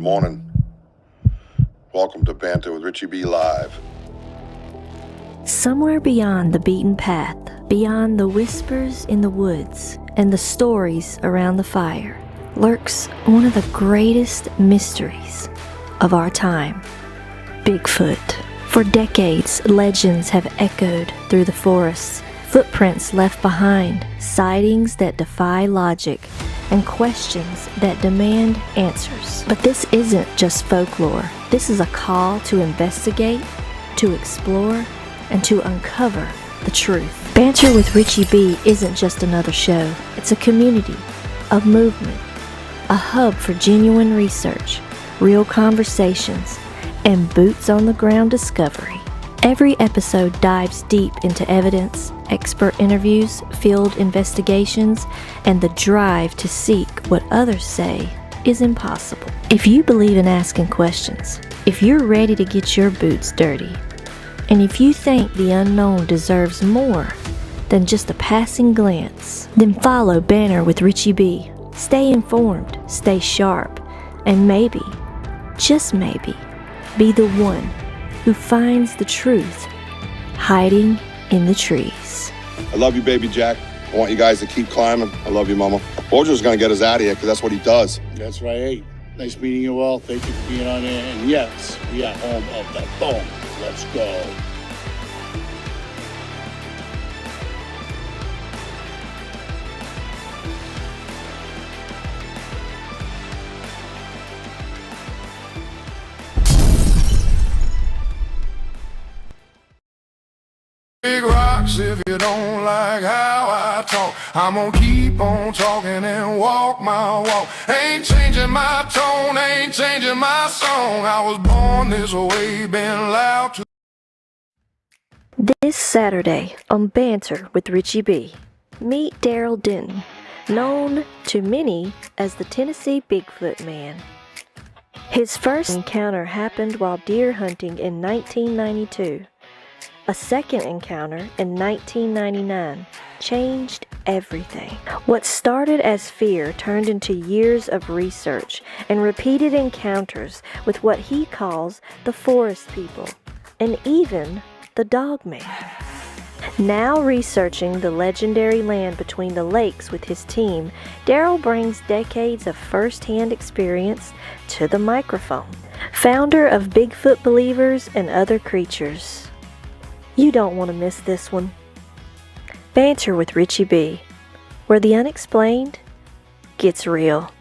morning. Welcome to Banter with Richie B Live. Somewhere beyond the beaten path, beyond the whispers in the woods and the stories around the fire, lurks one of the greatest mysteries of our time, Bigfoot. For decades, legends have echoed through the forests, footprints left behind, sightings that defy logic, and questions that demand answers. But this isn't just folklore. This is a call to investigate, to explore, and to uncover the truth. Banter with Richie B isn't just another show. It's a community, a movement, a hub for genuine research, real conversations, and boots-on-the-ground discovery. Every episode dives deep into evidence, expert interviews, field investigations, and the drive to seek what others say is impossible. If you believe in asking questions, if you're ready to get your boots dirty, and if you think the unknown deserves more than just a passing glance, then follow Banter with Richie B. Stay informed, stay sharp, and maybe, just maybe, be the one who finds the truth hiding in the trees. I love you, baby Jack. I want you guys to keep climbing. I love you, Mama. Wojo's gonna get us out of here because that's what he does. That's right. Hey, nice meeting you all. Thank you for being on there. And yes, we are home of the phone. Let's go. Big rocks if you don't like how I talk. I'm gonna keep on talking and walk my walk. Ain't changing my tone, ain't changing my song. I was born this way, been loud to. This Saturday on Banter with Richie B, meet Darrell Denton, known to many as the Tennessee Bigfoot Man. His first encounter happened while deer hunting in 1992. A second encounter in 1999 changed everything. What started as fear turned into years of research and repeated encounters with what he calls the forest people, and even the dogman. Now researching the legendary land between the lakes with his team, Darrell brings decades of first-hand experience to the microphone. Founder of Bigfoot Believers and Other Creatures. You don't want to miss this one. Banter with Richie B, where the unexplained gets real.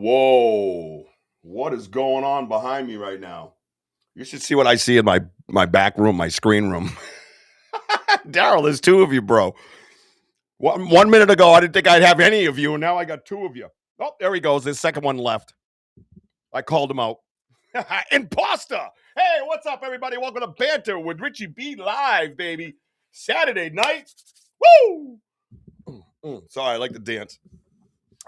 Whoa. What is going on behind me right now? You should see what I see in my back room, my screen room. Darrell, there's two of you, bro. 1 minute ago, I didn't think I'd have any of you, and now I got two of you. Oh, there he goes. There's second one left. I called him out. Imposter! Hey, what's up, everybody? Welcome to Banter with Richie B Live, baby. Saturday night. Woo! Sorry, I like to dance.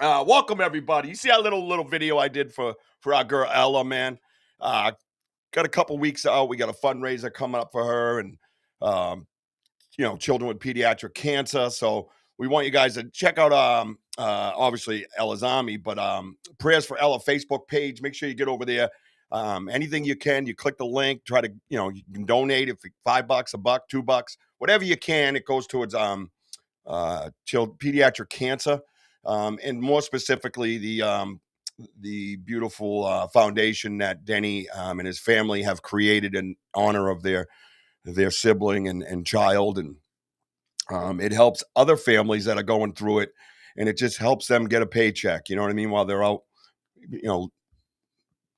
Welcome, everybody. You see that little video I did for our girl Ella, man? Got a couple weeks out. We got a fundraiser coming up for her and, children with pediatric cancer. So we want you guys to check out, obviously, Ella's Army, but Prayers for Ella Facebook page. Make sure you get over there. Anything you can, you click the link. Try to, you can donate if $5, $1, $2, whatever you can. It goes towards pediatric cancer. And more specifically, the beautiful foundation that Denny and his family have created in honor of their sibling and child. And it helps other families that are going through it. And it just helps them get a paycheck, you know what I mean, while they're out,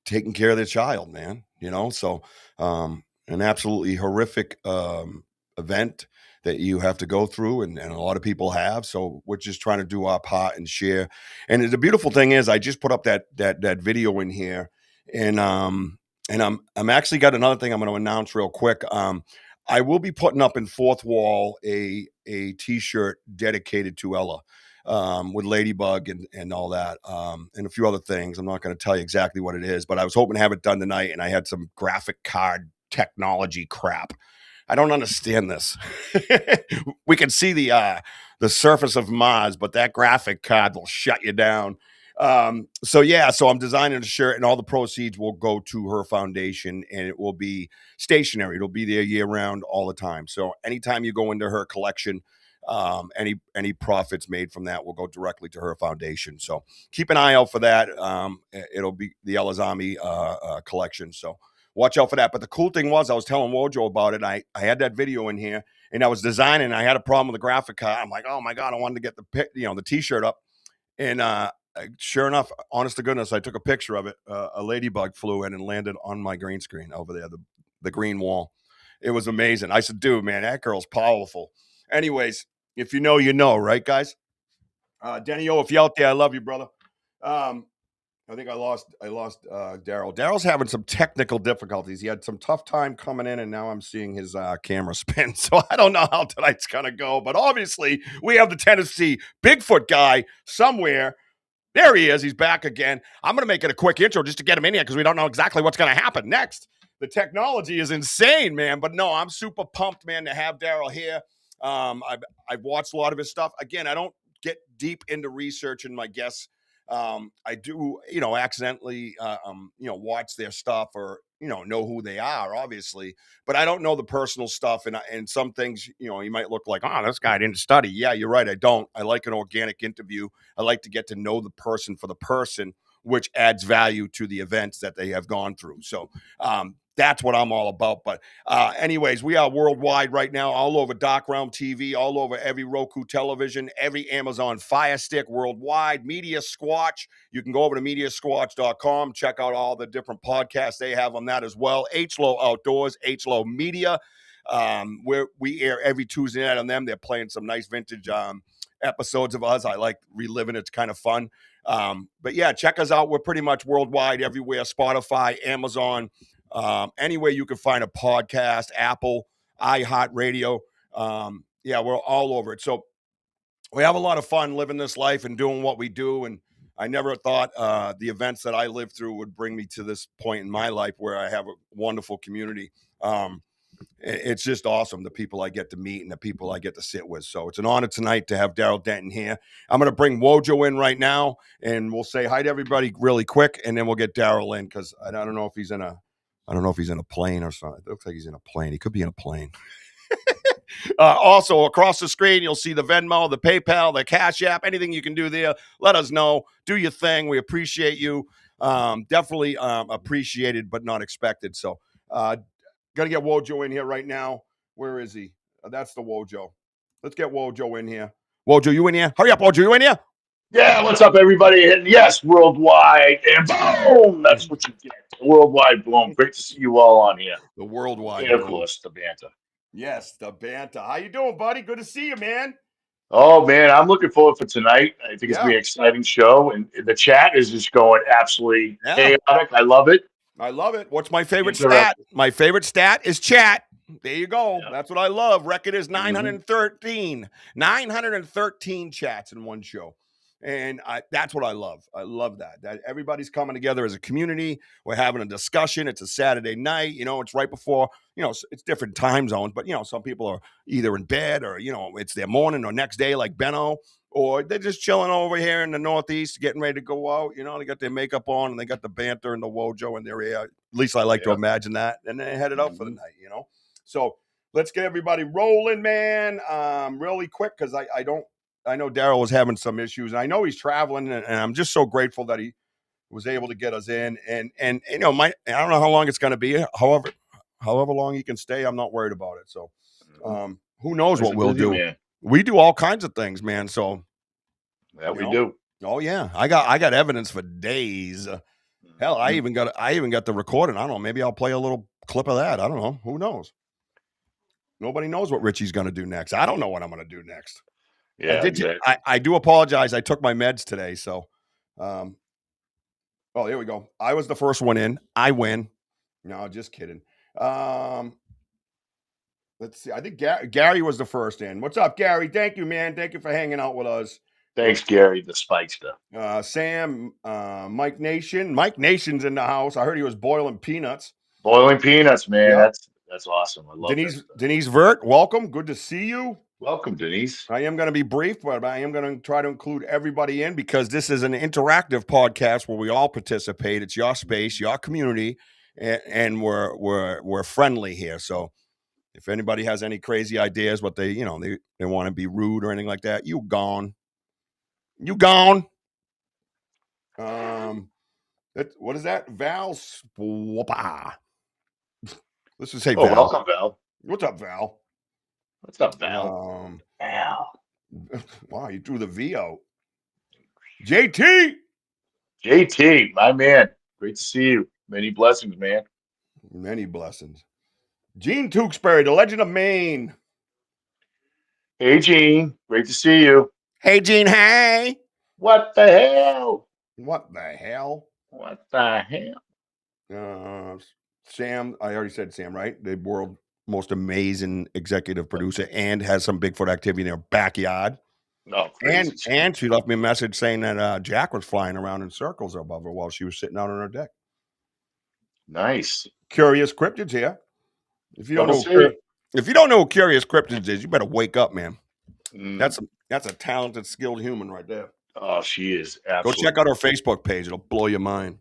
taking care of their child, man, So an absolutely horrific event that you have to go through, and a lot of people have. So we're just trying to do our part and share. And the beautiful thing is, I just put up that video in here, and I'm actually got another thing I'm going to announce real quick. I will be putting up in Fourth Wall a T-shirt dedicated to Ella, with Ladybug and all that, and a few other things. I'm not going to tell you exactly what it is, but I was hoping to have it done tonight, and I had some graphic card technology crap. I don't understand this. We can see the surface of Mars, but that graphic card will shut you down. So I'm designing a shirt, and all the proceeds will go to her foundation, and it will be stationary. It'll be there year round, all the time. So anytime you go into her collection, any profits made from that will go directly to her foundation. So keep an eye out for that. It'll be the Ella's Army collection. So watch out for that. But the cool thing was, I was telling Wojo about it. I had that video in here, and I was designing. And I had a problem with the graphic card. I'm like, oh my god, I wanted to get the T-shirt up, and sure enough, honest to goodness, I took a picture of it. A ladybug flew in and landed on my green screen over there, the green wall. It was amazing. I said, dude, man, that girl's powerful. Anyways, if you know, you know, right, guys? Denny O, if you're out there, I love you, brother. I think I lost Darrell. Darrell's having some technical difficulties. He had some tough time coming in, and now I'm seeing his camera spin. So I don't know how tonight's going to go. But obviously, we have the Tennessee Bigfoot guy somewhere. There he is. He's back again. I'm going to make it a quick intro just to get him in here because we don't know exactly what's going to happen next. The technology is insane, man. But no, I'm super pumped, man, to have Darrell here. I've watched a lot of his stuff. Again, I don't get deep into researching my guests. I do, accidentally, watch their stuff or, know who they are, obviously, but I don't know the personal stuff. And some things, you might look like, oh, this guy didn't study. Yeah, you're right. I don't. I like an organic interview. I like to get to know the person for the person, which adds value to the events that they have gone through. So, that's what I'm all about. But anyways, we are worldwide right now, all over Dark Realm TV, all over every Roku television, every Amazon Fire Stick worldwide, Media Squatch. You can go over to mediasquatch.com, check out all the different podcasts they have on that as well. H-Low Outdoors, H-Low Media, where we air every Tuesday night on them. They're playing some nice vintage episodes of us. I like reliving it. It's kind of fun. But yeah, check us out. We're pretty much worldwide everywhere, Spotify, Amazon, anywhere you can find a podcast, Apple, iHeartRadio. We're all over it. So we have a lot of fun living this life and doing what we do. And I never thought the events that I lived through would bring me to this point in my life where I have a wonderful community. It's just awesome, the people I get to meet and the people I get to sit with. So it's an honor tonight to have Darrell Denton here. I'm going to bring Wojo in right now, and we'll say hi to everybody really quick, and then we'll get Darrell in because I don't know if he's in a plane or something. It looks like he's in a plane. He could be in a plane. Also, across the screen, you'll see the Venmo, the PayPal, the Cash App, anything you can do there. Let us know. Do your thing. We appreciate you. Definitely appreciated, but not expected. So, got to get Wojo in here right now. Where is he? That's the Wojo. Let's get Wojo in here. Wojo, you in here? Hurry up, Wojo. You in here? Yeah, what's up, everybody? And yes, worldwide. And boom! That's what you get. Worldwide boom. Great to see you all on here. The worldwide and, of boom. course, the banter. Yes, the banter. How you doing, buddy? Good to see you, man. Oh, man, I'm looking forward for tonight. I think it's going to be an exciting show. And the chat is just going absolutely chaotic. I love it. I love it. What's my favorite stat? My favorite stat is chat. There you go. Yeah. That's what I love. Record is 913. 913 chats in one show. And that's what I love. I love that everybody's coming together as a community. We're having a discussion. It's a Saturday night. It's right before, it's different time zones. But, some people are either in bed or, it's their morning or next day like Benno. Or they're just chilling over here in the Northeast, getting ready to go out. They got their makeup on and they got the banter and the Wojo in their ear. At least I like to imagine that. And then they headed out for the night, So let's get everybody rolling, man. Really quick, because I know Darrell was having some issues. And I know he's traveling, and I'm just so grateful that he was able to get us in. And I don't know how long it's going to be. However long he can stay, I'm not worried about it. So who knows what we'll do. Man. We do all kinds of things, man. So we do. Oh yeah, I got evidence for days. Hell, I even got the recording. I don't know. Maybe I'll play a little clip of that. I don't know. Who knows? Nobody knows what Richie's going to do next. I don't know what I'm going to do next. Yeah, exactly. I do apologize. I took my meds today, so. Oh, here we go. I was the first one in. I win. No, just kidding. Let's see. I think Gary was the first in. What's up, Gary? Thank you, man. Thank you for hanging out with us. Thanks, Gary, the Spikester. Sam, Mike Nation. Mike Nation's in the house. I heard he was boiling peanuts. Boiling peanuts, man. Yep. That's awesome. I love Denise Vert, welcome. Good to see you. Welcome, Denise. I am going to be brief, but I am going to try to include everybody in because this is an interactive podcast where we all participate. It's your space, your community, and we're friendly here. So if anybody has any crazy ideas, what they want to be rude or anything like that, you gone. You gone. What is that? Val Swapa. Let's just say Val. Welcome, Val. What's up, Val? What's up, Val? Val. Wow, you threw the V out. JT, my man. Great to see you. Many blessings, man. Many blessings. Gene Tewksbury, the legend of Maine. Hey, Gene. Great to see you. Hey, Gene. Hey. What the hell? What the hell? What the hell? Sam, I already said Sam, right? The world most amazing executive producer and has some Bigfoot activity in their backyard. No, crazy. And she left me a message saying that Jack was flying around in circles above her while she was sitting out on her deck. Nice. Curious Cryptids here. If you don't know who Curious Cryptids is, you better wake up, man. That's a talented, skilled human right there. Oh, she is. Absolutely. Go check out her Facebook page. It'll blow your mind.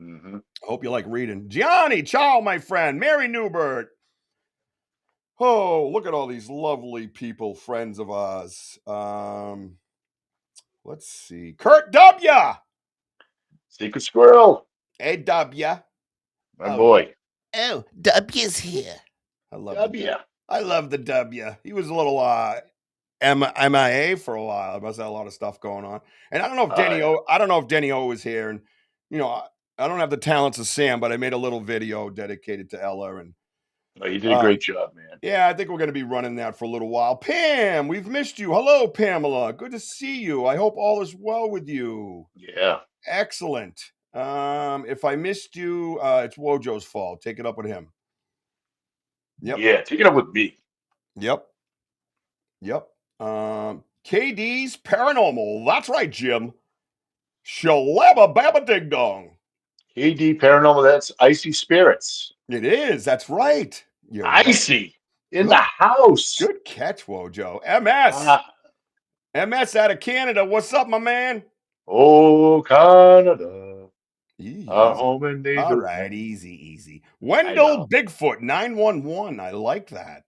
Mm-hmm. I hope you like reading. Gianni, ciao, my friend. Mary Newbert. Oh, look at all these lovely people, friends of ours. Let's see. Kurt W. Secret Squirrel. Hey, W. My boy. Oh, W's here. I love W. I love the W. He was a little MIA for a while. I must have a lot of stuff going on. And I don't know if Denny O was here. And I don't have the talents of Sam, but I made a little video dedicated to Ella. And you did a great job, man. Yeah, I think we're going to be running that for a little while. Pam, we've missed you. Hello, Pamela. Good to see you. I hope all is well with you. Yeah. Excellent. If I missed you, it's Wojo's fault. Take it up with him. Yep. Yeah, take it up with me. Yep. KD's Paranormal. That's right, Jim. Shalabba Babba Ding Dong. KD Paranormal, that's Icy Spirits. It is. That's right. You're Icy in the house. Good catch, Wojo. MS. MS out of Canada. What's up, my man? Oh, Canada. Home and neighbor. All right, easy. Wendell Bigfoot 911. I like that.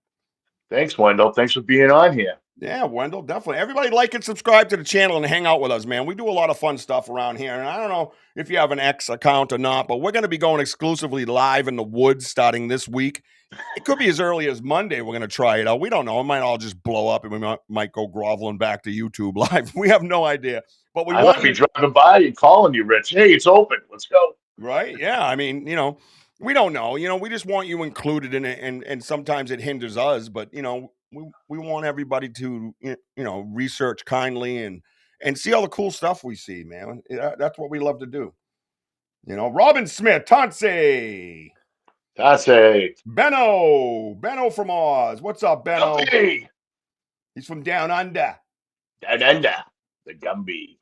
Thanks, Wendell. Thanks for being on here. Yeah, Wendell, definitely. Everybody like and subscribe to the channel and hang out with us, man. We do a lot of fun stuff around here. And I don't know if you have an X account or not, but we're going to be going exclusively live in the woods starting this week. It could be as early as Monday. We're going to try it out. We don't know. It might all just blow up and we might go groveling back to YouTube live. We have no idea. But I want to be driving by and calling you, Rich. Hey, it's open. Let's go. Right? Yeah. I mean, we don't know. We just want you included in it. And sometimes it hinders us. But, we want everybody to, research kindly and see all the cool stuff we see, man. That's what we love to do. Robin Smith, Tanse. Benno from Oz. What's up, Benno? Hey. He's from down under. Down under, the Gumby.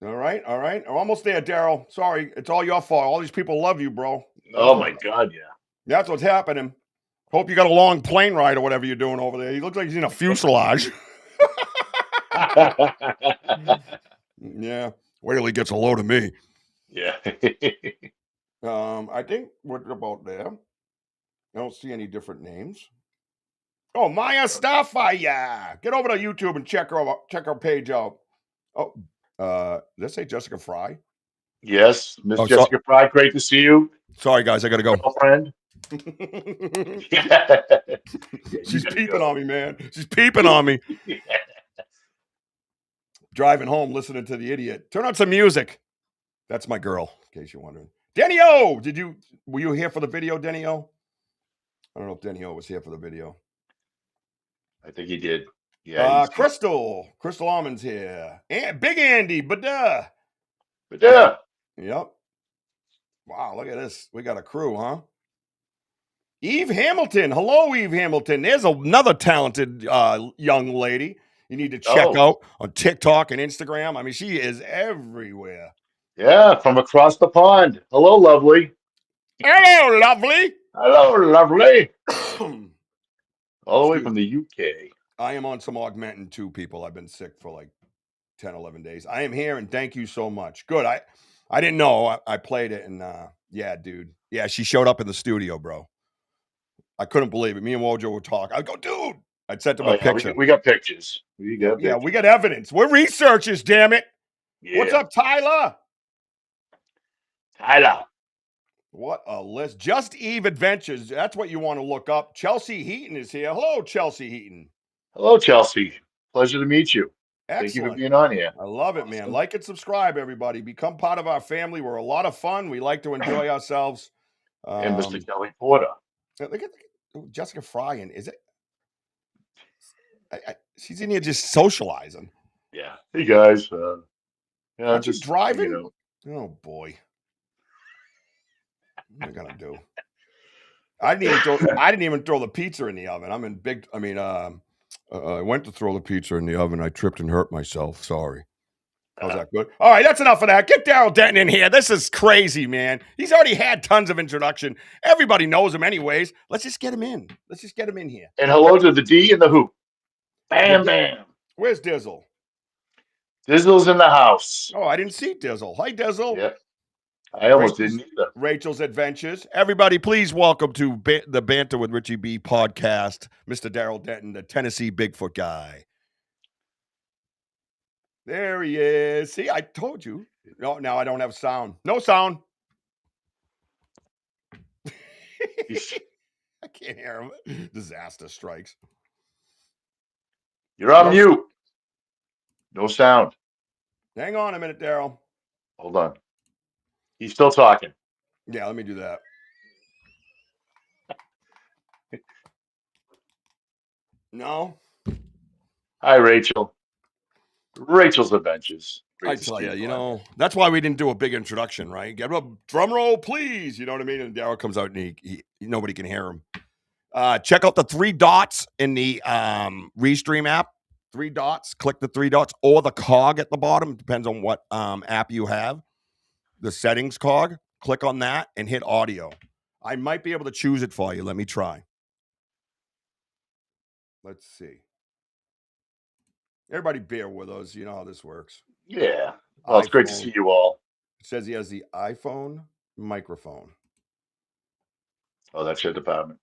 All right. We're almost there, Darrell. Sorry, it's all your fault. All these people love you, bro. Oh my God, yeah. That's what's happening. Hope you got a long plane ride or whatever you're doing over there. He looks like he's in a fuselage. Yeah. Wait till he gets a load of me. Yeah. I think we're about there. I don't see any different names. Oh, Maya Starfire. Get over to YouTube and check her page out. Oh, let's say Jessica Fry. Yes, Miss Jessica Fry. Great to see you. Sorry, guys, I gotta go. Friend. She's peeping on me, man. She's peeping on me. Driving home, listening to the idiot. Turn on some music. That's my girl, in case you're wondering. Denny O, were you here for the video, Denny O? I don't know if Denny O was here for the video. I think he did. Yeah. Crystal Almond's here. And Big Andy, but yeah. Yep. Wow, look at this. We got a crew, huh? Eve Hamilton. Hello, Eve Hamilton. There's another talented young lady you need to check out on TikTok and Instagram. I mean, she is everywhere. Yeah, from across the pond. Hello, lovely. Hello, lovely. Hello, lovely. All the way from the UK. I am on some Augmentin too, people. I've been sick for like 10, 11 days. I am here, and thank you so much. Good. I didn't know. I played it, and yeah, dude. Yeah, she showed up in the studio, bro. I couldn't believe it. Me and Wojo would talk. I'd go, dude. I'd send him a picture. We got pictures. We got evidence. We're researchers, damn it. Yeah. What's up, Tyler? Tyler. What a list. Just Eve Adventures. That's what you want to look up. Chelsea Heaton is here. Hello, Chelsea Heaton. Hello, Chelsea. Pleasure to meet you. Excellent. Thank you for being on here. I love it, man. Like and subscribe, everybody. Become part of our family. We're a lot of fun. We like to enjoy ourselves. And Mr. Kelly Porter. Look at Jessica Fry. And is it? She's in here just socializing. Yeah. Hey, guys. Aren't you driving? Oh, boy. What am I going to do? I didn't even throw the pizza in the oven. I went to throw the pizza in the oven. I tripped and hurt myself. Sorry. How's that good? All right, that's enough of that. Get Darrell Denton in here. This is crazy, man. He's already had tons of introduction. Everybody knows him anyways. Let's just get him in. Let's just get him in here. And hello to the D and the Who. Bam, bam. Where's Dizzle? Dizzle's in the house. Oh, I didn't see Dizzle. Hi, Dizzle. Yep. I almost didn't either. Rachel's Adventures. Everybody, please welcome to the Banter with Richie B podcast, Mr. Darrell Denton, the Tennessee Bigfoot Guy. There he is. See, I told you. No, now I don't have sound. No sound. I can't hear him. Disaster strikes. You're on mute. No sound. Hang on a minute, Darrell. Hold on. He's still talking. Yeah, let me do that. No. Hi, Rachel. Rachel's Adventures. I tell you, that's why we didn't do a big introduction, right? Get a drum roll, please. You know what I mean? And Darrell comes out and he nobody can hear him. Check out the 3 dots in the Restream app. 3 dots. Click the 3 dots or the cog at the bottom. Depends on what app you have. The settings cog. Click on that and hit audio. I might be able to choose it for you. Let me try. Let's see. Everybody bear with us. You know how this works. Yeah. Well, it's great to see you all. It says he has the iPhone microphone. Oh, that's your department.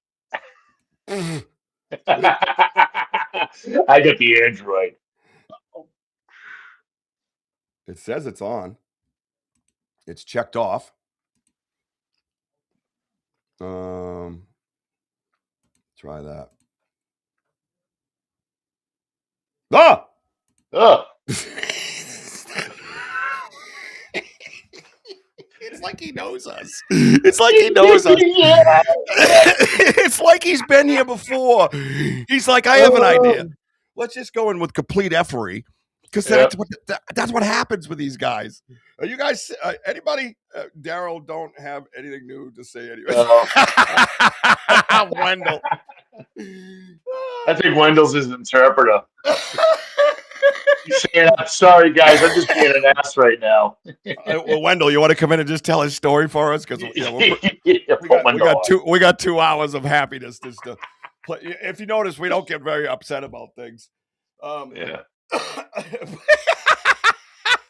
I get the Android. It says it's on. It's checked off. Try that. Ah! It's like he knows us. It's like he knows us. It's like he's been here before. He's like, I have an idea. Let's just go in with complete effery. Because that's what happens with these guys. Are you guys, anybody, Darrell, don't have anything new to say anyway? Wendell. I think Wendell's his interpreter. He's saying, I'm sorry, guys. I'm just being an ass right now. Well, Wendell, you want to come in and just tell his story for us? Because we got 2 hours of happiness just to play. If you notice, we don't get very upset about things. Yeah.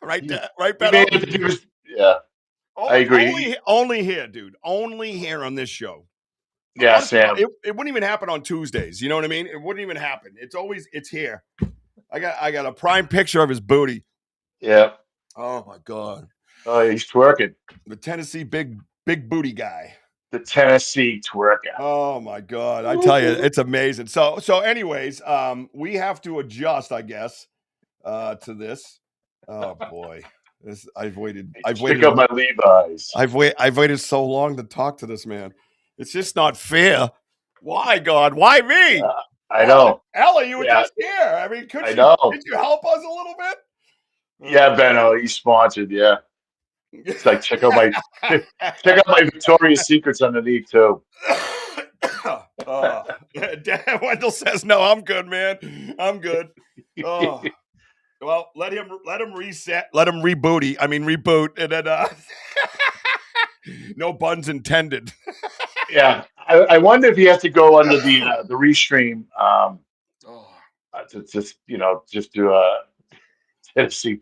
Right, Ben. Yeah, I agree. Only here, dude. Only here on this show. Yeah, Sam. It wouldn't even happen on Tuesdays. You know what I mean? It wouldn't even happen. It's here. I got a prime picture of his booty. Yeah. Oh my God. Oh, he's twerking. The Tennessee big booty guy. The Tennessee twerker. Oh my God. I tell you, it's amazing. So anyways, we have to adjust, I guess, to this. Oh boy. I've waited Pick up my Levi's. I've waited so long to talk to this man. It's just not fair. Why, God? Why me? I know. Ella, you were just here. I mean, could you help us a little bit? Yeah, Benno, he's sponsored. Yeah, it's like check out my Victoria's Secrets underneath too. Wendell says no. I'm good, man. I'm good. Oh. Well, let him reset. Let him reboot. Reboot, and then no buns intended. Yeah, I wonder if he has to go under the restream. To just do a Tennessee.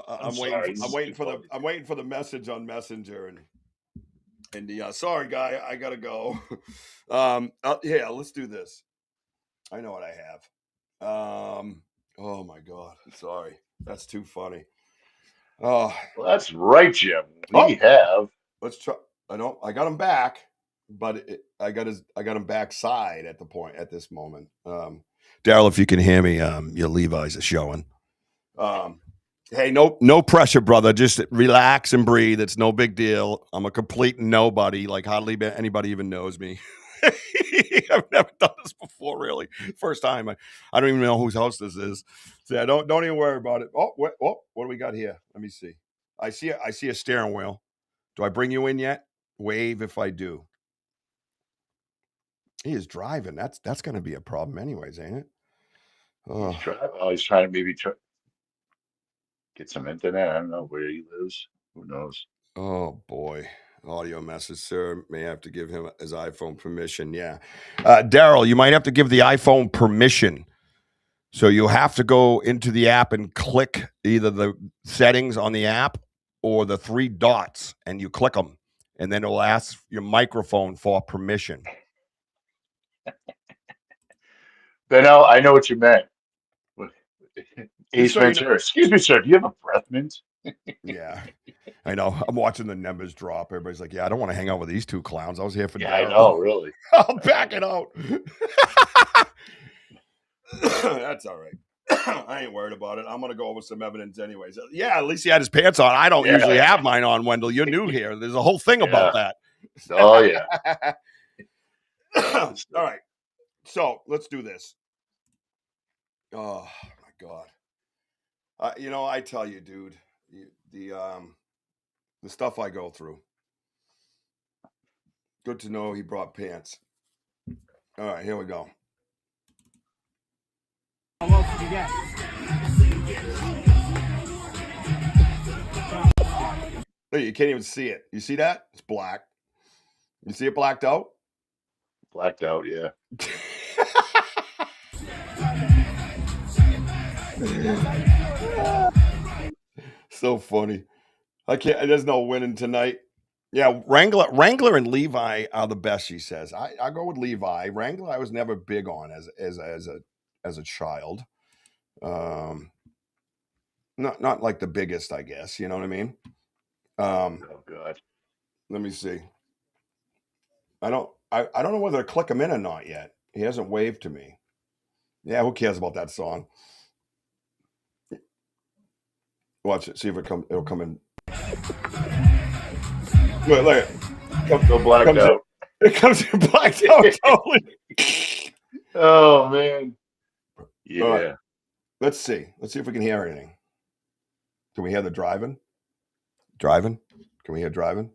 I'm waiting for the message on Messenger and the sorry guy, I gotta go. Yeah, let's do this. I know what I have. Oh my God, sorry, that's too funny. Well, that's right, Jim. We have. Let's try. I got him back, but I got him backside at this moment. Darrell, if you can hear me, your Levi's is showing. Hey, no pressure, brother. Just relax and breathe. It's no big deal. I'm a complete nobody. Like hardly anybody even knows me. I've never done this before, really. First time. I don't even know whose house this is. So yeah, don't even worry about it. Oh, what do we got here? Let me see. I see a steering wheel. Do I bring you in yet? Wave if I do. He is driving. That's going to be a problem, anyways, ain't it? Oh, he's trying to maybe get some internet. I don't know where he lives. Who knows? Oh boy. Audio message, sir. May have to give him his iPhone permission. Yeah. Darrell, you might have to give the iPhone permission. So you have to go into the app and click either the settings on the app or the 3 dots, and you click them, and then it'll ask your microphone for permission. Benno, I know what you meant. Ace Ventura. Excuse me, sir. Do you have a breath mint? Yeah, I know. I'm watching the numbers drop. Everybody's like, "Yeah, I don't want to hang out with these 2 clowns. I was here for." Yeah, Darrell. I know, really. I'll back it out. That's all right. I ain't worried about it. I'm gonna go over some evidence anyways. Yeah, at least he had his pants on. I don't usually have mine on, Wendell. You're new here. There's a whole thing about that. Oh yeah. All right. So let's do this. Oh my God. I tell you, dude, the stuff I go through. Good to know he brought pants. All right, here we go. How much did you get? Look, you can't even see it. You see that? It's black. You see it blacked out? Blacked out, yeah. So funny. I can't. There's no winning tonight. Yeah, Wrangler and Levi are the best. She says. I go with Levi. Wrangler, I was never big on as a child. Not like the biggest, I guess. You know what I mean? Oh God. Let me see. I don't know whether to click him in or not yet. He hasn't waved to me. Yeah, who cares about that song? Watch it. See if it'll come in. Look. Go blacked out. It comes in blacked out. Totally. Oh man. Yeah. All right. Let's see. Let's see if we can hear anything. Can we hear the driving? Driving? Can we hear driving?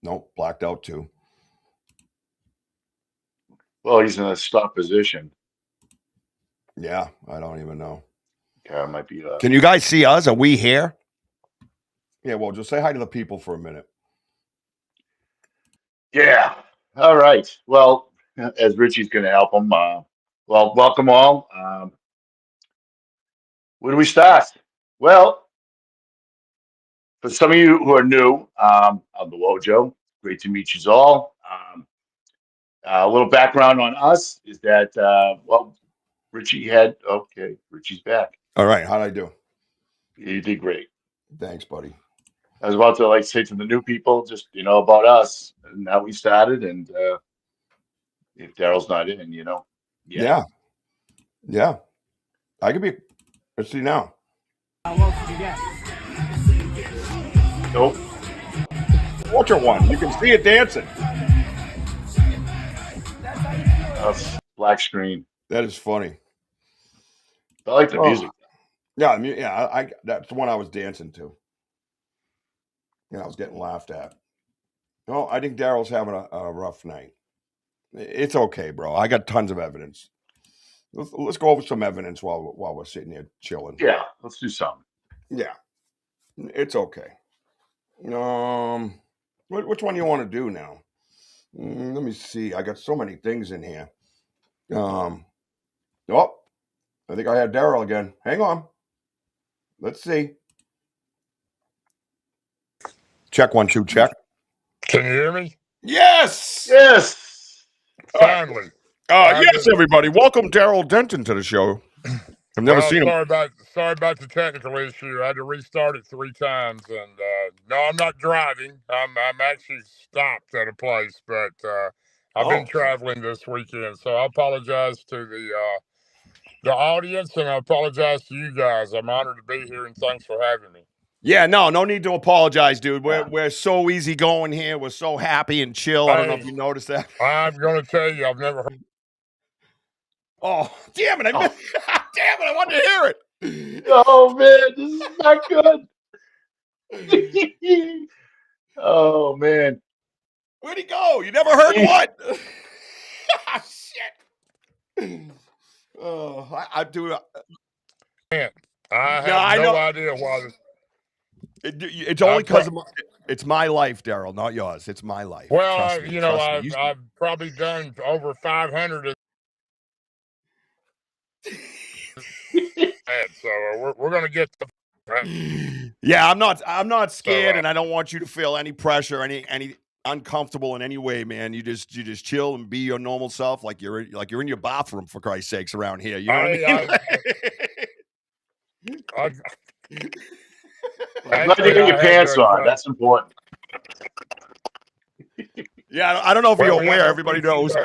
Nope, blacked out too. Well, he's in a stop position. Yeah, I don't even know. Car might be. Can you guys see us? Are we here? Yeah, well, just say hi to the people for a minute. Yeah. All right. Well, as Richie's going to help him, well, welcome all. Where do we start? Well, for some of you who are new, I'm the Wojo. Great to meet you all. A little background on us is that, Richie's back. All right. How'd I do? You did great. Thanks, buddy. I was about to say to the new people, just, about us and how we started. And if Darrell's not in, Yeah. I could be. Let's see now. How else did you get? Nope. Watch one. You can see it dancing. Black screen. That is funny. I like the music. Yeah, I that's the one I was dancing to. I was getting laughed at. No, I think Darrell's having a rough night. It's okay, bro. I got tons of evidence. Let's go over some evidence while we're sitting here chilling. Yeah, let's do something. Yeah, it's okay. Which one do you want to do now? Let me see. I got so many things in here. Oh, I think I had Darrell again. Hang on. Let's see. Check 1 2 check. Can you hear me? Yes. Yes. Finally. Yes, everybody. Welcome Darrell Denton to the show. I've never seen him. Sorry about the technical issue. I had to restart it 3 times, and no, I'm not driving. I'm actually stopped at a place, but I've been traveling this weekend, so I apologize to the audience, and I apologize to you guys. I'm honored to be here, and thanks for having me. Yeah, no need to apologize, dude. We're so easy going here. We're so happy and chill. I don't know if you noticed that. I'm going to tell you, I've never heard. Oh, damn it. Damn it. I wanted to hear it. Oh, man. This is not good. Oh, man. Where'd he go? You never heard what? Shit. Oh, I do. I have no idea why. It's only because it's my life, Darrell, not yours. It's my life. Well, I've probably done over 500. So we're going to get the. Yeah, I'm not scared, and I don't want you to feel any pressure, any uncomfortable in any way, man. You just chill and be your normal self, like you're in your bathroom, for Christ's sakes, around here. You know what I mean? I'm glad you got your pants on. That's important. Yeah, I don't know if you're aware. Everybody knows.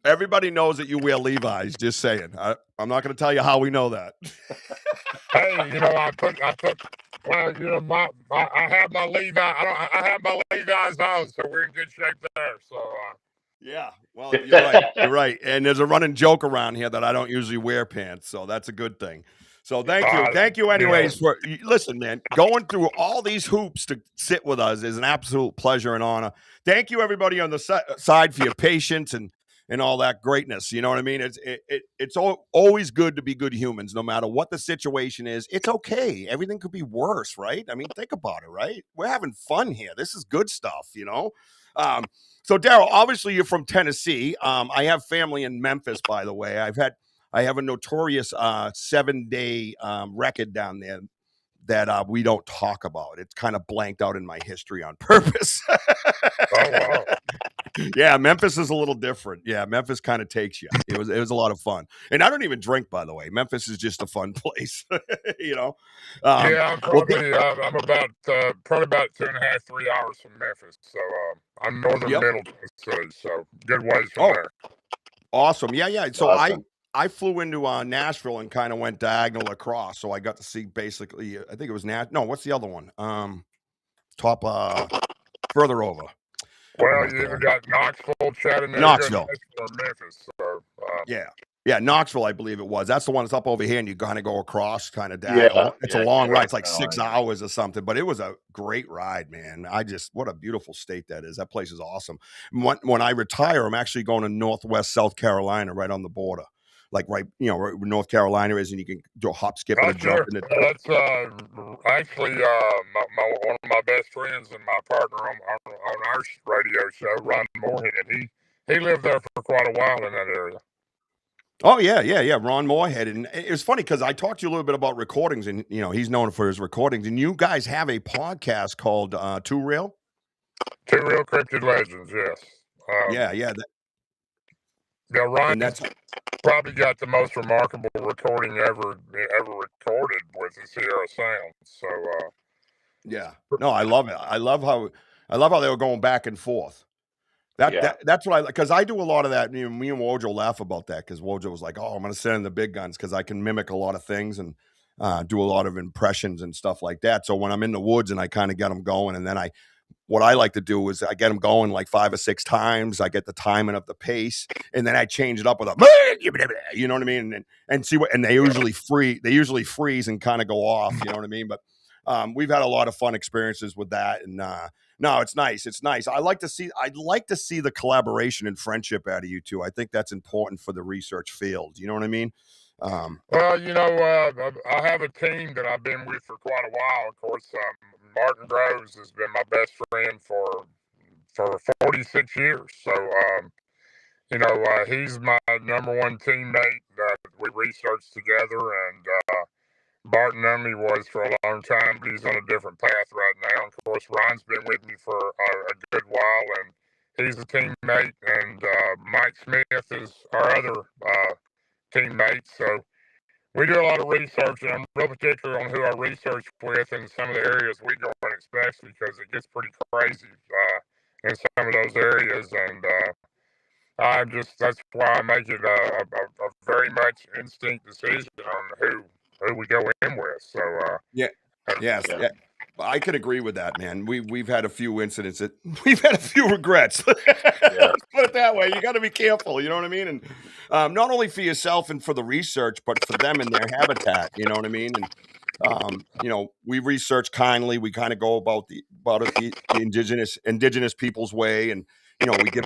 Everybody knows that you wear Levi's. Just saying. I'm not going to tell you how we know that. Hey, I have my Levi. I have my Levi's on, so we're in good shape there. So. Yeah, well, you're right. You're right. And there's a running joke around here that I don't usually wear pants, so that's a good thing. So thank you anyways for listen, man. Going through all these hoops to sit with us is an absolute pleasure and honor. Thank you everybody on the side for your patience and all that greatness. You know what I mean? It's always good to be good humans, no matter what the situation is. It's okay. Everything could be worse, right? I mean, think about it, right? We're having fun here. This is good stuff, you know? So Darrell, obviously you're from Tennessee. I have family in Memphis, by the way. I have a notorious 7-day record down there that we don't talk about. It's kind of blanked out in my history on purpose. Oh, wow. Yeah, Memphis is a little different. Yeah, Memphis kind of takes you. It was a lot of fun. And I don't even drink, by the way. Memphis is just a fun place, you know? Yeah, I'm probably about 2.5, 3 hours from Memphis. So I'm northern middle Tennessee, so good ways from there. Awesome. Yeah. So awesome. I flew into Nashville and kind of went diagonal across. So I got to see basically, I think it was what's the other one? Further over. Well, you either got Knoxville, Chattanooga, Knoxville, or Memphis. So, yeah, Knoxville, I believe it was. That's the one that's up over here, and you kind of go across, kind of down. Yeah, it's a long ride. It's like 6 hours or something, but it was a great ride, man. What a beautiful state that is. That place is awesome. When I retire, I'm actually going to Northwest South Carolina, right on the border. Like right where North Carolina is, and you can do a hop, skip, and a jump. That's actually one of my best friends and my partner on our radio show, Ron Moorhead. He lived there for quite a while in that area. Oh yeah, Ron Moorhead, and it was funny because I talked to you a little bit about recordings, and he's known for his recordings, and you guys have a podcast called Two Real Cryptid Legends, yes. Yeah, Ron. That's probably got the most remarkable recording ever recorded with the Sierra Sound. So yeah, no, I love it. I love how they were going back and forth. That's what because I do a lot of that. Me and Wojo laugh about that because Wojo was like, "Oh, I'm going to send in the big guns because I can mimic a lot of things." And do a lot of impressions and stuff like that. So when I'm in the woods and I kind of get them going, and then what I like to do is I get them going like 5 or 6 times. I get the timing of the pace, and then I change it up with a, you know what I mean, and see what, and they usually freeze and kind of go off, you know what I mean. But we've had a lot of fun experiences with that, and no, it's nice. It's nice. I'd like to see the collaboration and friendship out of you two. I think that's important for the research field. You know what I mean? Well, you know, I have a team that I've been with for quite a while. Of course, Martin Groves has been my best friend for 46 years. So, you know, he's my #1 teammate that we researched together, and Barton Ummy was for a long time, but he's on a different path right now. Of course, Ron's been with me for a good while, and he's a teammate. And Mike Smith is our other teammate. So we do a lot of research, and I'm real particular on who I research with in some of the areas we go in, especially because it gets pretty crazy in some of those areas. And that's why I make it a very much instinct decision on who we go in with. So yes, yeah. I could agree with that, man. We've had a few incidents we've had a few regrets. Let's put it that way. You got to be careful. You know what I mean? And not only for yourself and for the research, but for them and their habitat. You know what I mean? And you know, we research kindly. We kind of go about the indigenous people's way, and you know, we give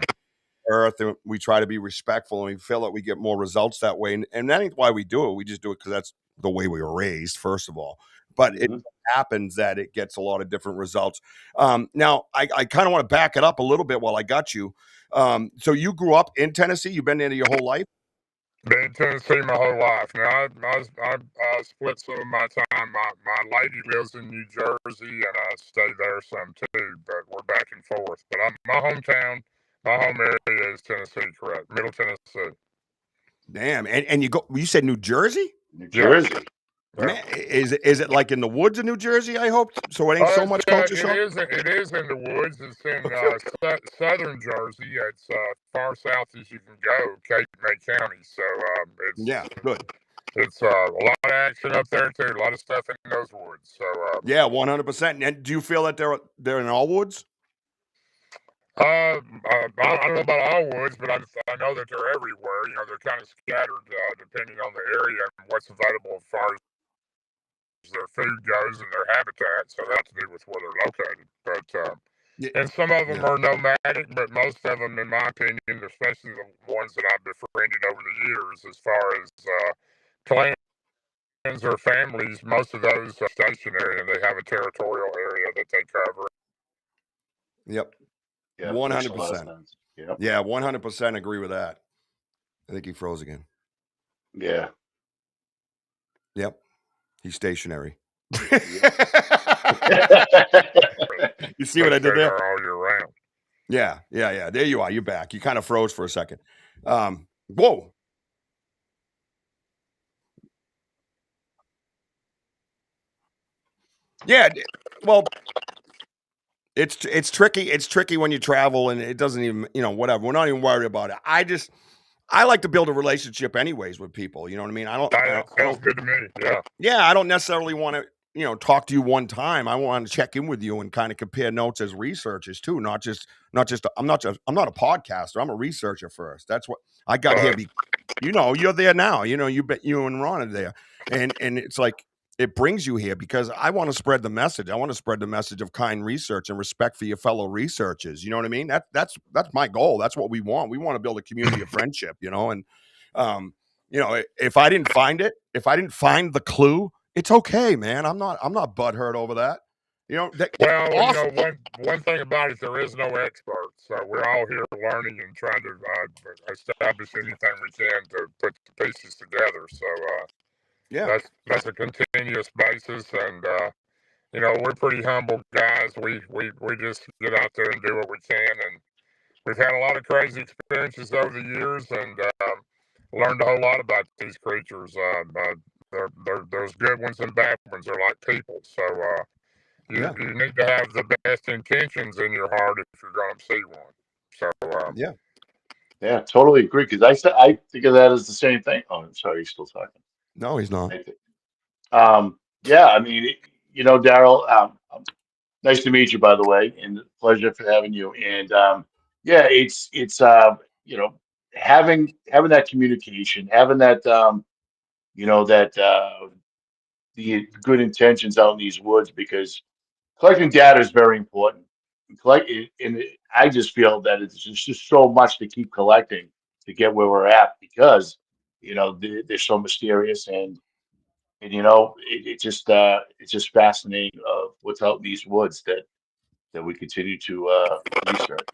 Earth, and we try to be respectful, and we feel that we get more results that way. And that ain't why we do it. We just do it because that's the way we were raised, first of all. But it happens that it gets a lot of different results. Now, I kind of want to back it up a little bit while I got you. So you grew up in Tennessee? You've been there your whole life? Been in Tennessee my whole life. Now, I split some of my time. My lady lives in New Jersey, and I stay there some too, but we're back and forth. But my hometown, my home area is Tennessee, correct? Middle Tennessee. Damn. And you said New Jersey? New Jersey. Man, is it like in the woods of New Jersey? I hope so. It ain't so much culture shock. It is in the woods. It's in southern Jersey. It's far south as you can go, Cape May County. So it's good. It's a lot of action up there too. A lot of stuff in those woods. So 100%. And do you feel that they're in all woods? I don't know about all woods, but I know that they're everywhere. You know, they're kind of scattered depending on the area and what's available as far as their food goes and their habitat. So that has to do with where they're located. But and some of them are nomadic, but most of them, in my opinion, especially the ones that I've befriended over the years, as far as clans or families, most of those are stationary and they have a territorial area that they cover. Yep. 100%. Yep. Yeah, 100% agree with that. I think he froze again. Yeah. Yep. He's stationary. You see what I did there? All year round. Yeah. There you are. You're back. You kind of froze for a second. Whoa. Yeah. Well, it's tricky. It's tricky when you travel and it doesn't even, whatever. We're not even worried about it. I like to build a relationship anyways with people. You know what I mean? Sounds good to me. Yeah. Yeah. I don't necessarily want to, talk to you one time. I want to check in with you and kind of compare notes as researchers too. I'm not a podcaster. I'm a researcher first. That's what I got here. You're there now. You and Ron are there. And it's like, it brings you here because I want to spread the message. I want to spread the message of kind research and respect for your fellow researchers. You know what I mean? That's my goal. That's what we want. We want to build a community of friendship, and if I didn't find the clue, it's okay, man. I'm not butthurt over that. One thing about it, there is no expert. So we're all here learning and trying to establish anything we can to put the pieces together. So that's a continuous basis, and we're pretty humble guys. We just get out there and do what we can, and we've had a lot of crazy experiences over the years, and learned a whole lot about these creatures. There's good ones and bad ones. They're like people, so you need to have the best intentions in your heart if you're going to see one. So yeah, totally agree. Because I think of that as the same thing. Oh, I'm sorry, he's still talking. No, he's not. Yeah, I mean, Darrell, nice to meet you, by the way, and pleasure for having you. And yeah, it's you know, having that communication, having that that the good intentions out in these woods, because collecting data is very important. I just feel that it's just so much to keep collecting to get where we're at, because they're so mysterious, and it's just fascinating of what's out in these woods that we continue to research.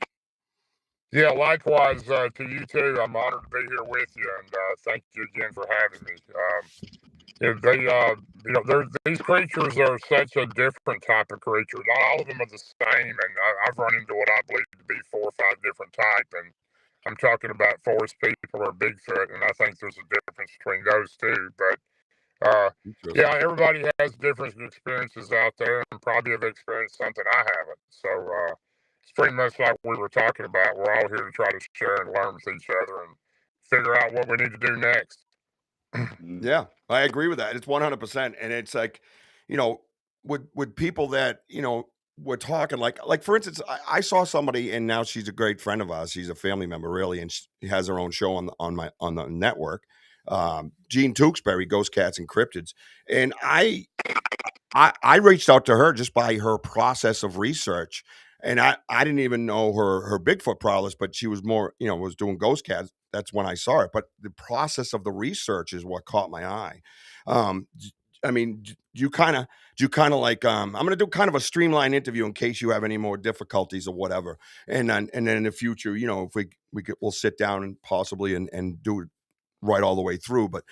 Yeah, likewise to you too. I'm honored to be here with you, and thank you again for having me. If they, these creatures are such a different type of creature. Not all of them are the same, and I've run into what I believe to be 4 or 5 different type, and I'm talking about forest people or Bigfoot, and I think there's a difference between those two. But yeah, everybody has different experiences out there, and probably have experienced something I haven't. So it's pretty much like we were talking about. We're all here to try to share and learn with each other and figure out what we need to do next. Mm. Yeah, I agree with that. It's 100%. And it's like, with people that, we're talking like for instance, I saw somebody, and now she's a great friend of ours. She's a family member, really, and she has her own show on the network. Jean Tewksbury, Ghost Cats and Cryptids. And I reached out to her just by her process of research. And I didn't even know her Bigfoot prowess, but she was more, was doing ghost cats. That's when I saw it. But the process of the research is what caught my eye. I mean, do you kind of like, I'm going to do kind of a streamlined interview in case you have any more difficulties or whatever. And then in the future, if we'll sit down and possibly and do it right all the way through. But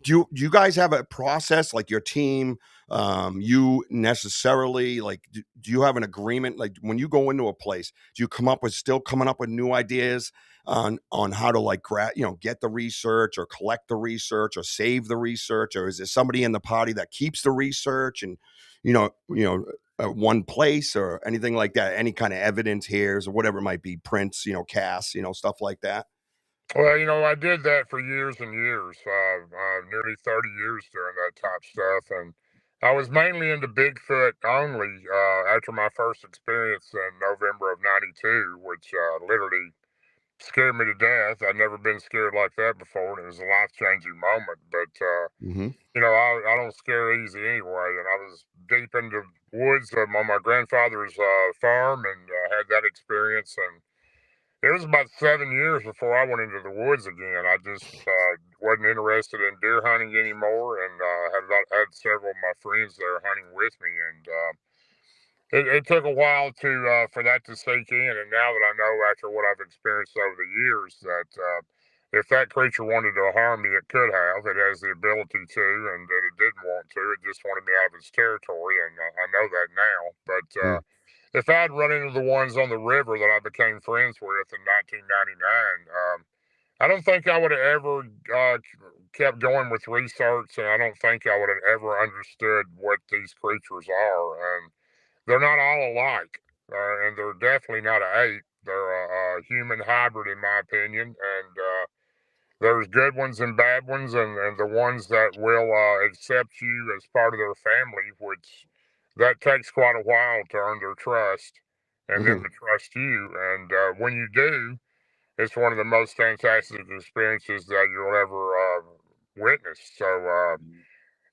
do you guys have a process, like your team, you necessarily, like, do you have an agreement, like when you go into a place, do you coming up with new ideas on how to, like, get the research or collect the research or save the research, or is there somebody in the party that keeps the research and one place or anything like that, any kind of evidence here or whatever it might be, prints, casts, stuff like that? Well, I did that for years and years, nearly 30 years doing that type stuff. And I was mainly into Bigfoot only after my first experience in November of '92, which literally scared me to death. I'd never been scared like that before, and it was a life changing moment. But, Hmm. I don't scare easy anyway. And I was deep into woods on my grandfather's farm and had that experience. And it was about 7 years before I went into the woods again. I just wasn't interested in deer hunting anymore, and had several of my friends there hunting with me, and it took a while to for that to sink in. And now that I know, after what I've experienced over the years, that if that creature wanted to harm me, it could have. It has the ability to, and that it didn't want to. It just wanted me out of its territory, and I know that now. But if I'd run into the ones on the river that I became friends with in 1999, I don't think I would have ever kept going with research, and I don't think I would have ever understood what these creatures are. And they're not all alike, and they're definitely not an ape. They're a human hybrid, in my opinion, and there's good ones and bad ones, and the ones that will accept you as part of their family, which that takes quite a while to earn their trust and them Hmm. to trust you. And when you do, it's one of the most fantastic experiences that you'll ever witness. So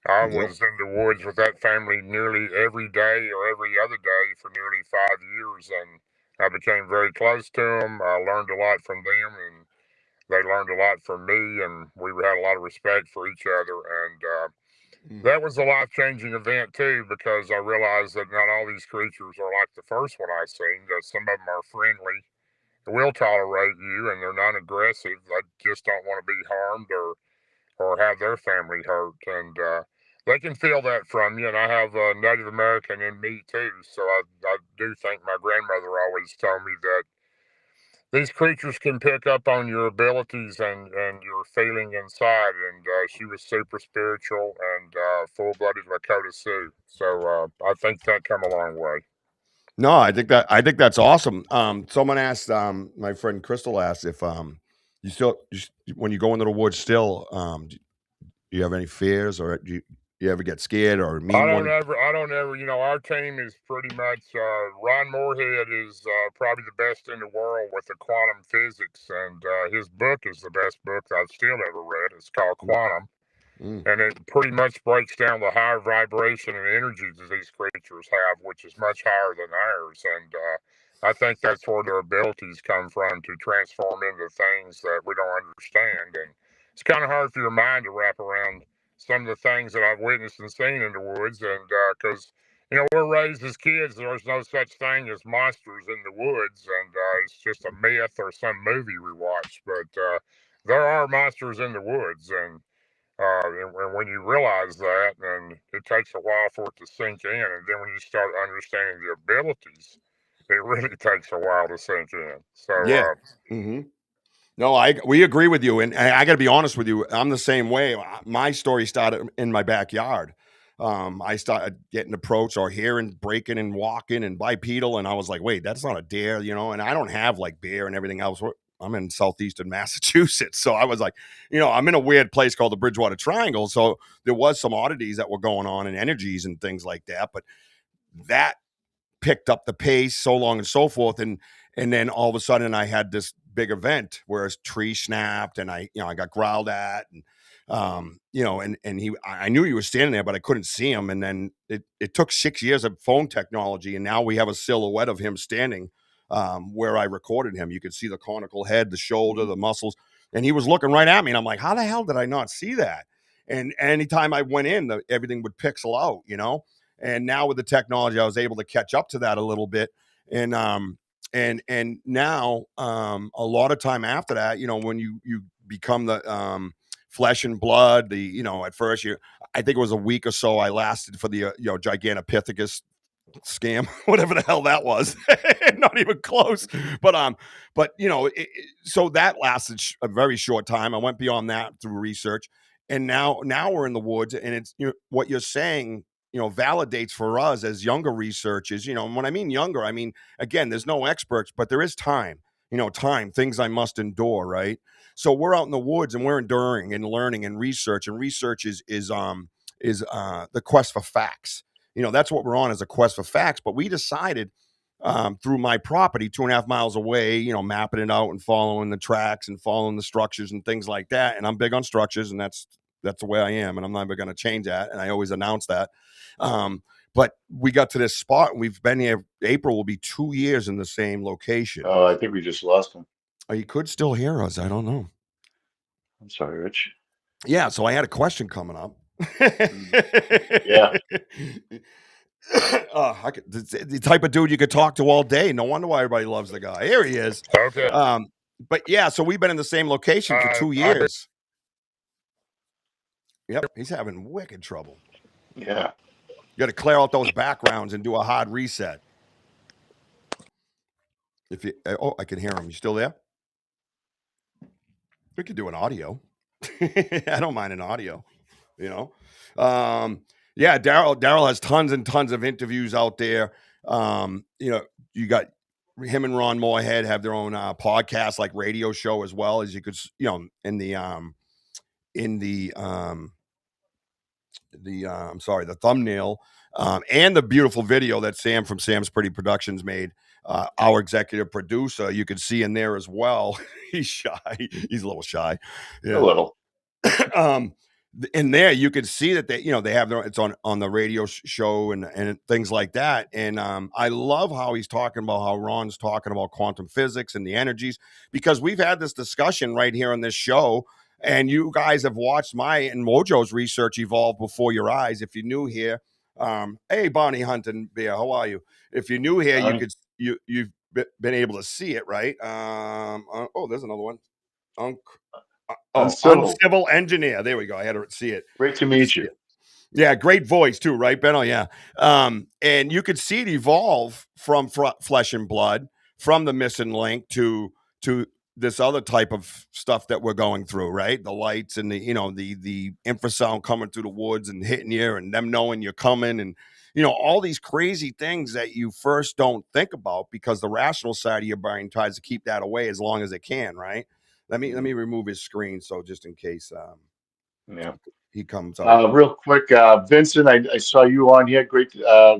I Yep. was in the woods with that family nearly every day or every other day for nearly 5 years, and I became very close to them. I learned a lot from them, and they learned a lot from me, and we had a lot of respect for each other. And Mm. that was a life changing event too, because I realized that not all these creatures are like the first one I seen. That some of them are friendly, will tolerate you, and they're non aggressive. They just don't want to be harmed or have their family hurt, and they can feel that from you. And I have Native American in me too, so I do think my grandmother always told me that these creatures can pick up on your abilities and your feeling inside. And she was super spiritual and full-blooded Lakota Sioux. So I think that come a long way. No, I think that's awesome. Someone asked, my friend Crystal asked if when you go into the woods still, do you have any fears, or You ever get scared or meet I one? don't ever, our team is pretty much, Ron Moorhead is probably the best in the world with the quantum physics, and his book is the best book I've still ever read. It's called Quantum, and it pretty much breaks down the higher vibration and energy that these creatures have, which is much higher than ours. And I think that's where their abilities come from, to transform into things that we don't understand. And it's kind of hard for your mind to wrap around some of the things that I've witnessed and seen in the woods. And because, we're raised as kids, there's no such thing as monsters in the woods. And it's just a myth or some movie we watch. But there are monsters in the woods. And when you realize that, and it takes a while for it to sink in. And then when you start understanding the abilities, it really takes a while to sink in. So, Yeah. No, we agree with you, and I got to be honest with you. I'm the same way. My story started in my backyard. I started getting approached or hearing breaking and walking and bipedal, and I was like, "Wait, that's not a deer," And I don't have like bear and everything else. I'm in southeastern Massachusetts, so I was like, I'm in a weird place called the Bridgewater Triangle. So there was some oddities that were going on and energies and things like that, but that picked up the pace, so long and so forth, and then all of a sudden I had this big event where a tree snapped and I got growled at, and I knew he was standing there, but I couldn't see him. And then it took 6 years of phone technology, and now we have a silhouette of him standing where I recorded him. You could see the conical head, the shoulder, the muscles, and he was looking right at me, and I'm like, how the hell did I not see that? And anytime I went in, everything would pixel out, and now with the technology, I was able to catch up to that a little bit. And now a lot of time after that, when you become the flesh and blood, at first I think it was a week or so I lasted for the Gigantopithecus scam, whatever the hell that was. Not even close. But so that lasted a very short time. I went beyond that through research, and now we're in the woods, and it's what you're saying validates for us as younger researchers. And when I mean younger, I mean, again, there's no experts, but there is time, things I must endure, right? So we're out in the woods and we're enduring and learning and research is the quest for facts. That's what we're on, is a quest for facts. But we decided through my property 2.5 miles away, mapping it out and following the tracks and following the structures and things like that. And I'm big on structures, and that's the way I am, and I'm never going to change that. And I always announce that. But we got to this spot, and we've been here. April will be 2 years in the same location. Oh, I think we just lost him. Oh, you could still hear us. I don't know. I'm sorry, Rich. Yeah, so I had a question coming up. Yeah. The type of dude you could talk to all day. No wonder why everybody loves the guy. Here he is. Okay. But yeah, so we've been in the same location for 2 years. Yep, he's having wicked trouble. Yeah. You got to clear out those backgrounds and do a hard reset. I can hear him. You still there? We could do an audio. I don't mind an audio. Yeah, Darrell has tons and tons of interviews out there. You got him and Ron Moorhead have their own podcast, like radio show, as well as you could, in the thumbnail, and the beautiful video that Sam from Sam's Pretty Productions made, our executive producer, you could see in there as well. He's shy. He's a little shy. Yeah. A little. In there, you could see that they have it's on the radio show and things like that. And I love how he's talking about how Ron's talking about quantum physics and the energies, because we've had this discussion right here on this show. And you guys have watched my and Wojo's research evolve before your eyes. If you're new here, hey, Bonnie Hunting Bear, how are you? If you're new here, you've been able to see it, right? There's another one. Uncivil Engineer. There we go. I had to see it. Great to meet you. Yeah, great voice too, right, Benno? Yeah. And you could see it evolve from flesh and blood, from the missing link to this other type of stuff that we're going through, right? The lights and the infrasound coming through the woods and hitting you, and them knowing you're coming, and all these crazy things that you first don't think about, because the rational side of your brain tries to keep that away as long as it can, right? Let me remove his screen, so just in case he comes out. Real quick, Vincent, I saw you on here. Great,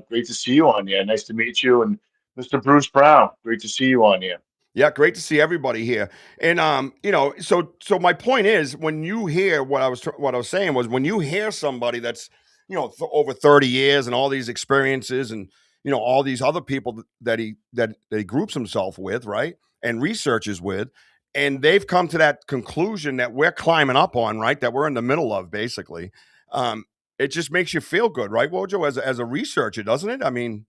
great to see you on here. Nice to meet you. And Mr. Bruce Brown, great to see you on here. Yeah, great to see everybody here. And so my point is, when you hear what I was saying was, when you hear somebody that's over 30 years and all these experiences, and all these other people that he groups himself with, right, and researches with, and they've come to that conclusion that we're climbing up on, right, that we're in the middle of, basically. It just makes you feel good, right, Wojo, as a researcher, doesn't it? I mean,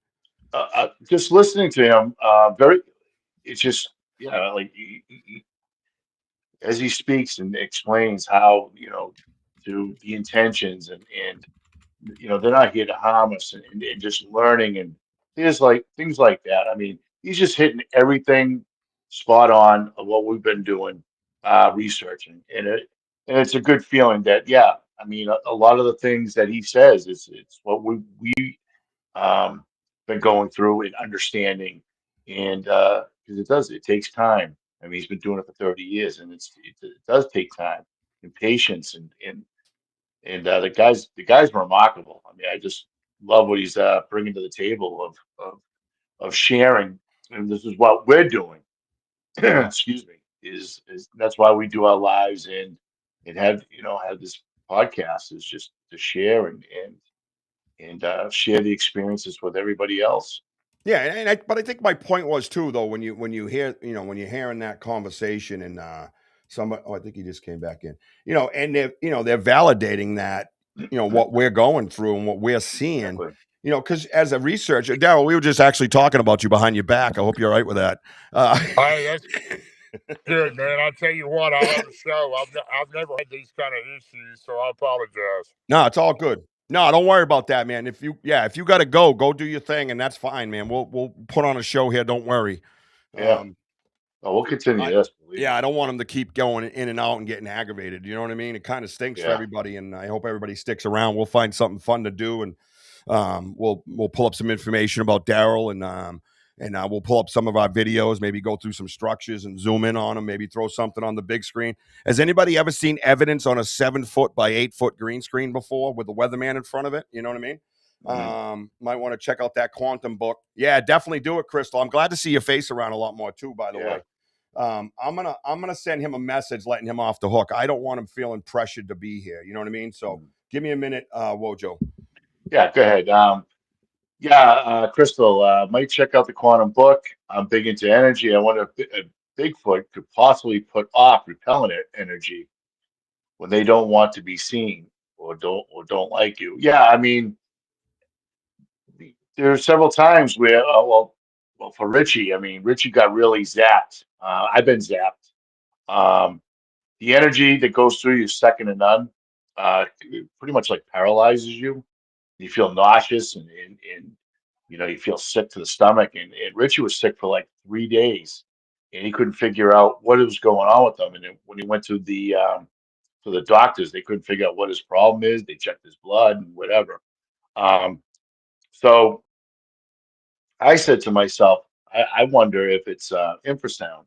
just listening to him, it's just, like as he speaks and explains how, to the intentions and they're not here to harm us, and just learning and things like that. I mean, he's just hitting everything spot on of what we've been doing, researching, and it's a good feeling that, yeah, I mean, a lot of the things that he says, it's what we um, been going through and understanding, and because it takes time. I mean, he's been doing it for 30 years, and it does take time and patience, and the guy's remarkable. I mean, I just love what he's bringing to the table of sharing, and this is what we're doing. Excuse me. Is That's why we do our lives, and have this podcast, is just to share and share the experiences with everybody else. yeah, but I think my point was too, though, when you hear, when you're hearing that conversation, and somebody, oh, I think he just came back in, and they're validating that, what we're going through and what we're seeing, Exactly. because as a researcher, Darrell, we were just actually talking about you behind your back. I hope you're all right with that. Hey, that's good, man. I tell you what, I love the show. I've never had these kind of issues, so I apologize. No, it's all good. No, don't worry about that, man. If you got to go do your thing, and that's fine, man. We'll put on a show here. Don't worry. Yeah. Um, Oh, we'll continue I, this. Believe yeah, me. I don't want them to keep going in and out and getting aggravated. You know what I mean? It kind of stinks for Yeah. everybody, and I hope everybody sticks around. We'll find something fun to do, and we'll pull up some information about Darrell, and we'll pull up some of our videos, maybe go through some structures and zoom in on them, maybe throw something on the big screen. Has anybody ever seen evidence on a 7-foot by 8-foot green screen before with the weatherman in front of it? You know what I mean? Might want to check out that quantum book. Yeah, definitely do it, Crystal. I'm glad to see your face around a lot more too, by the way. I'm gonna send him a message letting him off the hook. I don't want him feeling pressured to be here. You know what I mean? So give me a minute, Wojo. Yeah. Go ahead. Crystal, might check out the quantum book. I'm big into energy. I wonder if a Bigfoot could possibly put off repellent energy when they don't want to be seen or don't like you. Yeah, I mean, there are several times where, well, for Richie, I mean, Richie got really zapped. I've been zapped. Um, the energy that goes through you is second to none. It pretty much like paralyzes you. You feel nauseous, and you feel sick to the stomach. And Richie was sick for like 3 days, and he couldn't figure out what was going on with him. And then when he went to the doctors, they couldn't figure out what his problem is. They checked his blood and whatever. So I said to myself, I wonder if it's infrasound.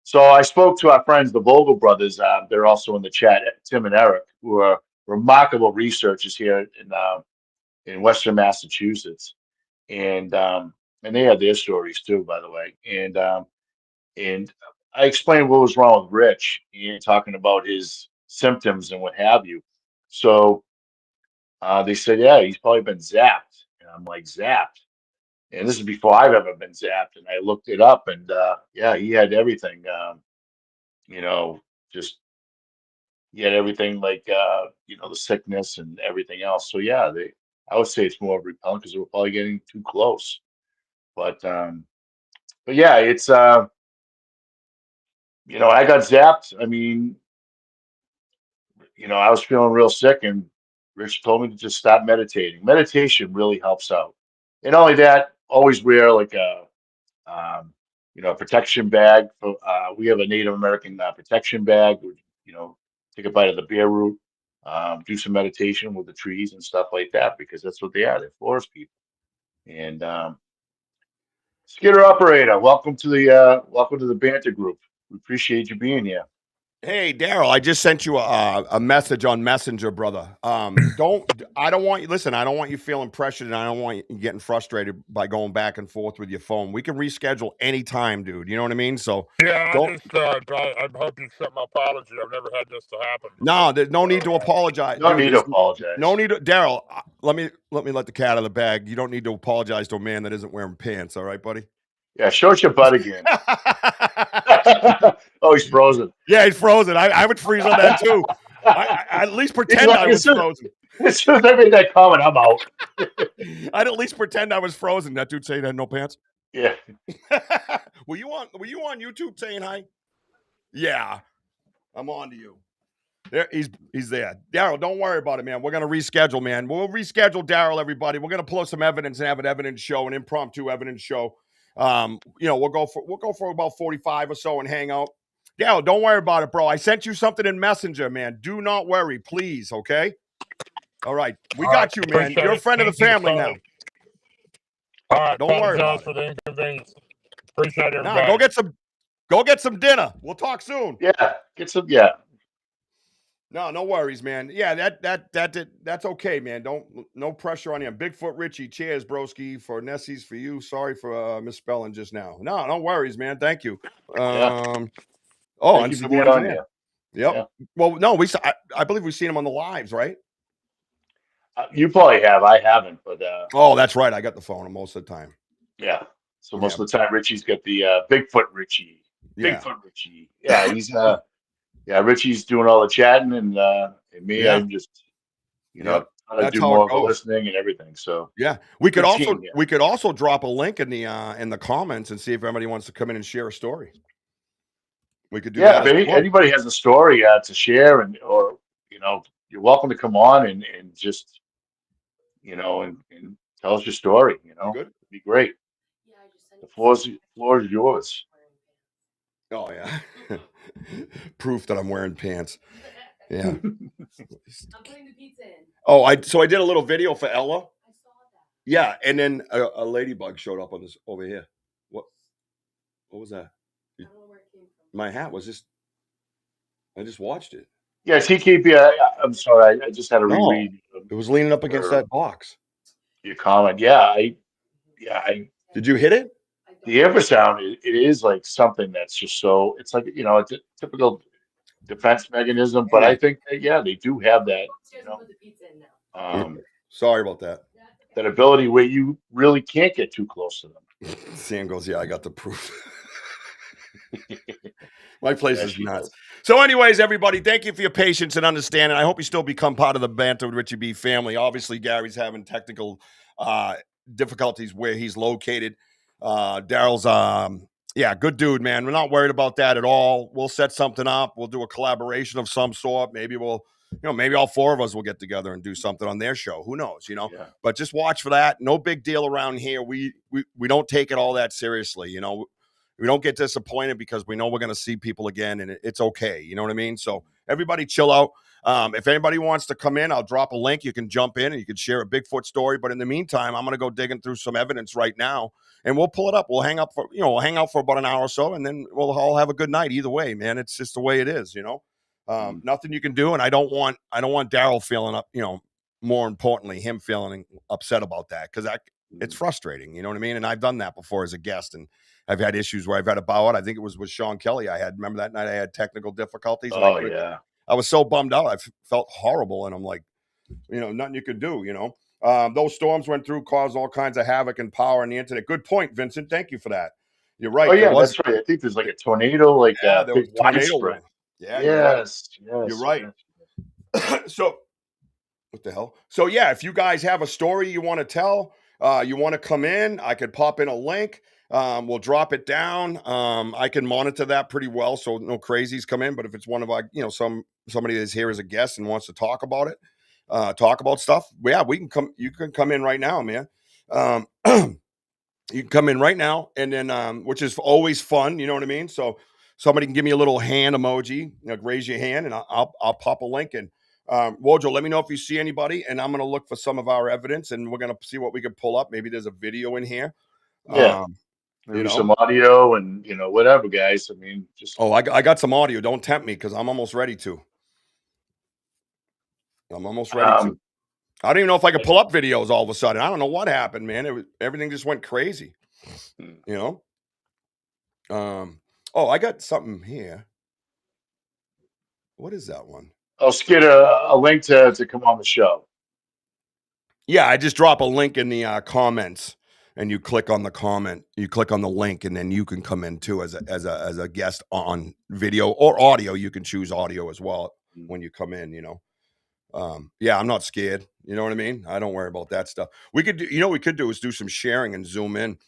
So I spoke to our friends, the Vogel brothers. They're also in the chat, Tim and Eric, who are remarkable researchers here in Western Massachusetts, and they had their stories too, by the way. And I explained what was wrong with Rich and talking about his symptoms and what have you. So they said, yeah, he's probably been zapped, and I'm like, zapped. And this is before I've ever been zapped. And I looked it up, and yeah, he had everything. You know, just he had everything, like the sickness and everything else. So yeah, I would say it's more repellent because they were probably getting too close. But yeah, it's I got zapped. I mean, I was feeling real sick, and Rich told me to just stop meditating. Meditation really helps out. And not only that, always wear like a protection bag. We have a Native American protection bag. Take a bite of the bear root, do some meditation with the trees and stuff like that, because that's what they are. They're forest people. And Skidder operator, welcome to the Banter group. We appreciate you being here. Hey, Darrell, I just sent you a message on Messenger, brother. I don't want you, listen, I don't want you feeling pressured, and I don't want you getting frustrated by going back and forth with your phone. We can reschedule anytime, dude. You know what I mean? So Yeah, I don't, just I hope you accept my apology. I've never had this to happen no, before. there's no need to apologize, No dude. need to There's no apologize. need to, Darrell, let the cat out of the bag. You don't need to apologize to a man that isn't wearing pants, all right, buddy? Yeah, show us your butt again. Oh, he's frozen. Yeah, he's frozen. I would freeze on that too. I at least He's pretend like, I was frozen. as soon as I made that comment, I'm out. I'd at least pretend I was frozen. That dude saying he had no pants. Yeah. Were you on YouTube saying hi? Yeah, I'm on to you. There, he's there. Darrell, don't worry about it, man. We're gonna reschedule, man. We'll reschedule Darrell, everybody. We're gonna pull some evidence and have an evidence show, an impromptu evidence show. We'll go for about 45 or so and hang out. Darrell, don't worry about it, bro. I sent you something in Messenger, man. Do not worry, please. Okay. All right, we got you, man. Appreciate You're a it. friend of the Thank you, family now. sorry. All right, Don't worry apologize about for it. the inconvenience. Appreciate Nah, everybody. go get some dinner. We'll talk soon. Yeah. Get some. Yeah. No worries, man. Yeah, that's okay, man. No pressure on him. Bigfoot Richie, cheers, broski. For Nessie's, for you. Sorry for misspelling just now. No worries, man. Thank you. Yeah. Thank you for being uncivilized on man. here. Yep. Yeah. Well, no, I believe we've seen him on the lives, right? You probably have. I haven't, but Oh, that's right. I got the phone most of the time. yeah. So Yeah. most of the time, Richie's got the Bigfoot Richie. Yeah. Bigfoot Richie. Yeah, he's yeah. Richie's doing all the chatting, and me, Yeah. I'm just Yep. trying to That's do how it more of the goes. listening and everything. So Yeah. We could good team. Yeah. also drop a link in the comments and see if anybody wants to come in and share a story. We could do Yeah, that if as well. anybody has a story to share, or you're welcome to come on and just and tell us your story. Good. It'd be great. The floor is yours. Oh yeah. Proof that I'm wearing pants. Yeah. I'm putting the pizza in. Oh, I did a little video for Ella. I saw that. Yeah, and then a ladybug showed up on this over here. What was that? I don't know where it came from. My hat was I just watched it. Yes, he keep you. I'm sorry, I just had to No, reread it was leaning up against your, that box. your comment. Yeah, I Did you hit it? the infrasound. It is like something that's just so. It's like a typical defense mechanism, but I think that, yeah, they do have that. Upstairs and put the pizza in now. Sorry about that. That ability where you really can't get too close to them. Sam goes, yeah, I got the proof. My place is nuts. Does. So, anyways, everybody, thank you for your patience and understanding. I hope you still become part of the Banter with Richie B family. Obviously, Gary's having technical difficulties where he's located. Darrell's, good dude, man. We're not worried about that at all. We'll set something up. We'll do a collaboration of some sort. Maybe maybe all four of us will get together and do something on their show. Who knows, Yeah. But just watch for that. No big deal around here. We don't take it all that seriously, We don't get disappointed because we know we're going to see people again, and it's okay. You know what I mean? So everybody chill out. If anybody wants to come in, I'll drop a link. You can jump in and you can share a Bigfoot story. But in the meantime, I'm going to go digging through some evidence right now, and we'll pull it up. We'll hang out for about an hour or so, and then we'll all have a good night. Either way, man, it's just the way it is. Nothing you can do, and I don't want Darrell feeling up. More importantly, him feeling upset about that because it's frustrating. You know what I mean? And I've done that before as a guest, and I've had issues where I've had a bow out. I think it was with Sean Kelly. Remember that night I had technical difficulties. And I was so bummed out. I felt horrible. And I'm like, nothing you can do, Those storms went through, caused all kinds of havoc and power on the internet. Good point, Vincent. Thank you for that. You're right. Oh yeah, that's right. I think there's like a tornado, there was a tornado. widespread. Yeah, yes, you're right. So what the hell? So yeah, if you guys have a story you want to tell, you want to come in, I could pop in a link. We'll drop it down. I can monitor that pretty well, so no crazies come in. But if it's one of our, somebody that's here as a guest and wants to talk about it, talk about stuff, yeah, we can come. You can come in right now, man. You can come in right now, and then which is always fun. You know what I mean? So somebody can give me a little hand emoji, raise your hand, and I'll pop a link in. Wojo, let me know if you see anybody, and I'm going to look for some of our evidence, and we're going to see what we can pull up. Maybe there's a video in here. Yeah. Maybe some audio and, whatever, guys. I mean, just. Oh, I got some audio. Don't tempt me because I'm almost ready to. I don't even know if I could pull up videos all of a sudden. I don't know what happened, man. Everything just went crazy. Oh, I got something here. What is that one? I'll get a link to come on the show. Yeah, I just drop a link in the comments, and you click on the comment. You click on the link, and then you can come in too as a guest on video or audio. You can choose audio as well when you come in. Yeah, I'm not scared. You know what I mean? I don't worry about that stuff. We could do. What we could do is do some sharing and zoom in.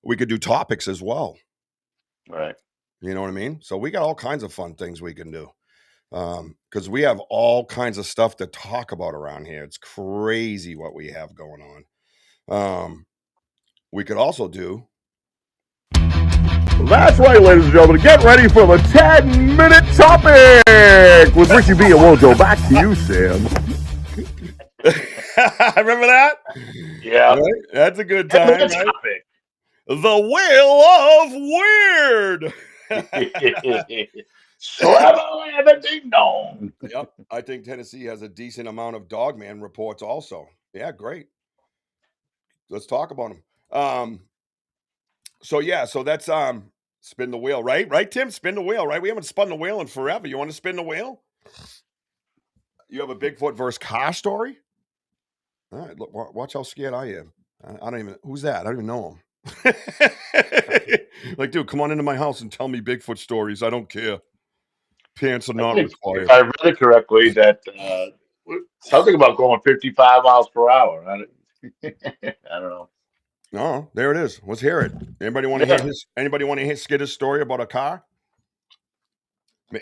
We could do topics as well. Right. You know what I mean? So we got all kinds of fun things we can do. Because we have all kinds of stuff to talk about around here. It's crazy what we have going on. We could also do. That's right, ladies and gentlemen. Get ready for the 10-minute topic with Richie B Wojo. Back to you, Sam. Remember that? Yeah. Right? That's a good time, right? Topic. The Wheel of Weird. Ding dong. Yep. I think Tennessee has a decent amount of Dogman reports also. Yeah, great. Let's talk about them. So that's spin the wheel, right? Right, Tim? Spin the wheel, right? We haven't spun the wheel in forever. You want to spin the wheel? You have a Bigfoot versus car story? All right, look, watch how scared I am. I don't even, who's that? I don't even know him. Like, dude, come on into my house and tell me Bigfoot stories. I don't care. Pants are not required. If I read it correctly, that something about going 55 miles per hour. I don't know. No, there it is. Let's hear it. Anybody want to hear Skidder's story about a car?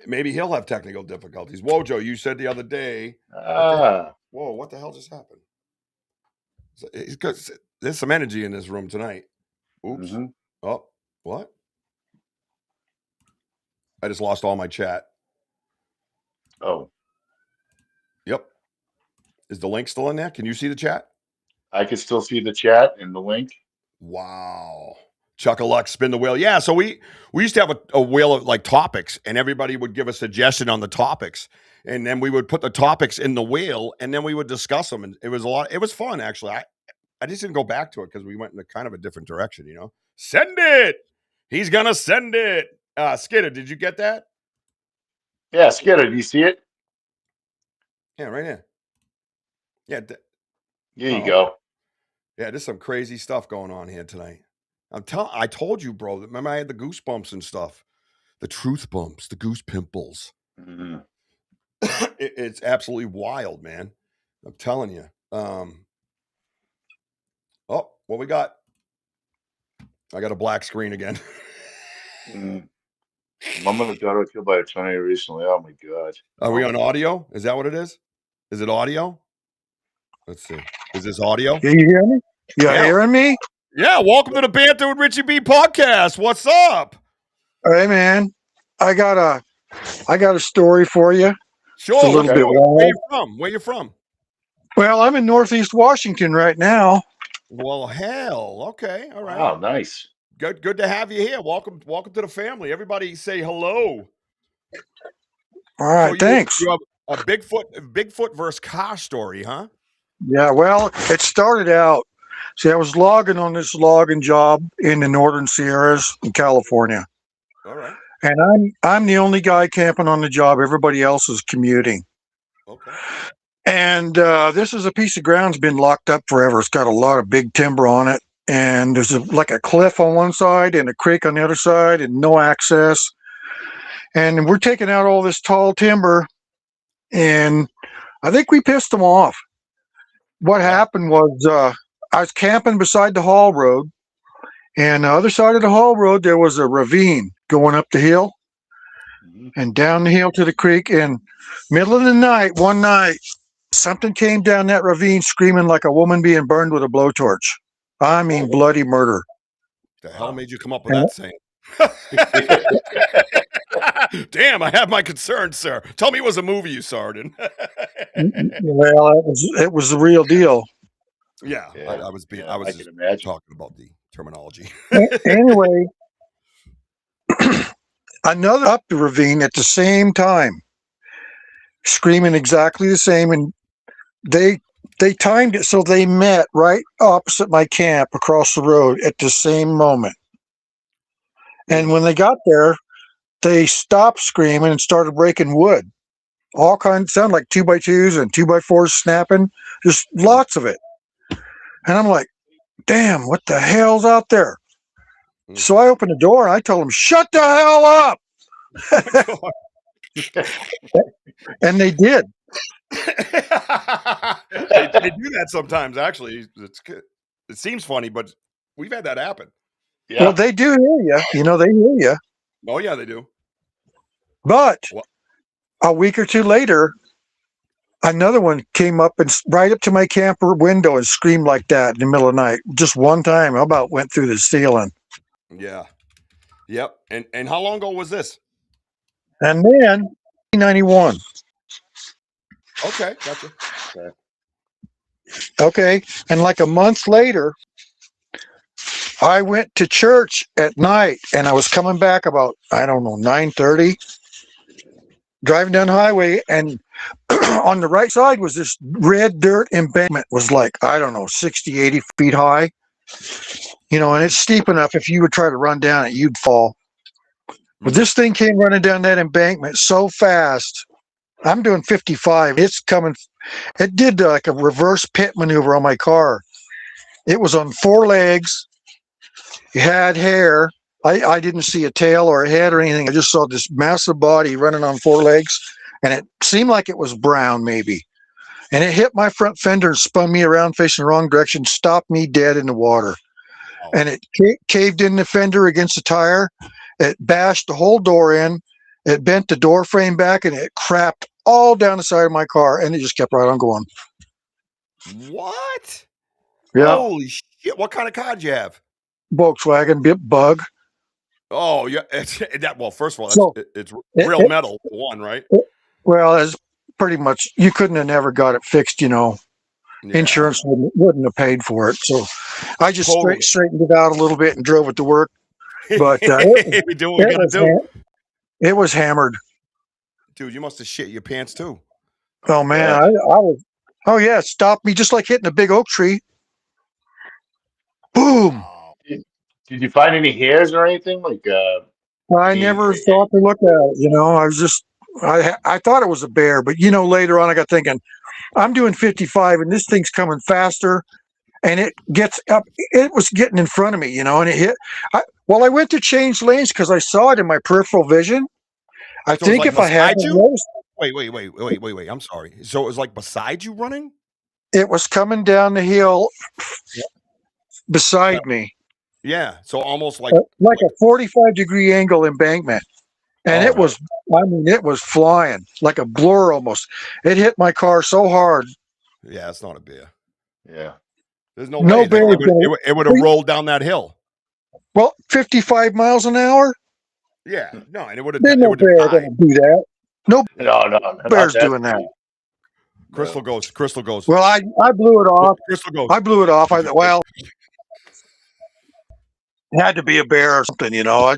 Maybe he'll have technical difficulties. Wojo, you said the other day. Whoa, what the hell just happened? There's some energy in this room tonight. Oops. Mm-hmm. Oh, what? I just lost all my chat. Oh. Yep. Is the link still in there? Can you see the chat? I can still see the chat and the link. Wow. Chuck-a-luck, spin the wheel. Yeah, so we used to have a wheel of like topics, and everybody would give a suggestion on the topics. And then we would put the topics in the wheel, and then we would discuss them. And it was fun, actually. I just didn't go back to it because we went in a kind of a different direction, Send it. He's going to send it. Skidder, did you get that? Yeah, Skidder, do you see it? Yeah, right here. Yeah. There you go. Yeah, there's some crazy stuff going on here tonight. I told you, bro. Remember I had the goosebumps and stuff. The truth bumps, the goose pimples. Mm-hmm. It's absolutely wild, man. I'm telling you. Oh, what we got? I got a black screen again. Mom and daughter were killed by a tornado recently. Oh my God. Are we on audio? Is that what it is? Is it audio? Let's see. Is this audio? Can you hear me? You hearing me? Yeah. Welcome to the Banter with Richie B podcast. What's up? Hey, man. I got a story for you. Sure. It's a little bit wild. Where you from? Where you from? Well, I'm in Northeast Washington right now. Well, hell. Okay. All right. Wow, nice. Good to have you here. Welcome to the family. Everybody say hello. All right, thanks. You have a Bigfoot versus car story, huh? Yeah, well, it started out. See, I was logging on this logging job in the Northern Sierras in California. All right. And I'm the only guy camping on the job. Everybody else is commuting. Okay. And this is a piece of ground's been locked up forever. It's got a lot of big timber on it. And there's like a cliff on one side and a creek on the other side and no access. And we're taking out all this tall timber. And I think we pissed them off. What happened was I was camping beside the haul road. And the other side of the haul road, there was a ravine going up the hill and down the hill to the creek. And middle of the night, one night, something came down that ravine screaming like a woman being burned with a blowtorch. I mean, bloody murder. The hell made you come up with that saying? Damn, I have my concerns, sir. Tell me it was a movie you saw it in. Well, it was the real deal. Yeah, I was just talking about the terminology. Anyway, another up the ravine at the same time, screaming exactly the same, and they timed it so they met right opposite my camp across the road at the same moment. And when they got there, they stopped screaming and started breaking wood. All kinds, sound like 2x2s and 2x4s snapping, just lots of it. And I'm like, damn, what the hell's out there? So I opened the door and I told them, shut the hell up. And they did. they do that sometimes, actually. It seems funny, but we've had that happen. Yeah. Well, they do hear you. You know, they hear you. Oh, yeah, they do. But a week or two later, another one came up and right up to my camper window and screamed like that in the middle of the night. Just one time, I about went through the ceiling. Yeah. Yep. And how long ago was this? And then 1991. Okay, gotcha. Okay. And like a month later, I went to church at night and I was coming back about, I don't know, 9:30, driving down the highway, and on the right side was this red dirt embankment, was like, I don't know, 60, 80 feet high, you know, and it's steep enough if you would try to run down it, you'd fall. But this thing came running down that embankment so fast. I'm doing 55. It's coming. It did like a reverse pit maneuver on my car. It was on 4 legs. It had hair. I didn't see a tail or a head or anything. I just saw this massive body running on 4 legs, and it seemed like it was brown maybe. And it hit my front fender and spun me around facing the wrong direction, stopped me dead in the water. Oh. And it caved in the fender against the tire. It bashed the whole door in. It bent the door frame back, and it crapped all down the side of my car, and it just kept right on going. What? Yeah. Holy shit. What kind of car did you have? Volkswagen Bug. Oh, yeah. Well, first of all, it's real metal, one, right? Well, it's pretty much, you couldn't have never got it fixed, you know. Yeah. Insurance wouldn't have paid for it. So I just straightened it out a little bit and drove it to work. But it was hammered. Dude, you must have shit your pants too. Oh, man. I was. Oh, yeah. It stopped me just like hitting a big oak tree. Boom. Did you find any hairs or anything? Like, I never thought to look at it. You know, I was just, I thought it was a bear, but you know, later on I got thinking, I'm doing 55 and this thing's coming faster, and it gets up. It was getting in front of me, you know, and it hit. I went to change lanes because I saw it in my peripheral vision. I think if I had noticed. Wait. I'm sorry. So it was like beside you running? It was coming down the hill beside me. Yeah, so almost like a 45-degree angle embankment. And it was, I mean, it was flying like a blur almost. It hit my car so hard. Yeah, it's not a bear. Yeah. There's no way bear. It would have rolled down that hill. Well, 55 miles an hour? Yeah, no, and it would have. There's no bear going to do that. No bear's doing that. Crystal goes. Well, I blew it off. Crystal goes. I blew it off. It had to be a bear or something, you know.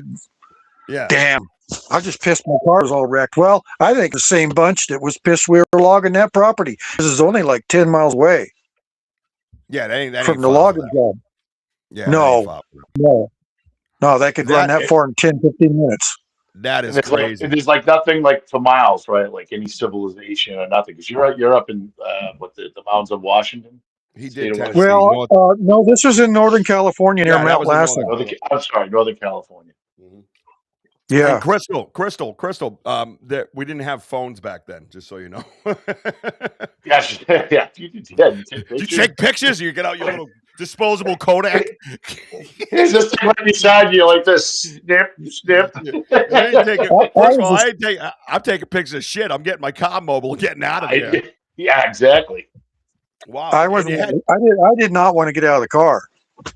Damn. I just pissed my car was all wrecked. Well, I think the same bunch that was pissed we were logging that property. This is only like 10 miles away. Yeah, that ain't from the logging job. Yeah. No, they could run that far in 10, 15 minutes. That is crazy. There's like nothing like for miles, right? Like any civilization or nothing. Because you're up in the mountains of Washington. He did. Well, no, this was in Northern California near Mount Lassen. I'm sorry, Northern California. Mm-hmm. Yeah. And Crystal. We didn't have phones back then, just so you know. Yeah. You take pictures. You get out your little disposable Kodak. It's just right beside you, like this. Snip. I'm taking pictures of shit. I'm getting my car mobile, and getting out of there. Yeah, exactly. Wow. I did not want to get out of the car.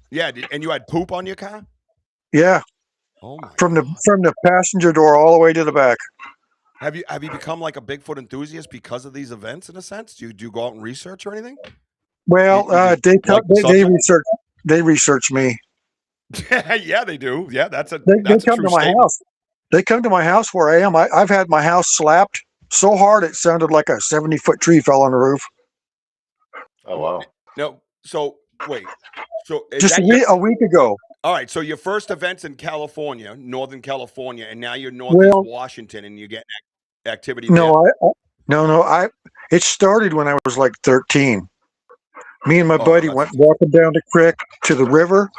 Yeah, and you had poop on your car? Yeah. Oh my from the passenger door all the way to the back. Have you become like a Bigfoot enthusiast because of these events in a sense? Do you go out and research or anything? Well, they research me. Yeah, they do. Yeah, that's a They come true to my statement. house. They come to my house where I am. I've had my house slapped so hard it sounded like a 70-foot tree fell on the roof. Oh wow. No, so wait. So is Just that your a week ago. all right? So your first event's in California, Northern California, and now you're Northeast Well, Washington, and you're getting activity there. no, it started when I was like 13. Me and my buddy went walking down the creek to the river.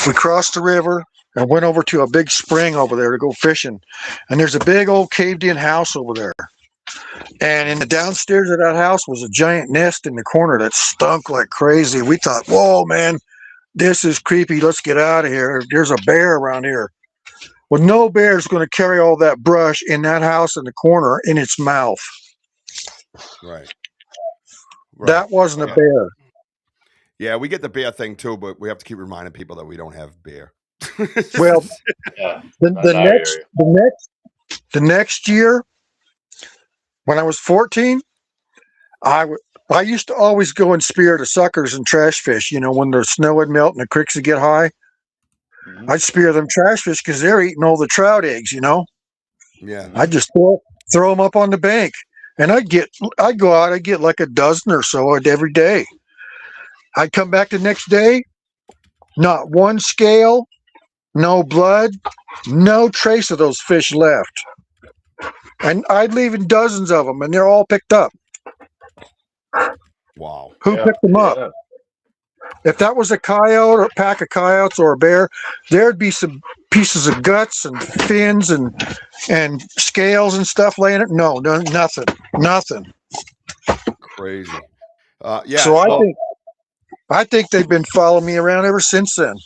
We crossed the river and went over to a big spring over there to go fishing. And there's a big old caved in house over there. And in the downstairs of that house was a giant nest in the corner that stunk like crazy. We thought, whoa, man, this is creepy. Let's get out of here. There's a bear around here. Well, no bear's going to carry all that brush in that house in the corner in its mouth. Right. That wasn't a bear. Yeah, we get the bear thing too, but we have to keep reminding people that we don't have bear. Well, Yeah. the next year, when I was 14, I used to always go and spear the suckers and trash fish. You know, when the snow would melt and the creeks would get high, I'd spear them trash fish because they're eating all the trout eggs. You know. Yeah. I'd just throw them up on the bank, and I'd go out. I'd get like a dozen or so every day. I'd come back the next day, not one scale, no blood, no trace of those fish left. And I'd leave in dozens of them, and they're all picked up. Wow. Who picked them up? Yeah. If that was a coyote or a pack of coyotes or a bear, there'd be some pieces of guts and fins and scales and stuff laying it. No, nothing. Crazy. Yeah. So I think they've been following me around ever since then.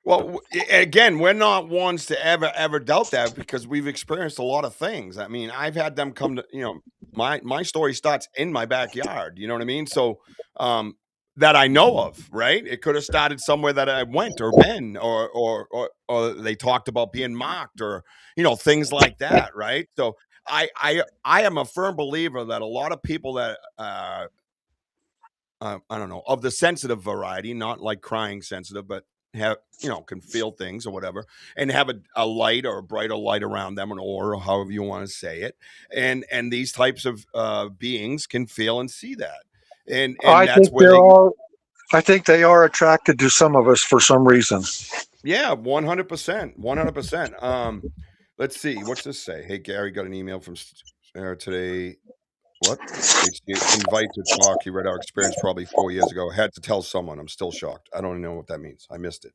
Well, again, we're not ones to ever doubt that because we've experienced a lot of things. I mean, I've had them come to, my story starts in my backyard. You know what I mean? So, that I know of, right? It could have started somewhere that I went or been, or they talked about being mocked, or things like that, right? So I am a firm believer that a lot of people that I don't know, of the sensitive variety, not like crying sensitive, but have can feel things or whatever, and have a light or a brighter light around them, an aura, or however you want to say it, and these types of beings can feel and see that. And that's where I think they are attracted to some of us for some reason. Yeah, 100%, 100%. Let's see, what's this say? Hey, Gary, got an email from Sarah today. What? Invite to talk. He read our experience probably 4 years ago. Had to tell someone. I'm still shocked. I don't even know what that means. I missed it.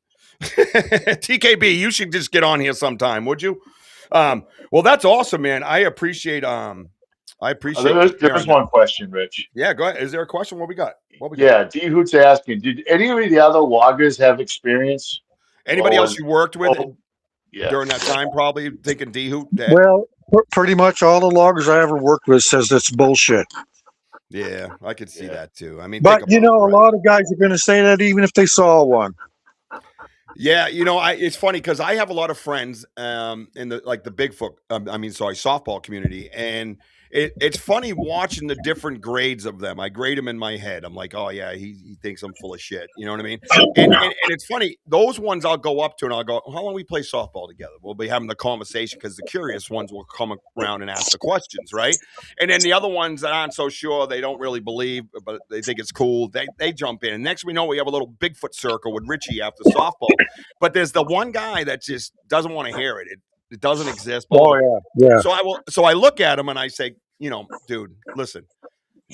TKB, you should just get on here sometime, would you? Well, that's awesome, man. I appreciate. There's one question, Rich. Yeah, go ahead. Is there a question? What we got? Yeah, D Hoot's asking, did any of the other loggers have experience? Anybody else you worked with during that time? Probably thinking D Hoot. Well, pretty much all the loggers I ever worked with says it's bullshit. Yeah, I could see that too. I mean, but a lot of guys are going to say that even if they saw one. Yeah, it's funny because I have a lot of friends in the Bigfoot, softball community, and it's funny watching the different grades of them. I grade them in my head. I'm like, oh yeah, he thinks I'm full of shit. You know what I mean? And it's funny. Those ones I'll go up to and I'll go, how long we play softball together? We'll be having the conversation because the curious ones will come around and ask the questions, right? And then the other ones that aren't so sure, they don't really believe, but they think it's cool. They jump in. And next we know, we have a little Bigfoot circle with Richie after softball. But there's the one guy that just doesn't want to hear it. It doesn't exist. Oh yeah. So I look at him and I say, dude, listen,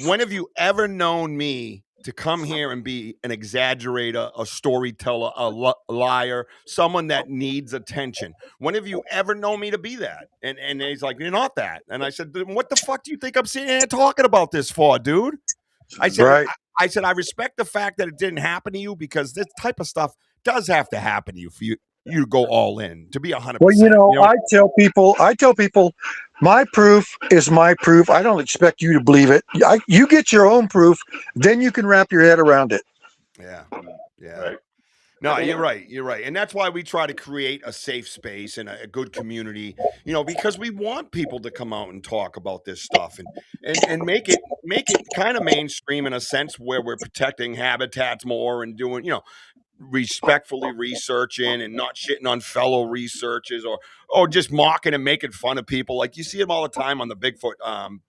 when have you ever known me to come here and be an exaggerator, a storyteller, a liar, someone that needs attention? When have you ever known me to be that? And he's like, you're not that. And I said, what the fuck do you think I'm sitting here talking about this for, dude? I said, right. I respect the fact that it didn't happen to you, because this type of stuff does have to happen to you for you to go all in, to be 100%. Well, I tell people, my proof is my proof. I don't expect you to believe it. You get your own proof, then you can wrap your head around it. Yeah. Right. No, you're right. You're right. And that's why we try to create a safe space and a good community, because we want people to come out and talk about this stuff and make it kind of mainstream in a sense where we're protecting habitats more and doing, respectfully researching and not shitting on fellow researchers or just mocking and making fun of people. Like you see them all the time on the Bigfoot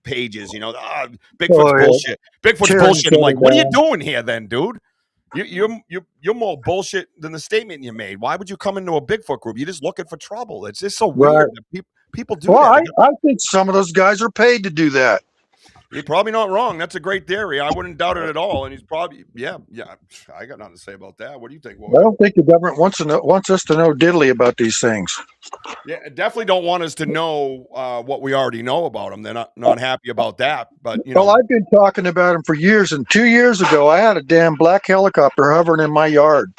pages, you know, Bigfoot's bullshit. Bigfoot's bullshit. I'm like, what are you doing here then, dude? You're more bullshit than the statement you made. Why would you come into a Bigfoot group? You're just looking for trouble. It's just so weird that people do that. I think some of those guys are paid to do that. You're probably not wrong. That's a great theory. I wouldn't doubt it at all. And he's probably, yeah. I got nothing to say about that. What do you think, Wojo? I don't think the government wants us to know diddly about these things. Yeah, definitely don't want us to know what we already know about them. They're not happy about that. But you know, well, I've been talking about them for years. And 2 years ago, I had a damn black helicopter hovering in my yard.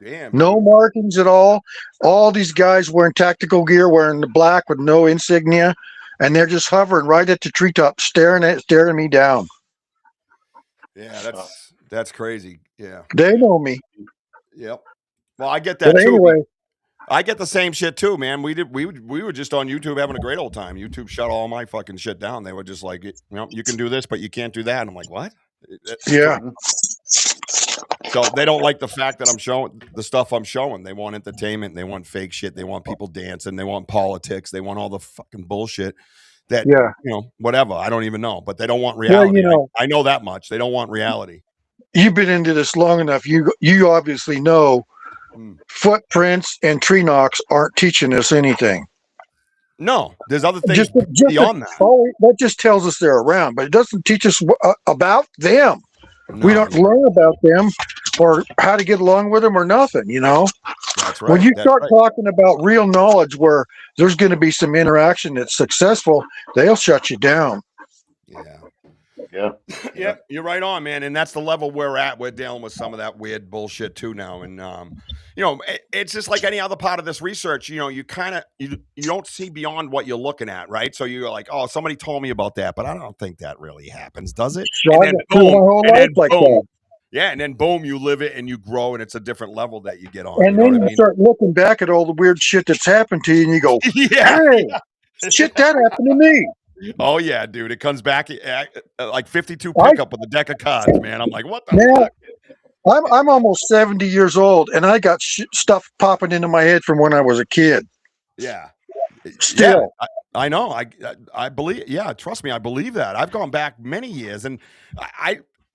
Damn. No markings at all. All these guys wearing tactical gear, wearing the black with no insignia. And they're just hovering right at the treetop, staring me down. Yeah, that's crazy. Yeah, they know me. Yep. Well, I get that but too. Anyway, I get the same shit too, man. We were just on YouTube having a great old time. YouTube shut all my fucking shit down. They were just like, you know, you can do this, but you can't do that. And I'm like, what? Yeah. So they don't like the fact that I'm showing the stuff I'm showing. They want entertainment. They want fake shit. They want people dancing. They want politics. They want all the fucking bullshit that, you know, whatever. I don't even know, but they don't want reality. Well, you know, I know that much. They don't want reality. You've been into this long enough. You obviously know footprints and tree knocks aren't teaching us anything. No, there's other things beyond that. Oh, that just tells us they're around, but it doesn't teach us about them. No, we don't learn about them or how to get along with them or nothing, you know? That's right. When you start talking about real knowledge where there's going to be some interaction that's successful, they'll shut you down. Yeah, you're right on, man. And that's the level we're at. We're dealing with some of that weird bullshit too now. And, you know, it's just like any other part of this research, you know, you kind of, you don't see beyond what you're looking at, right? So you're like, oh, somebody told me about that, but I don't think that really happens, does it? And then boom, yeah, and then boom, you live it and you grow, and it's a different level that you get on. And then you start looking back at all the weird shit that's happened to you, and you go, hey, shit, that happened to me. Oh yeah, dude! It comes back like 52 pickup with a deck of cards, man. I'm like, what the fuck? I'm almost 70 years old, and I got stuff popping into my head from when I was a kid. Yeah, still, yeah, I know. I believe. Yeah, trust me, I believe that. I've gone back many years, and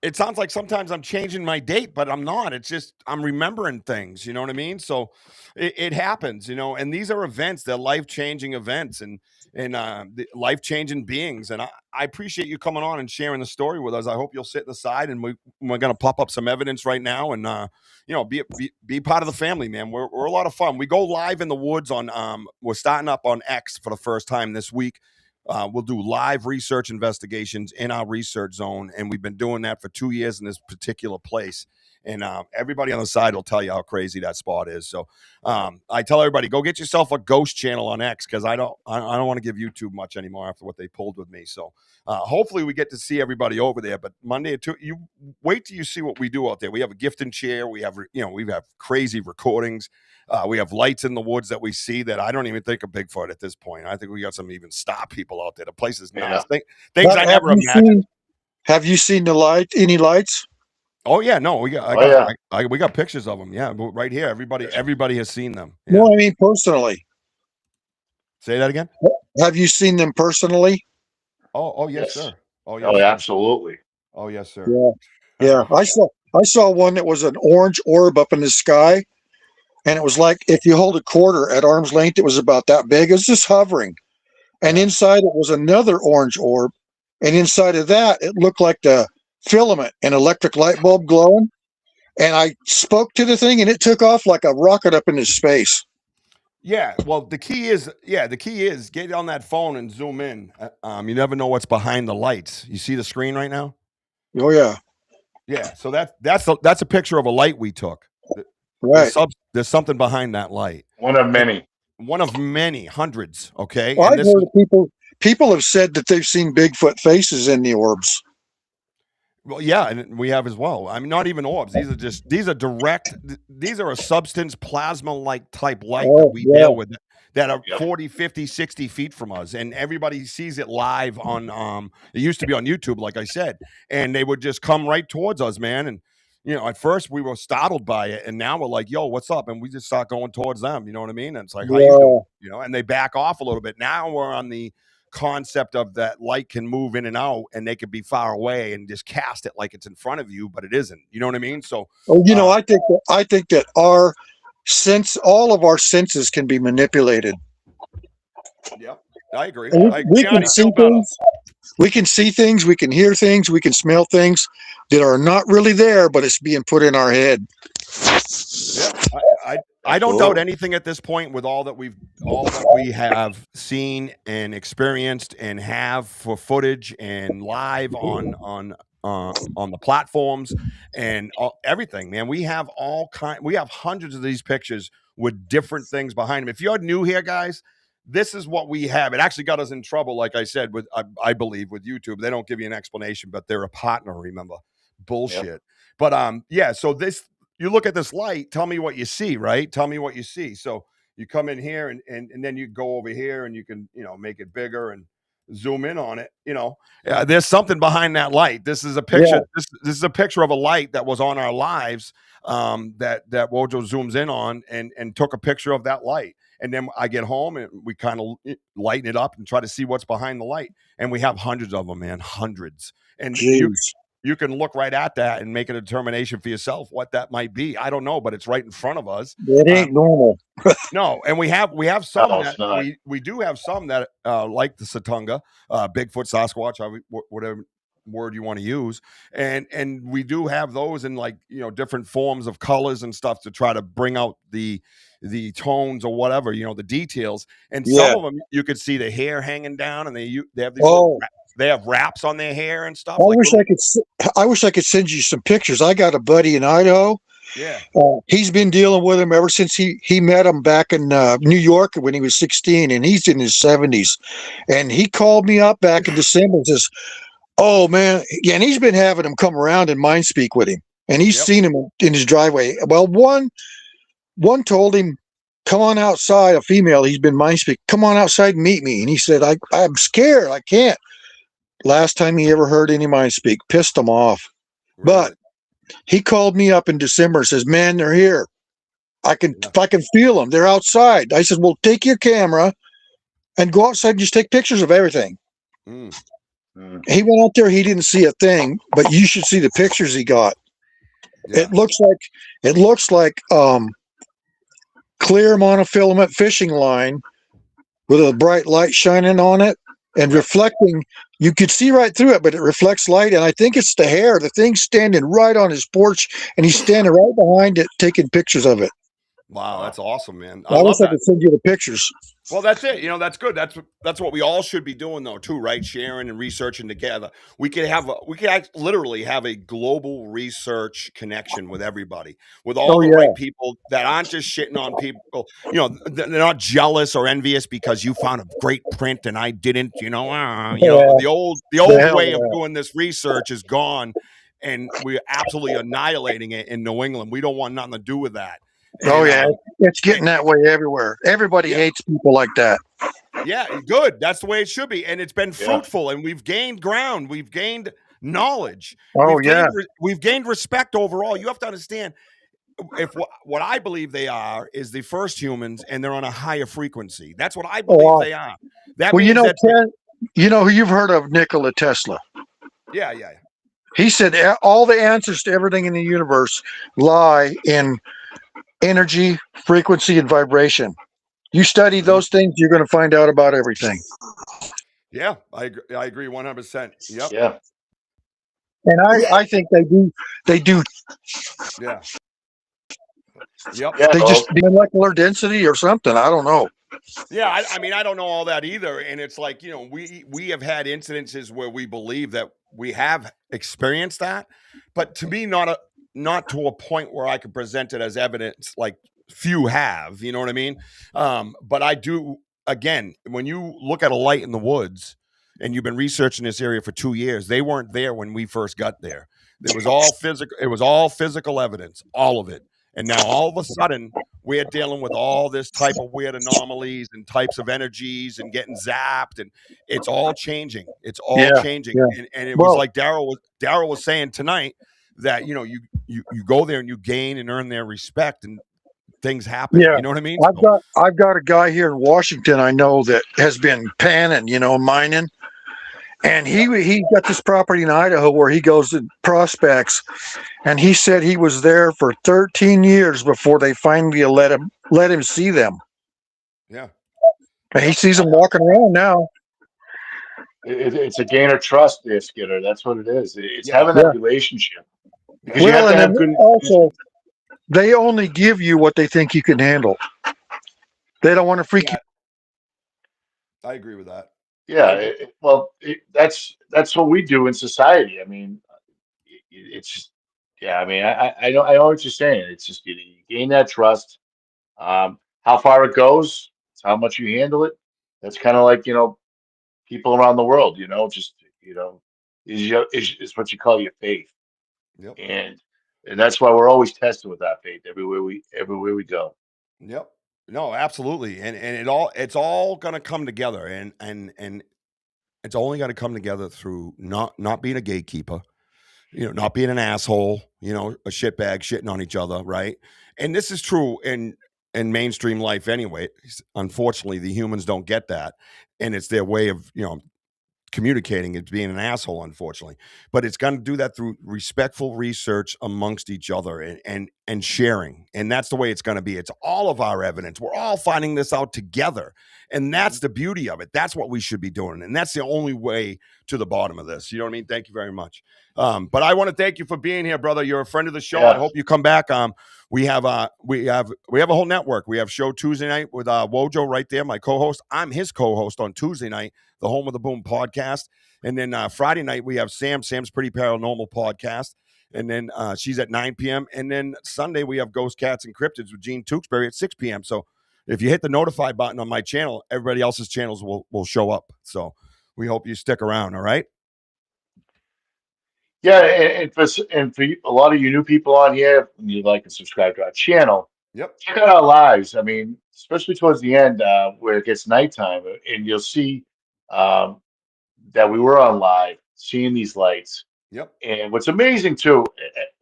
it sounds like sometimes I'm changing my date, but I'm not. It's just I'm remembering things. You know what I mean? So it happens, you know. And these are events; they're life-changing events, and life-changing beings. And I appreciate you coming on and sharing the story with us. I hope you'll sit aside, and we're going to pop up some evidence right now, and you know, be part of the family, man. We're a lot of fun. We go live in the woods on. We're starting up on X for the first time this week. We'll do live research investigations in our research zone, and we've been doing that for 2 years in this particular place. And everybody on the side will tell you how crazy that spot is. So I tell everybody, go get yourself a ghost channel on X, because I don't want to give YouTube much anymore after what they pulled with me. So hopefully we get to see everybody over there. But Monday at 2, you wait till you see what we do out there. We have a gift and chair. We have crazy recordings. We have lights in the woods that we see that I don't even think of Bigfoot at this point. I think we got some even star people out there. The place is nuts. Things I never imagined. Have you seen any lights? Oh yeah, no, we got pictures of them. Yeah, right here. Everybody has seen them. Yeah. No, I mean personally. Say that again. Have you seen them personally? Oh yes, sir. Oh absolutely. Oh yes, sir. Yeah. I saw one that was an orange orb up in the sky, and it was like if you hold a quarter at arm's length, it was about that big. It was just hovering, and inside it was another orange orb, and inside of that, it looked like the filament, an electric light bulb glowing, and I spoke to the thing, and it took off like a rocket up into space. Yeah, well, the key is get on that phone and zoom in. You never know what's behind the lights. You see the screen right now? Oh yeah, yeah. So that's a picture of a light we took. Right. There's something behind that light. One of many. One of many, hundreds. Okay. Well, I've heard people have said that they've seen Bigfoot faces in the orbs. Well, yeah, and we have as well. I mean, not even orbs. These are a substance plasma-like type light that we deal with that are 40, 50, 60 feet from us. And everybody sees it live on, it used to be on YouTube, like I said, and they would just come right towards us, man. And, you know, at first we were startled by it, and now we're like, "Yo, what's up?" And we just start going towards them. You know what I mean? And it's like, "How you doing?" You know, and they back off a little bit. Now we're on the concept of that light can move in and out, and they could be far away and just cast it like it's in front of you, but it isn't. You know what I mean? So, you know, I think that all of our senses can be manipulated. Yep, I agree. We can see things. We can see things. We can hear things. We can smell things that are not really there, but it's being put in our head. Yeah, I don't doubt anything at this point with all that we have seen and experienced and have for footage and live on the platforms and everything, man. We have we have hundreds of these pictures with different things behind them. If you're new here, guys, this is what we have. It actually got us in trouble, like I said, with I believe with YouTube. They don't give you an explanation, but they're a partner, remember? Bullshit. Yep. But yeah, so you look at this light, tell me what you see, right? Tell me what you see. So you come in here and then you go over here and you can, you know, make it bigger and zoom in on it. You know, there's something behind that light. This is a picture. Yeah. This is a picture of a light that was on our lives that Wojo zooms in on and took a picture of that light. And then I get home and we kind of lighten it up and try to see what's behind the light. And we have hundreds of them, man, hundreds. And you can look right at that and make a determination for yourself what that might be. I don't know, but it's right in front of us. It ain't normal. No, and we have some that we do have some that like the Satunga, Bigfoot, Sasquatch, whatever word you want to use, and we do have those in, like, you know, different forms of colors and stuff to try to bring out the tones or whatever, you know, the details. And some of them you could see the hair hanging down, and they have these they have wraps on their hair and stuff. I wish I could send you some pictures. I got a buddy in Idaho. Yeah. He's been dealing with him ever since he met him back in New York when he was 16, and he's in his 70s. And he called me up back in December and says, "Oh man," yeah, and he's been having him come around and mind speak with him, and he's seen him in his driveway. Well, one told him, "Come on outside." A female, he's been mind speak. "Come on outside and meet me." And he said, I'm scared. I can't. Last time he ever heard any mind speak, pissed him off. Really? But he called me up in December and says, "Man, they're here. I can feel them. They're outside." I said, "Well, take your camera and go outside and just take pictures of everything." He went out there. He didn't see a thing, but you should see the pictures he got. Yeah. It looks like clear monofilament fishing line with a bright light shining on it and reflecting. You could see right through it, but it reflects light. And I think it's the hair. The thing's standing right on his porch, and he's standing right behind it, taking pictures of it. Wow, that's awesome, man. I wish I could send you the pictures. Well, that's it. You know, that's good. That's what we all should be doing, though, too, right? Sharing and researching together. We could literally have a global research connection with everybody, with all the right people that aren't just shitting on people. You know, they're not jealous or envious because you found a great print and I didn't. You know, the old way of doing this research is gone, and we're absolutely annihilating it in New England. We don't want nothing to do with that. And, it's getting that way everywhere. Everybody hates people like that. Yeah, good. That's the way it should be. And it's been fruitful, and we've gained ground. We've gained knowledge. We've gained respect overall. You have to understand, if what I believe they are is the first humans, and they're on a higher frequency. That's what I believe they are. That means Ken, you've heard of Nikola Tesla. Yeah. He said all the answers to everything in the universe lie in energy, frequency, and vibration. You study those things, you're going to find out about everything. Yeah, I agree 100%. Yep. Yeah. And I think they do. Yeah. Yep. They just molecular density or something. I don't know. Yeah, I mean, I don't know all that either. And it's like, you know, we have had incidences where we believe that we have experienced that, but to me, not to a point where I could present it as evidence like few have, you know what I mean? But I do, again, when you look at a light in the woods and you've been researching this area for 2 years, they weren't there when we first got there. It was all physical. It was all physical evidence, all of it. And now all of a sudden we're dealing with all this type of weird anomalies and types of energies and getting zapped, and it's all changing. It's all changing. Yeah. And it was like Darrell was saying tonight, that you go there and you gain and earn their respect, and things happen. Yeah, You know what I mean? I've got a guy here in Washington I know that has been panning, mining, and he got this property in Idaho where he goes to prospects, and he said he was there for 13 years before they finally let him see them. Yeah, and he sees them walking around now. It's a gain of trust there, Skidder. That's what it is. It's Yeah. having that relationship. Because you Well, have to and have then good. also they only give you what they think you can handle. They don't want to freak you. I agree with that. Yeah, that's what we do in society. I mean, it's just, yeah. I mean, I know what you're saying. It's just you gain that trust. How far it goes, it's how much you handle it. That's kind of like people around the world. Just is what you call your faith, Yep. and that's why we're always tested with our faith everywhere we go. Yep. No, absolutely. And it's all going to come together, and it's only going to come together through not being a gatekeeper, not being an asshole, a shitbag shitting on each other, right? And this is true in mainstream life anyway. Unfortunately, the humans don't get that, and it's their way of, communicating is being an asshole, unfortunately. But it's going to do that through respectful research amongst each other and sharing. And that's the way it's going to be. It's all of our evidence. We're all finding this out together. And that's the beauty of it. That's what we should be doing. And that's the only way to the bottom of this. You know what I mean? Thank you very much. But I want to thank you for being here, brother. You're a friend of the show. Yeah. I hope you come back. We have a whole network. We have show Tuesday night with Wojo right there, my co-host. I'm his co-host on Tuesday night, the Home of the Boom podcast. And then Friday night, we have Sam's Pretty Paranormal podcast. And then she's at 9 p.m. And then Sunday, we have Ghost Cats and Cryptids with Gene Tewksbury at 6 p.m. So if you hit the notify button on my channel, everybody else's channels will show up. So we hope you stick around, all right? Yeah, and for a lot of you new people on here, when you like and subscribe to our channel, Yep. check out our lives. I mean, especially towards the end where it gets nighttime, and you'll see that we were on live, seeing these lights. Yep. And what's amazing too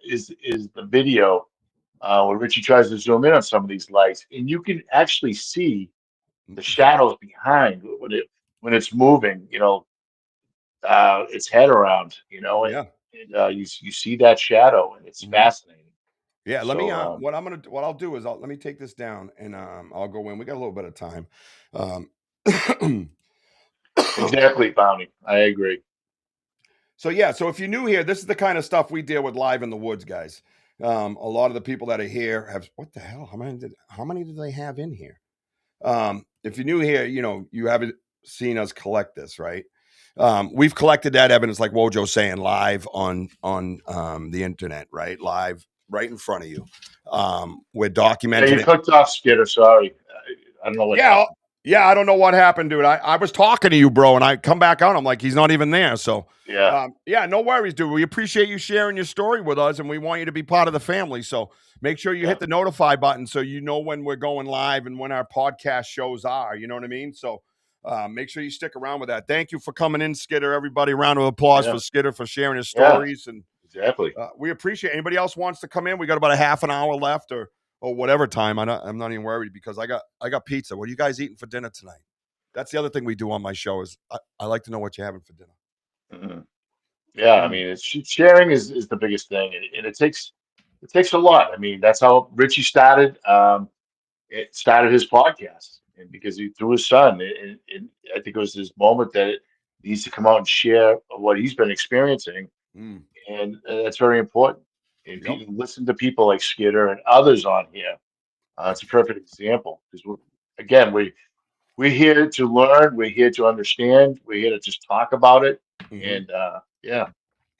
is the video where Richie tries to zoom in on some of these lights, and you can actually see the shadows behind when it's moving. Its head around. Yeah. And you see that shadow, and it's fascinating. Yeah, let So, me. What I'll do is let me take this down, and I'll go in. We got a little bit of time. Exactly, Bounty. I agree. So yeah, so if you're new here, this is the kind of stuff we deal with live in the woods, guys. A lot of the people that are here have what the hell? How many do they have in here? If you're new here, you haven't seen us collect this, right? We've collected that evidence, like Wojo's saying, live on the internet, right? Live, right in front of you. We're documenting. Yeah, you clicked off, Skidder. Sorry, I don't know what happened. Yeah, I don't know what happened, dude. I was talking to you, bro, and I come back out. I'm like, he's not even there. So yeah, no worries, dude. We appreciate you sharing your story with us, and we want you to be part of the family. So make sure you hit the notify button so you know when we're going live and when our podcast shows are. You know what I mean? So make sure you stick around with that. Thank you for coming in, Skidder. Everybody, round of applause for Skidder for sharing his stories. And exactly. We appreciate it. Anybody else wants to come in? We got about a half an hour left, or whatever time. I'm not even worried because I got pizza. What are you guys eating for dinner tonight? That's the other thing we do on my show is I like to know what you're having for dinner. Mm-hmm. Yeah, I mean, sharing is the biggest thing, and it takes a lot. I mean, that's how Richie started. It started his podcast, and because he threw his son, and I think it was this moment that he needs to come out and share what he's been experiencing, and that's very important. And people listen to people like Skidder and others on here. It's a perfect example because we're here to learn, we're here to understand, we're here to just talk about it, and yeah.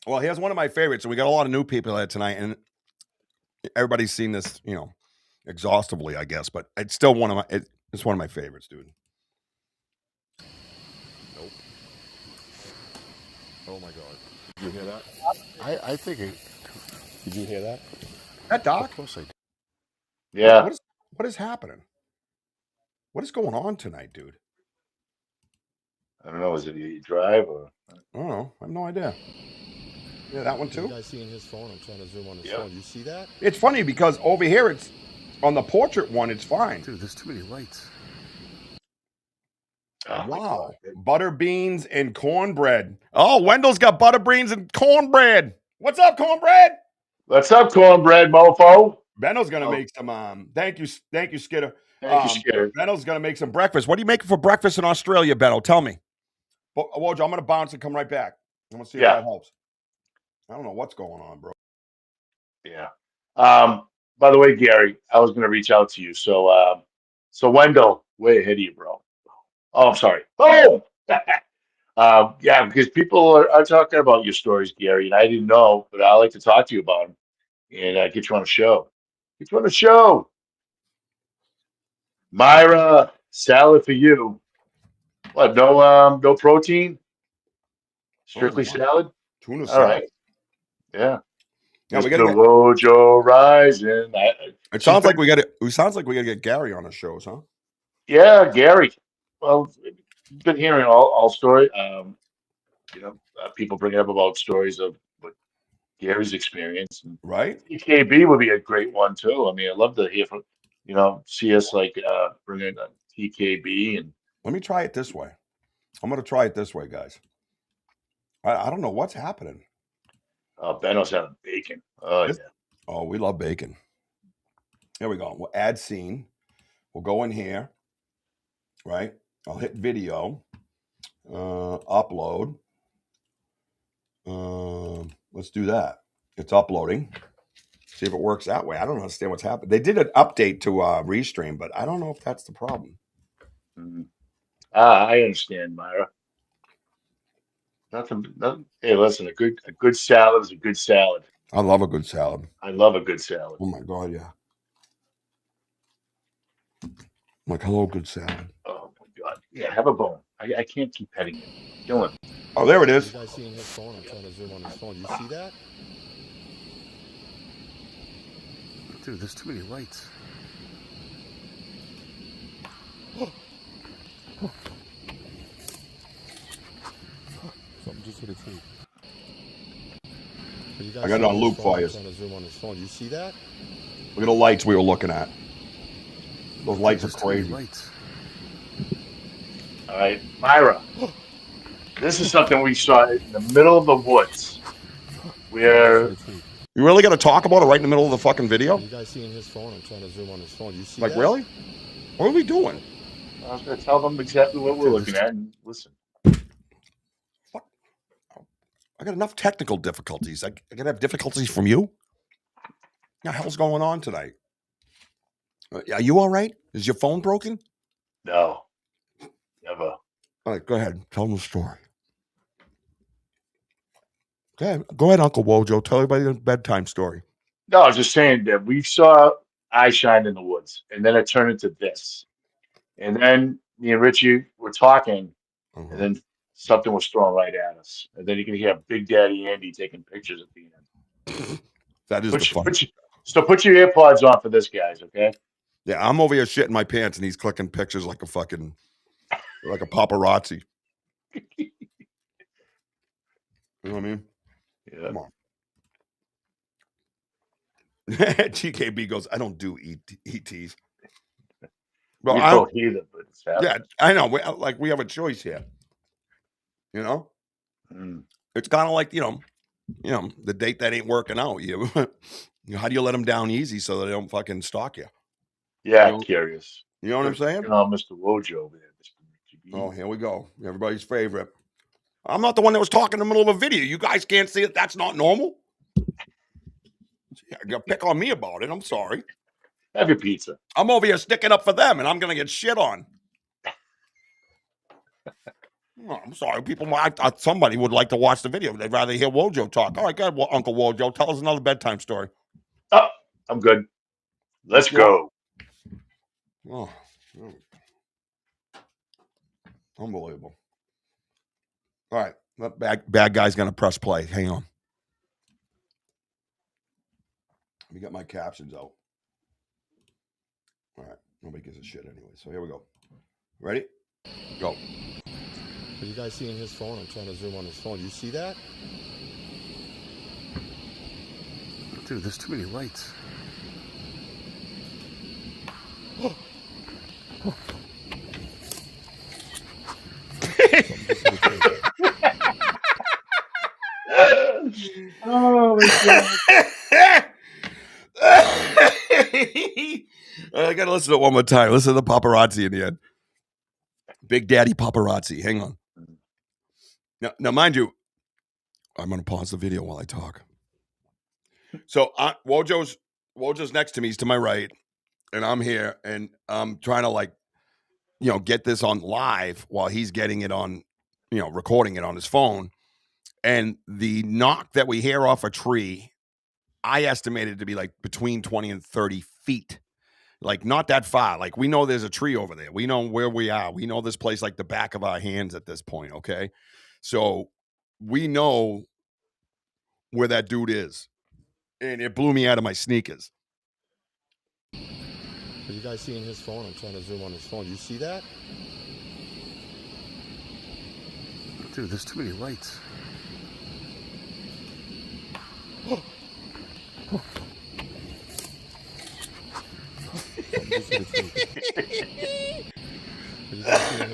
Well, here's one of my favorites, and we got a lot of new people here tonight, and everybody's seen this, exhaustively, I guess, but it's still it's one of my favorites, dude. Nope. Oh my God! Did you hear that? I think it. Did you hear that? That Doc? Of course I did. Yeah. What is happening? What is going on tonight, dude? I don't know. Is it you drive or? I don't know. I have no idea. Yeah, that one too. You guys seeing his phone? I'm trying to zoom on his phone. You see that? It's funny because over here, it's on the portrait one. It's fine. Dude, there's too many lights. Oh, wow. Butter beans and cornbread. Oh, Wendell's got butter beans and cornbread. What's up, cornbread? What's up, cornbread mofo? Benno's gonna make some. Thank you, Skitter. Thank you, Skitter. Benno's gonna make some breakfast. What are you making for breakfast in Australia, Benno? Tell me. Wojo, I'm gonna bounce and come right back. I'm gonna see if that helps. I don't know what's going on, bro. Yeah. By the way, Gary, I was gonna reach out to you. So Wendell, way ahead of you, bro. Oh, I'm sorry. Oh, yeah, because people are talking about your stories, Gary, and I didn't know, but I like to talk to you about them and get you on a show. Get you on a show. Myra, salad for you. What? No protein. Strictly salad. Tuna All salad. right. Yeah. Yeah, we Mr. gotta Wojo rising. It sounds like we got to. It sounds like we got to get Gary on the shows, huh? Yeah, Gary. Well, been hearing all story. People bringing up about stories of what Gary's experience. And right. TKB would be a great one too. I mean, I'd love to hear from see us bring in TKB and. Let me try it this way. I'm gonna try it this way, guys. I don't know what's happening. Benno's having bacon. Oh yeah. Oh, we love bacon. Here we go. We'll add scene. We'll go in here. Right. I'll hit video. Upload. Let's do that. It's uploading. See if it works that way. I don't understand what's happening. They did an update to Restream, but I don't know if that's the problem. Mm-hmm. I understand, Myra. Nothing. Hey, listen, a good salad is a good salad. I love a good salad. I love a good salad. Oh my God, yeah. I'm like, hello, good salad. Oh my God. Yeah, have a bone. I can't keep petting it. Killing. Oh, there it is. You guys seeing his phone? I'm trying to zoom on his phone. You see that? Dude, there's too many lights. Something just hit a tree. I got it on loop for you. I'm trying to zoom on his phone. You see that? Look at the lights we were looking at. Those lights are crazy. All right, Myra. This is something we saw in the middle of the woods. Where you really got to talk about it right in the middle of the fucking video? You guys seeing his phone? I'm trying to zoom on his phone. You see like that? Really? What are we doing? I was going to tell them exactly what we're looking at and listen. What? I got enough technical difficulties. I got to have difficulties from you? What the hell's going on tonight? Are you all right? Is your phone broken? No. Never. All right, go ahead. Tell them the story. Go ahead, Uncle Wojo. Tell everybody the bedtime story. No, I was just saying that we saw eye shine in the woods, and then it turned into this. And then me and Richie were talking, and then something was thrown right at us. And then you can hear Big Daddy Andy taking pictures at the end. That is the fun. So put your earpods on for this, guys, okay? Yeah, I'm over here shitting my pants, and he's clicking pictures like a paparazzi. You know what I mean? Yeah. Come on. TKB goes, I don't do ETs. Well, we don't either, but it's happening. Yeah, I know. We have a choice here. You know? It's kind of like, the date that ain't working out. How do you let them down easy so they don't fucking stalk you? Yeah, curious. You know what I'm saying? Mr. Wojo over there. Oh, here we go. Everybody's favorite. I'm not the one that was talking in the middle of a video. You guys can't see it. That's not normal. You pick on me about it. I'm sorry. Have your pizza. I'm over here sticking up for them, and I'm going to get shit on. Oh, I'm sorry. Somebody would like to watch the video. They'd rather hear Wojo talk. All right, go ahead, Uncle Wojo. Tell us another bedtime story. Oh, I'm good. Let's go. Oh, unbelievable. All right. That bad guy's going to press play. Hang on. Let me get my captions out. All right. Nobody gives a shit anyway. So here we go. Ready? Go. Are you guys seeing his phone? I'm trying to zoom on his phone. You see that? Dude, there's too many lights. Oh my god. I gotta listen to it one more time. Listen to the paparazzi in the end. Big Daddy paparazzi. Hang on. Now, mind you, I'm gonna pause the video while I talk. So Wojo's next to me. He's to my right, and I'm here, and I'm trying to get this on live while he's getting it on, recording it on his phone. And the knock that we hear off a tree, I estimated to be like between 20 and 30 feet. Like not that far. Like we know there's a tree over there. We know where we are. We know this place like the back of our hands at this point, okay? So we know where that dude is. And it blew me out of my sneakers. Are you guys seeing his phone? I'm trying to zoom on his phone. You see that? Dude, there's too many lights.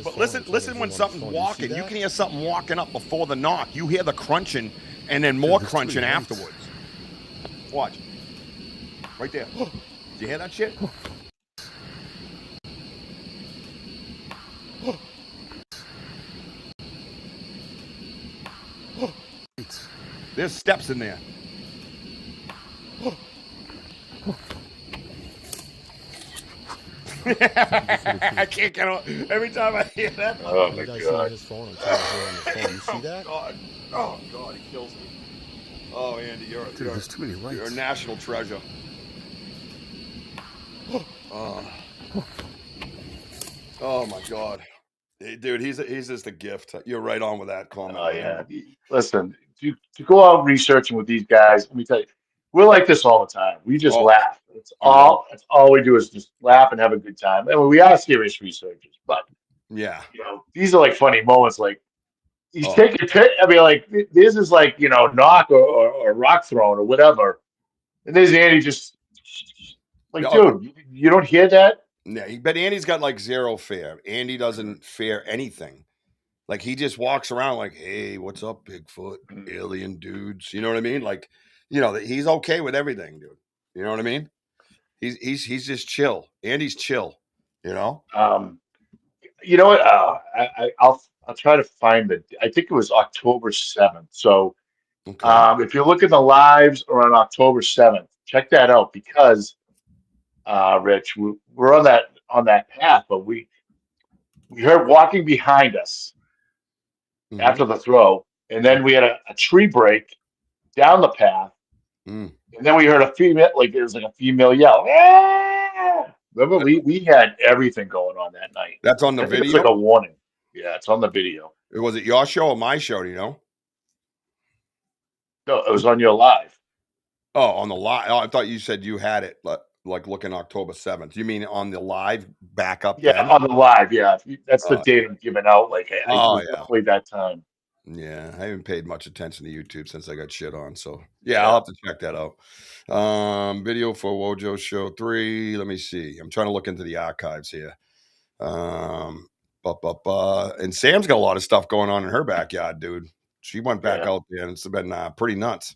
But listen when something's walking. You can hear something walking up before the knock. You hear the crunching and then more crunching afterwards. Watch. Right there. Did you hear that shit? There's steps in there. I can't get on. Every time I hear that. Oh my god. His phone. I'm trying to zoom on his phone. You see that? Oh god, he kills me. Oh Andy, there's too many lights. You're a national treasure. Oh my god. Hey, dude, he's just a gift. You're right on with that comment. Oh yeah. Listen, to go out researching with these guys, let me tell you, we're like this all the time. We just laugh. That's all we do is just laugh and have a good time. And we are serious researchers, but yeah, these are like funny moments. Like he's taking a pit. I mean, like this is like knock or rock thrown or whatever, and there's Andy just like, dude, you don't hear that? Yeah, but Andy's got like zero fear. Andy doesn't fear anything. Like he just walks around like, hey, what's up, Bigfoot, alien dudes? You know what I mean? Like, he's okay with everything, dude. You know what I mean? He's just chill. Andy's chill. You know what? I'll try to find it. I think it was October 7th. So, if you look at the lives around October 7th, check that out because, Rich, we're on that path, but we heard walking behind us after the throw, and then we had a tree break down the path, and then we heard a female, like there was like a female yell. Ah! Remember, we had everything going on that night. That's on the video. It's like a warning. Yeah, it's on the video. Was it your show or my show? Do you know? No, it was on your live. Oh, on the live. Oh, I thought you said you had it like looking October 7th. You mean on the live backup? Yeah, then? on the live. Yeah, that's the date I'm giving out. Like, I played that time. Yeah, I haven't paid much attention to YouTube since I got shit on. So yeah, I'll have to check that out. Video for Wojo Show 3. Let me see. I'm trying to look into the archives here. And Sam's got a lot of stuff going on in her backyard, dude. She went back out there, and it's been pretty nuts.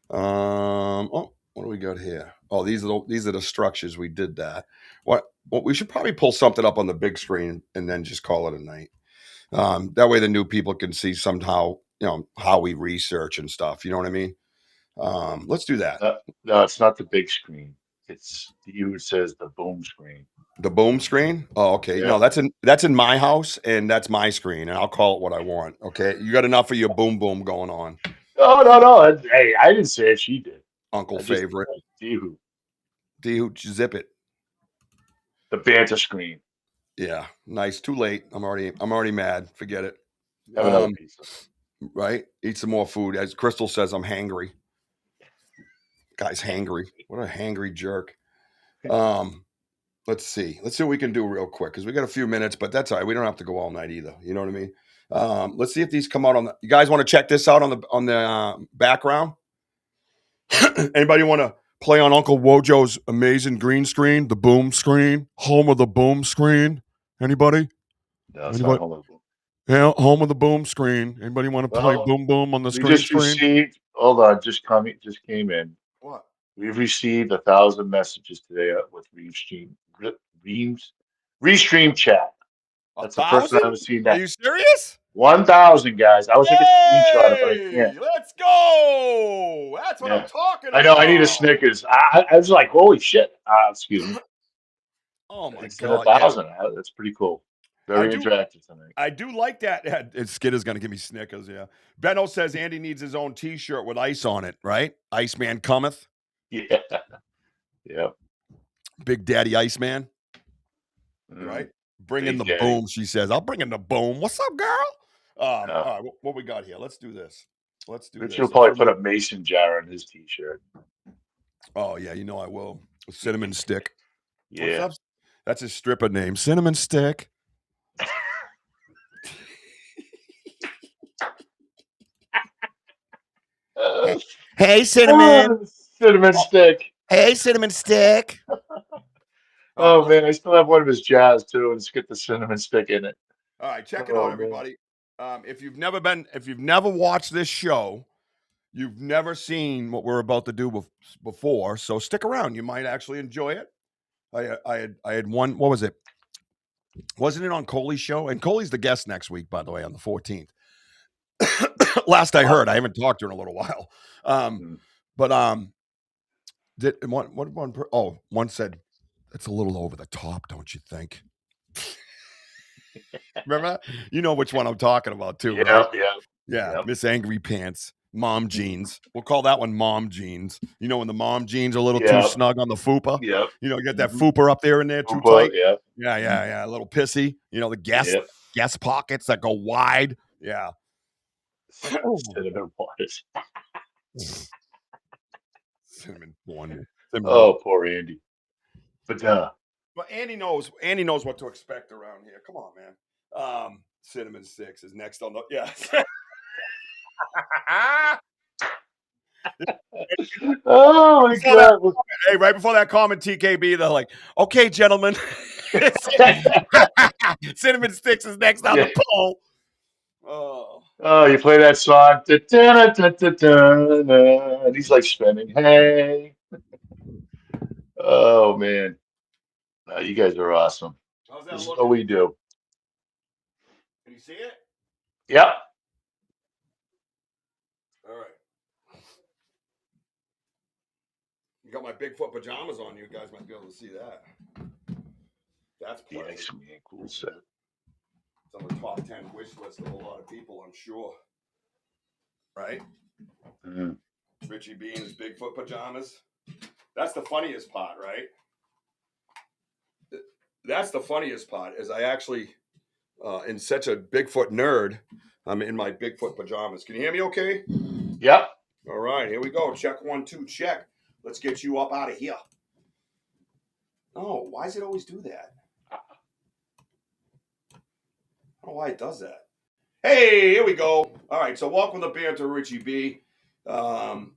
What do we got here? Oh, these are the structures. We did that. What we should probably pull something up on the big screen and then just call it a night. That way the new people can see somehow, how we research and stuff. You know what I mean? Let's do that. No, it's not the big screen. It's you says the boom screen. The boom screen? Oh, okay. Yeah. No, that's in my house, and that's my screen, and I'll call it what I want. Okay, you got enough of your boom boom going on. No. Hey, I didn't say it. She did. Uncle favorite. D-hoot, zip it. The banter screen. Yeah, nice. Too late. I'm already mad. Forget it. Have another pizza. Right? Eat some more food. As Crystal says, I'm hangry. Guy's hangry. What a hangry jerk. Let's see what we can do real quick because we got a few minutes, but that's all right. We don't have to go all night either. You know what I mean? Let's see if these come out on the. You guys want to check this out on the background? Anybody want to play on Uncle Wojo's amazing green screen, the boom screen, home of the boom screen? Anybody? No, it's not Anybody? home of the boom. Yeah, home of the boom screen. Anybody want to play Well, boom boom on the we screen just screen? received. Hold on, just came in. What? We've received 1,000 messages today with Restream chat. That's the first time 1,000? I've seen Are that. you serious? 1,000 guys. I wish I could screenshot it, but I Hey, can't. let's go. That's what I'm Yeah, talking I know. I need a about. Snickers. I was like, holy shit. Excuse me. Oh my It's at God. Yeah. 1,000. That's pretty cool. Very interactive tonight. I do like that. Skid is going to give me Snickers, yeah. Benno says Andy needs his own T-shirt with ice on it, right? Iceman cometh. Yeah. Yeah. Big Daddy Iceman. Mm. Right? Bring Big in the Daddy. boom, she says. I'll bring in the boom. What's up, girl? All right, what we got here? Let's do this. Richard will probably put a mason jar on his T-shirt. Oh, yeah, you know I will. Cinnamon Stick. Yeah. What's up? That's his stripper name. Cinnamon Stick. Hey, Cinnamon. Cinnamon Stick. Hey, Cinnamon Stick. Oh, man, I still have one of his jars, too, and it's got the cinnamon stick in it. All right, check it out, everybody. If you've never watched this show, you've never seen what we're about to do before, so stick around. You might actually enjoy it. I had one. What was it? Wasn't it on Coley's show? And Coley's the guest next week, by the way, on the 14th. Last I heard, I haven't talked to her in a little while. One said it's a little over the top, don't you think? Remember that? You know which one I'm talking about too, right? Yeah. Miss Angry Pants, mom jeans. We'll call that one mom jeans. You know when the mom jeans are a little too snug on the fupa? Yeah. You know, get that fupa up there in there too tight. Yeah. A little pissy. You know, the guest pockets that go wide. Yeah. Cinnamon waters. Cinnamon one. Oh, poor Andy. But Andy knows what to expect around here. Come on, man. Cinnamon Sticks is next on the Oh my God. Hey, right before that comment, TKB, they're like, okay, gentlemen. Cinnamon Sticks is next on the poll. Oh, you play that song. And he's like spinning. Hey. Oh, man. You guys are awesome. This is what we do. Can you see it? Yep. All right. You got my Bigfoot pajamas on. You guys might be able to see that. That's nice, man. Cool set. It's on the top 10 wish list of a lot of people, I'm sure. Right? Richie B in his Bigfoot pajamas. That's the funniest part, right? That's the funniest part is I actually, in such a Bigfoot nerd, I'm in my Bigfoot pajamas. Can you hear me okay? Yep. All right, here we go. Check 1, 2, check. Let's get you up out of here. Oh, why does it always do that? I don't know why it does that. Hey, here we go. All right, so welcome to Banter, Richie B. Thou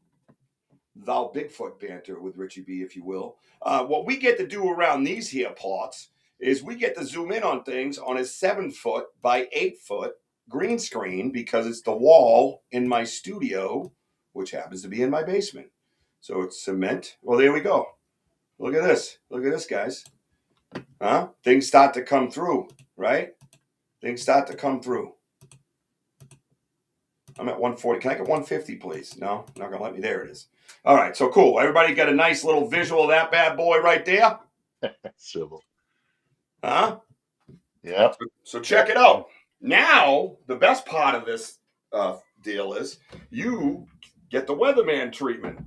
Bigfoot Banter with Richie B, if you will. What we get to do around these here parts is we get to zoom in on things on a 7-foot by 8-foot green screen because it's the wall in my studio, which happens to be in my basement. So it's cement. Well, there we go. Look at this. Look at this, guys. Huh? Things start to come through, right? Things start to come through. I'm at 140. Can I get 150, please? No, not going to let me. There it is. All right, so cool. Everybody got a nice little visual of that bad boy right there? Civil. Huh? Yeah. So check it out. Now, the best part of this deal is you get the weatherman treatment,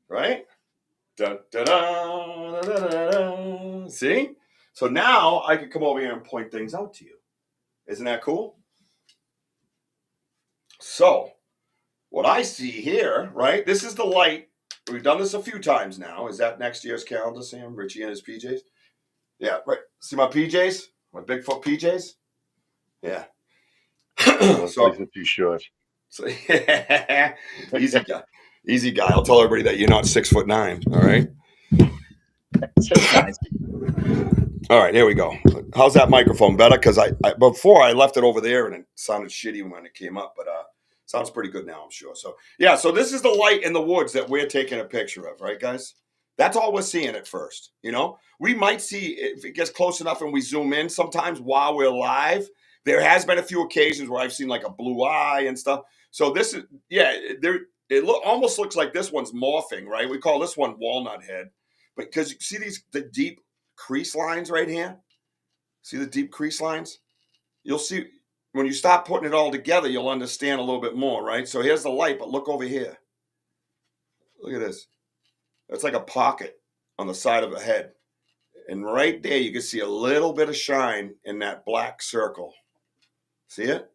right? Dun, dun, dun, dun, dun, dun. See? So now I can come over here and point things out to you. Isn't that cool? So what I see here, right? This is the light. We've done this a few times now. Is that next year's calendar, Sam? Richie and his PJs? Yeah, right. See my PJs? My Bigfoot PJs? Yeah. So too short. So, easy guy. Easy guy. I'll tell everybody that you're not 6'9". All right. 6'9". All right, here we go. How's that microphone better? Because I before I left it over there and it sounded shitty when it came up, but sounds pretty good now, I'm sure. So yeah, so this is the light in the woods that we're taking a picture of, right, guys? That's all we're seeing at first. You know, we might see if it gets close enough and we zoom in sometimes while we're live. There has been a few occasions where I've seen like a blue eye and stuff. So this is almost looks like this one's morphing, right? We call this one walnut head, but because you see the deep crease lines right here. See the deep crease lines? You'll see when you start putting it all together, you'll understand a little bit more, right? So here's the light, but look over here. Look at this. That's like a pocket on the side of the head. And right there, you can see a little bit of shine in that black circle. See it?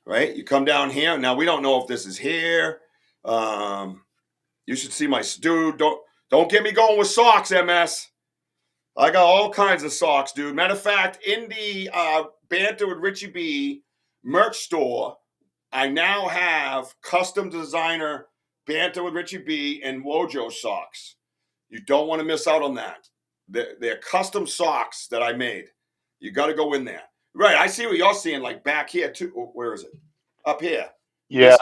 Right? You come down here. Now, we don't know if this is hair. You should see my dude. Don't get me going with socks, MS. I got all kinds of socks, dude. Matter of fact, in the Banter with Richie B merch store, I now have custom designer Banter with Richie B and Wojo socks. You don't want to miss out on that. They're custom socks that I made. You got to go in there. Right, I see what you're seeing, like back here, too. Where is it? Up here. Yeah.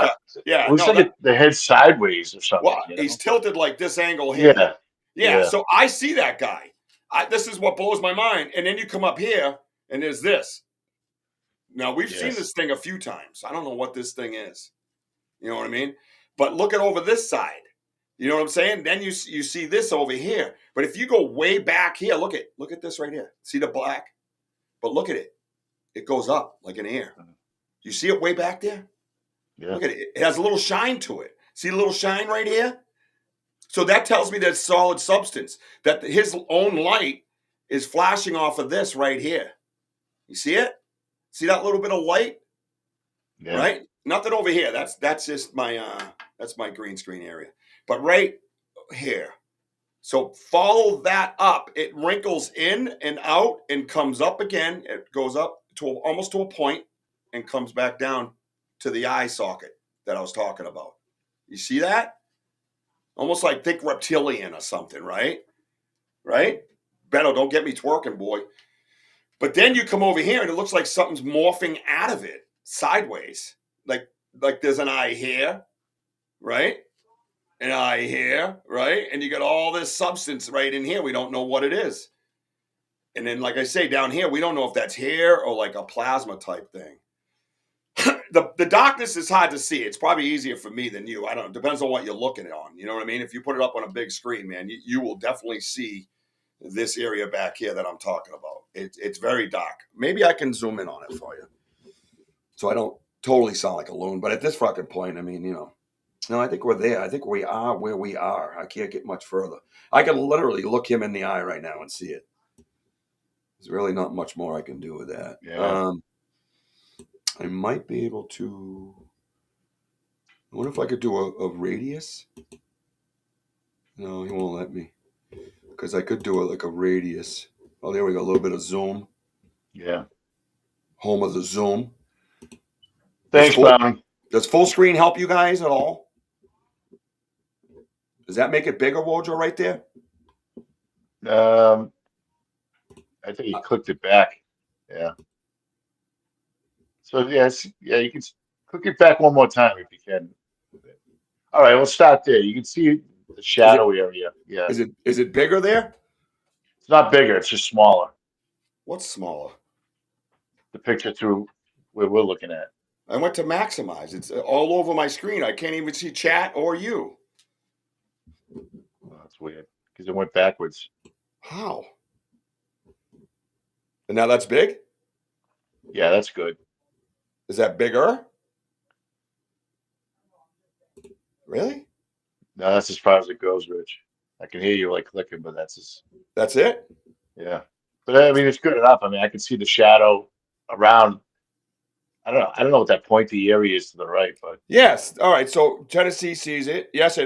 Yeah. Looks like the head's sideways or something. Well, he's tilted like this angle here. Yeah. So I see that guy. This is what blows my mind. And then you come up here, and there's this. Now, we've seen this thing a few times. I don't know what this thing is. You know what I mean? But look at over this side. You know what I'm saying? Then you see this over here. But if you go way back here, look at this right here. See the black? But look at it. It goes up like an air. You see it way back there? Yeah. Look at it. It has a little shine to it. See the little shine right here? So that tells me that's solid substance, that his own light is flashing off of this right here. You see it? See that little bit of light? Yeah. Right? Nothing over here. That's just my that's my green screen area. But right here. So follow that up. It wrinkles in and out and comes up again. It goes up to almost to a point and comes back down to the eye socket that I was talking about. You see that? Almost like think reptilian or something, right? Right? Beto, don't get me twerking, boy. But then you come over here and it looks like something's morphing out of it sideways. Like there's an eye here, right? An eye here, right? And you got all this substance right in here. We don't know what it is. And then, like I say, down here, we don't know if that's hair or like a plasma type thing. The darkness is hard to see. It's probably easier for me than you. I don't know. It depends on what you're looking on. You know what I mean? If you put it up on a big screen, man, you will definitely see this area back here that I'm talking about. It's very dark. Maybe I can zoom in on it for you. So I don't totally sound like a loon. But at this fucking point, I mean, you know. No, I think we're there. I think we are where we are. I can't get much further. I can literally look him in the eye right now and see it. There's really not much more I can do with that. Yeah. I might be able to. I wonder if I could do a radius. No, he won't let me. Because I could do like a radius. Oh, there we go. A little bit of zoom. Yeah. Home of the zoom. Thanks, Brown. Does full screen help you guys at all? Does that make it bigger, Wojo, right there? I think you clicked it back. Yeah. So yes, yeah, you can click it back one more time if you can. All right, we'll start there. You can see the shadow area. Yeah. Is it bigger there? It's not bigger. It's just smaller. What's smaller? The picture through where we're looking at. I went to maximize. It's all over my screen. I can't even see chat or you. Oh, that's weird because it went backwards. How? And now that's big? Yeah, that's good. Is that bigger? Really? No, that's as far as it goes, Rich. I can hear you like clicking, but that's it? Yeah. But I mean, it's good enough. I mean, I can see the shadow around. I don't know what that pointy area is to the right, but yes. All right. So Tennessee sees it. Yes,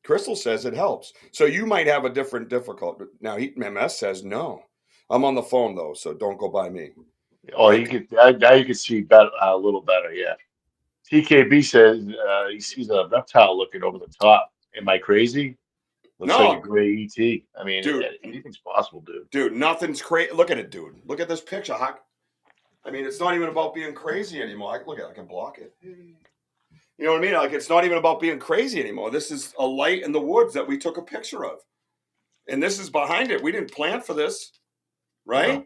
Crystal says it helps. So you might have a different difficulty. Now MS says no. I'm on the phone though, so don't go by me. Oh, now you can see better, a little better. Yeah. TKB says he sees a reptile looking over the top. Am I crazy? Looks like a No, gray ET. I mean, dude. anything's possible, dude. Dude, nothing's crazy. Look at it, dude. Look at this picture. I mean, it's not even about being crazy anymore. Look at it. I can block it. You know what I mean? Like, it's not even about being crazy anymore. This is a light in the woods that we took a picture of. And this is behind it. We didn't plan for this, right? No.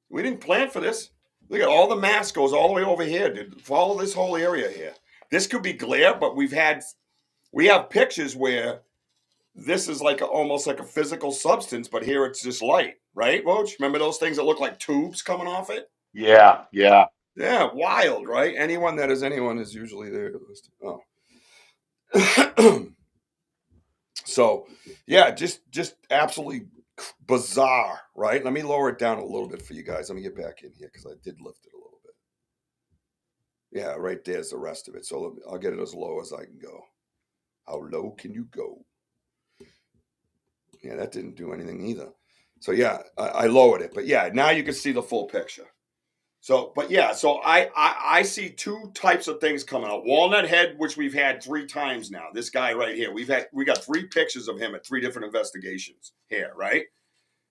We didn't plan for this. Look at all the mass goes all the way over here, dude. Follow this whole area here. This could be glare, but we have pictures where this is like almost like a physical substance, but here it's just light, right, Woj? Remember those things that look like tubes coming off it? Yeah. Yeah, wild, right? Anyone is usually there. Oh. So, yeah, just absolutely bizarre, right? Let me lower it down a little bit for you guys. Let me get back in here because I did lift it a little bit. Yeah, right there's the rest of it. So I'll get it as low as I can go. How low can you go? Yeah, that didn't do anything either. So, yeah, I lowered it. But, yeah, now you can see the full picture. So, but yeah, so I see two types of things coming out. Walnut head, which we've had 3 times now. This guy right here, we got 3 pictures of him at 3 different investigations here, right?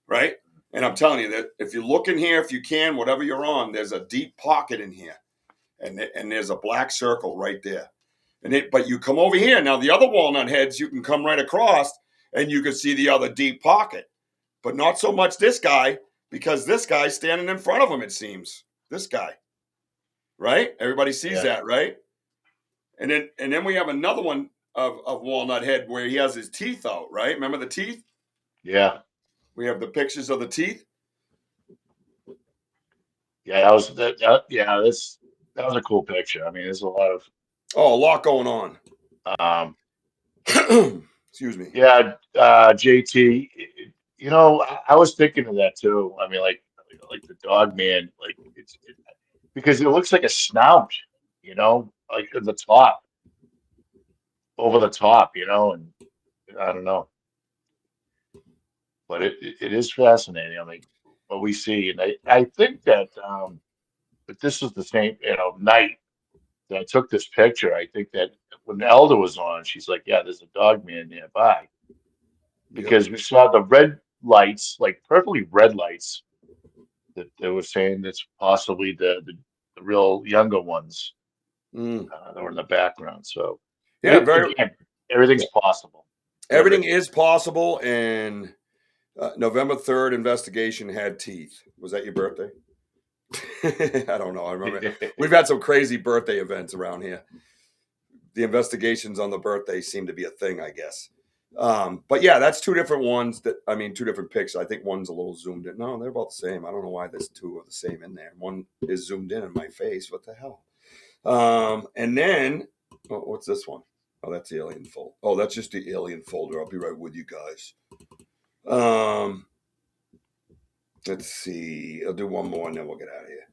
Right? And I'm telling you that if you look in here, if you can, whatever you're on, there's a deep pocket in here, and there's a black circle right there. But you come over here now. The other walnut heads, you can come right across, and you can see the other deep pocket, but not so much this guy because this guy's standing in front of him. It seems. This guy, right? Everybody sees that, right? And then we have another one of walnut head where he has his teeth out, right? Remember the teeth? Yeah. We have the pictures of the teeth. Yeah, that was a cool picture. I mean, there's a lot going on. Excuse me. Yeah, JT. You know, I was thinking of that too. I mean, like the dog man, like because it looks like a snout, you know, like at the top, over the top, you know, and I don't know, but it is fascinating. I mean, what we see, and I think that but this is the same, you know, night that I took this picture. I think that when Elder was on, she's like, "Yeah, there's a dog man nearby," because we saw the red lights, like perfectly red lights, that they were saying that's possibly the real younger ones that were in the background. So Yeah, again, everything's possible. Everything is possible. And November 3rd investigation had teeth. Was that your birthday? I don't know. I remember we've had some crazy birthday events around here. The investigations on the birthday seem to be a thing, I guess. But yeah, that's 2 different ones 2 different pics. I think one's a little zoomed in. No, they're about the same. I don't know why there's 2 of the same in there. One is zoomed in my face. What the hell? And then, what's this one? Oh, that's the alien folder. Oh, that's just the alien folder. I'll be right with you guys. Let's see. I'll do one more and then we'll get out of here.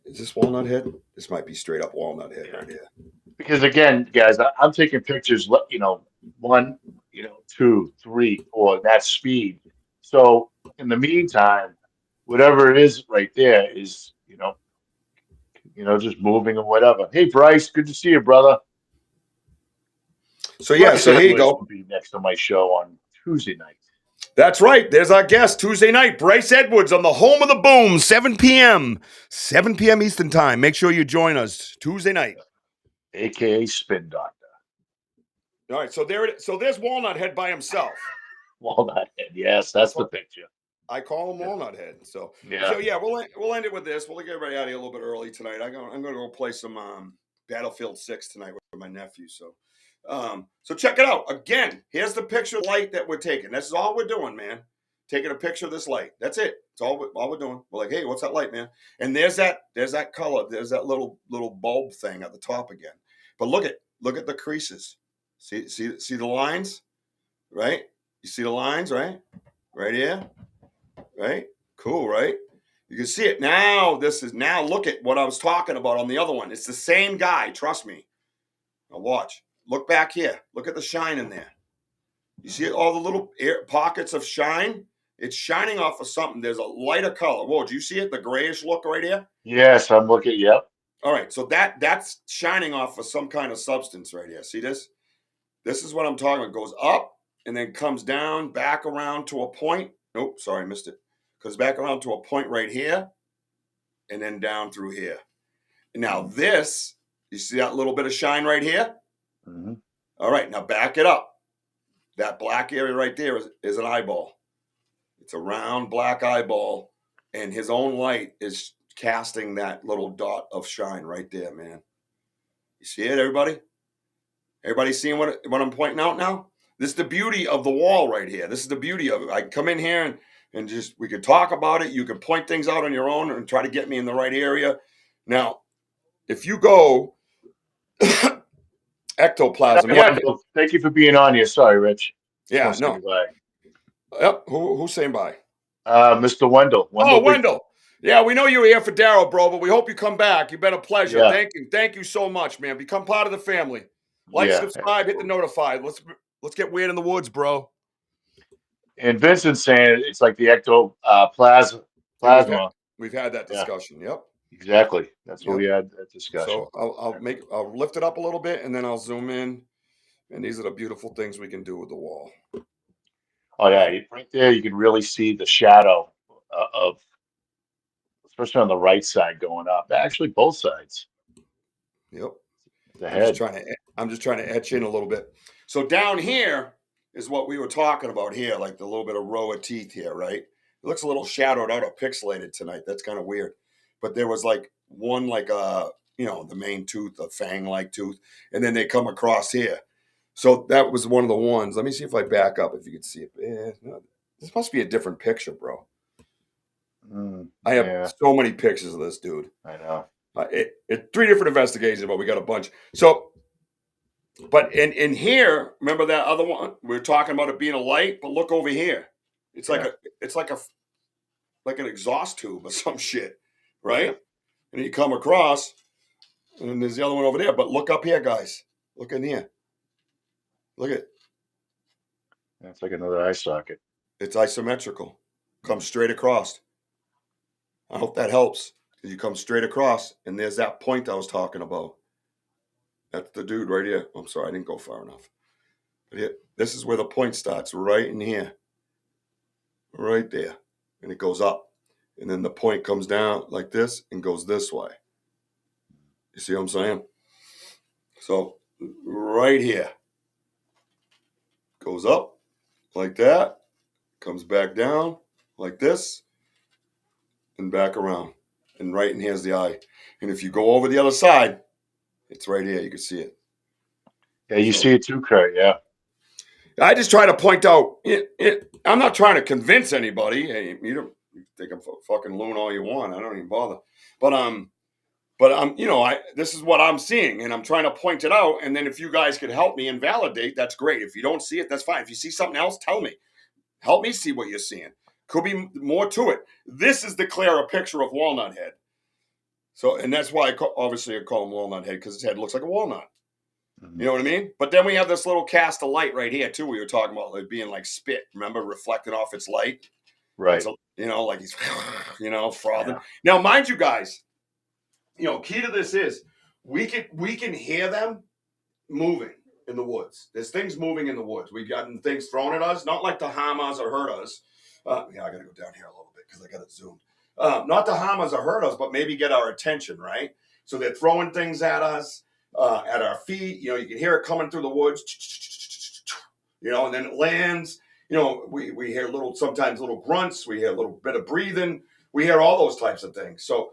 Is this walnut head? This might be straight up walnut head right here. Because again, guys, I'm taking pictures, you know, 1, you know, 2, 3, 4, that speed. So in the meantime, whatever it is right there is, you know, just moving or whatever. Hey, Bryce, good to see you, brother. So yeah, so here you go. Will be next on my show on Tuesday night. That's right. There's our guest Tuesday night, Bryce Edwards on the home of the boom, 7 p.m. 7 p.m. Eastern time. Make sure you join us Tuesday night. AKA Spin Doctor. All right, so there's Walnut Head by himself. Walnut Head, yes, that's the picture. I call him Walnut Head. So yeah, we'll end it with this. We'll get everybody out of here a little bit early tonight. I'm going to go play some Battlefield 6 tonight with my nephew. So check it out. Again, here's the picture light that we're taking. This is all we're doing, man. Taking a picture of this light. That's it. It's all we're doing. We're like, hey, what's that light, man? And there's that color. There's that little bulb thing at the top again. But look at the creases. See the lines, right? You see the lines, right? Right here, right? Cool, right? You can see it now. Look at what I was talking about on the other one. It's the same guy. Trust me. Now watch. Look back here. Look at the shine in there. You see all the little pockets of shine? It's shining off of something. There's a lighter color. Whoa, do you see it? The grayish look right here? Yes, I'm looking. Yep. All right, so that's shining off of some kind of substance right here. See this? This is what I'm talking about. It goes up and then comes down, back around to a point. Nope, sorry, I missed it. Goes back around to a point right here and then down through here. Now this, you see that little bit of shine right here? Mm-hmm. All right, now back it up. That black area right there is an eyeball. It's a round black eyeball, and his own light is casting that little dot of shine right there, man. You see it, everybody? Everybody seeing what I'm pointing out now? This is the beauty of the wall right here. This is the beauty of it. I can come in here and just, we could talk about it. You can point things out on your own and try to get me in the right area. Now, if you go ectoplasm. Yeah. Thank you for being on here. Sorry, Rich. Yeah, no. Yep. Who's saying bye? Mr. Wendell. Oh, Wendell. Yeah, we know you're here for Darrell, bro, but we hope you come back. You've been a pleasure. Yeah. Thank you. Thank you so much, man. Become part of the family. Like, subscribe, hit the notify. Let's get weird in the woods, bro. And Vincent's saying it's like the ectoplasma. We've had that discussion. Yep. Exactly. That's what we had that discussion. So I'll lift it up a little bit and then I'll zoom in. And these are the beautiful things we can do with the wall. Oh yeah, right there you can really see the shadow of, especially on the right side going up. Actually, both sides. Yep. The head. I'm just trying to etch in a little bit. So down here is what we were talking about here, like the little bit of row of teeth here, right? It looks a little shadowed out or pixelated tonight. That's kind of weird. But there was like one, like the main tooth, a fang-like tooth, and then they come across here. So that was one of the ones. Let me see if I back up, if you can see it. No, this must be a different picture, bro. I have so many pictures of this dude. I know. It's 3 different investigations, but we got a bunch. So, but in here, remember that other one? We were talking about it being a light, but look over here. It's like an exhaust tube or some shit, right? Yeah. And you come across, and there's the other one over there. But look up here, guys. Look in here. Look at it. That's like another eye socket. It's isometrical. Comes straight across. I hope that helps. You come straight across, and there's that point I was talking about. That's the dude right here. I'm sorry, I didn't go far enough. But here, this is where the point starts, right in here. Right there. And it goes up. And then the point comes down like this and goes this way. You see what I'm saying? So, right here. Goes up like that, comes back down like this, and back around. And right in here's the eye. And if you go over the other side, it's right here. You can see it. Yeah, you see it too, Kurt. Yeah. I just try to point out, I'm not trying to convince anybody. Hey, you think I'm fucking loon all you want. I don't even bother. But this is what I'm seeing, and I'm trying to point it out. And then if you guys could help me and validate, that's great. If you don't see it, that's fine. If you see something else, tell me. Help me see what you're seeing. Could be more to it. This is the clearer picture of Walnut Head. So, and that's why I call him Walnut Head, because his head looks like a walnut. Mm-hmm. You know what I mean? But then we have this little cast of light right here too. We were talking about it being like spit. Remember, reflecting off its light. Right. Like he's, frothing. Yeah. Now, mind you, guys. Key to this is we can hear them moving in the woods. There's things moving in the woods. We've gotten things thrown at us, not like to harm us or hurt us. I got to go down here a little bit because I got it zoomed. Not to harm us or hurt us, but maybe get our attention, right? So they're throwing things at us, at our feet. You can hear it coming through the woods, and then it lands. We hear sometimes little grunts. We hear a little bit of breathing. We hear all those types of things. So,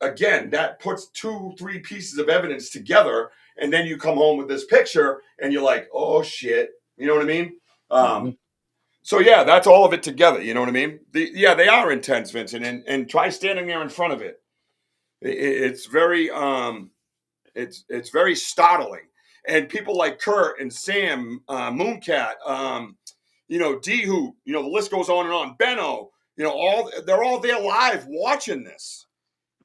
again, that puts 2-3 pieces of evidence together, and then you come home with this picture, and you're like, oh, shit. You know what I mean? So, yeah, that's all of it together. You know what I mean? They are intense, Vincent, and try standing there in front of it. It's very it's very startling. And people like Kurt and Sam, Mooncat, D-Hoot, the list goes on and on. Benno, they're all there live watching this.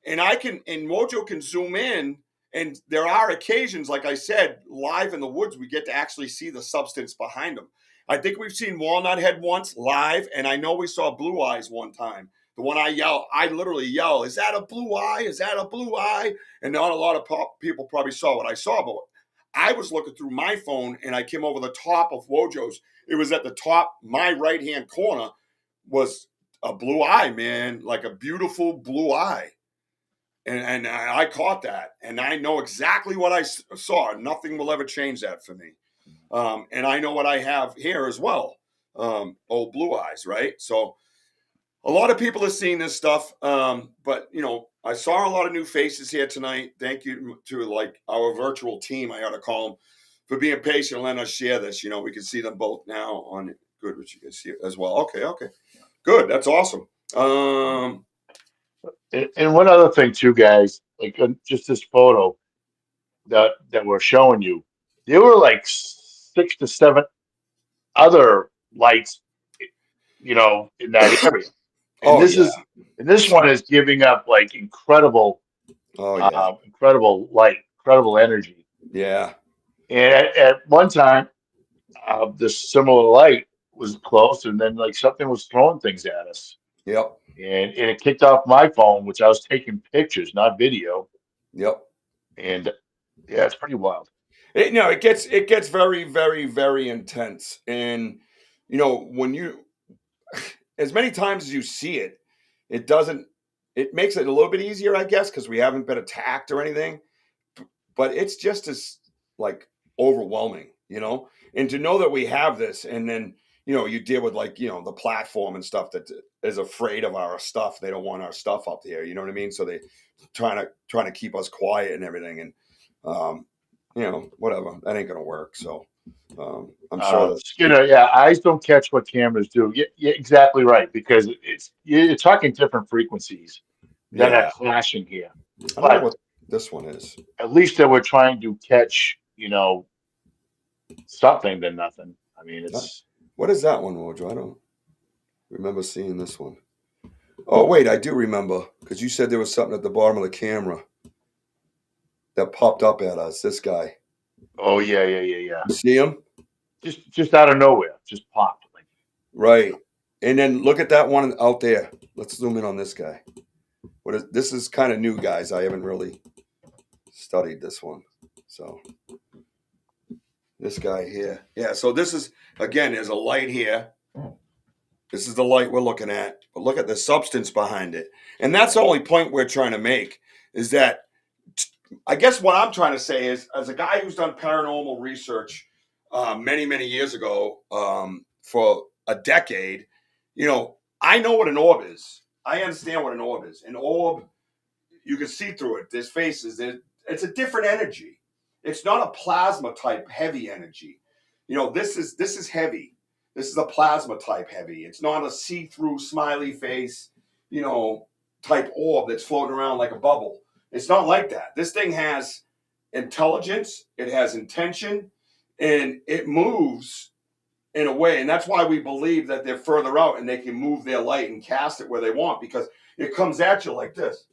And Wojo can zoom in, and there are occasions, like I said, live in the woods, we get to actually see the substance behind them. I think we've seen Walnut Head once live, and I know we saw Blue Eyes one time. The one I literally yell, "Is that a blue eye? Is that a blue eye?" And not a lot of people probably saw what I saw, but I was looking through my phone, and I came over the top of Wojo's. It was at the top, my right-hand corner was a blue eye, man, like a beautiful blue eye. And I caught that, and I know exactly what I saw. Nothing will ever change that for me. And I know what I have here as well. Old blue eyes, right? So a lot of people are seeing this stuff. But I saw a lot of new faces here tonight. Thank you to like our virtual team, I ought to call them, for being patient and letting us share this. We can see them both now on it. Good, Richie, you can see it as well. Okay. Good. That's awesome. And one other thing too, guys, like just this photo that we're showing you, there were like 6 to 7 other lights, in that area. And this one is giving up like incredible incredible light, incredible energy. Yeah. And at one time, this similar light was close, and then like something was throwing things at us. Yep. And it kicked off my phone, which I was taking pictures, not video. Yep. And yeah, it's pretty wild. It gets very, very, very intense. And when you, as many times as you see it, it makes it a little bit easier, I guess, because we haven't been attacked or anything. But it's just as like overwhelming, and to know that we have this, and then you deal with like the platform and stuff that is afraid of our stuff. They don't want our stuff up here, you know what I mean? So they trying to keep us quiet and everything, and whatever, that ain't gonna work. So I'm sure that Skinner, eyes don't catch what cameras do. Yeah, exactly right, because you're talking different frequencies that are clashing here. I don't know what this one is. At least that we're trying to catch, something than nothing. I mean, it's what is that one, Wojo? I don't remember seeing this one. Oh wait, I do remember, because you said there was something at the bottom of the camera that popped up at us. This guy. Oh yeah. You see him? Just out of nowhere, just popped. Right. And then look at that one out there. Let's zoom in on this guy. This is kind of new, guys. I haven't really studied this one. So this guy here. Yeah, so this is, again, there's a light here. This is the light we're looking at. But look at the substance behind it. And that's the only point we're trying to make, is that I guess what I'm trying to say is, as a guy who's done paranormal research many, many years ago, for a decade, I know what an orb is. I understand what an orb is. An orb, you can see through it. There's faces. It's a different energy. It's not a plasma type heavy energy. This is heavy. This is a plasma type heavy. It's not a see-through smiley face, type orb that's floating around like a bubble. It's not like that. This thing has intelligence. It has intention, and it moves in a way. And that's why we believe that they're further out and they can move their light and cast it where they want, because it comes at you like this.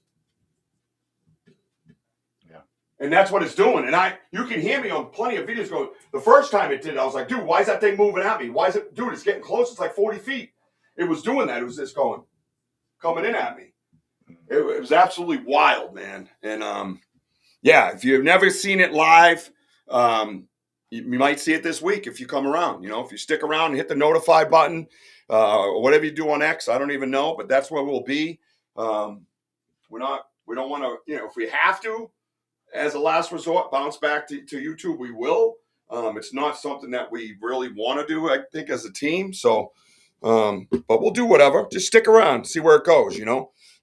Yeah. And that's what it's doing. And you can hear me on plenty of videos going, the first time it did, I was like, dude, why is that thing moving at me? Dude, it's getting close. It's like 40 feet. It was doing that. It was just coming in at me. It was absolutely wild, man. And if you've never seen it live, you might see it this week if you come around. If you stick around and hit the notify button, or whatever you do on X, I don't even know, but that's where we'll be. We don't want to, if we have to, as a last resort, bounce back to YouTube, we will. It's not something that we really want to do, I think, as a team. So, but we'll do whatever. Just stick around, see where it goes,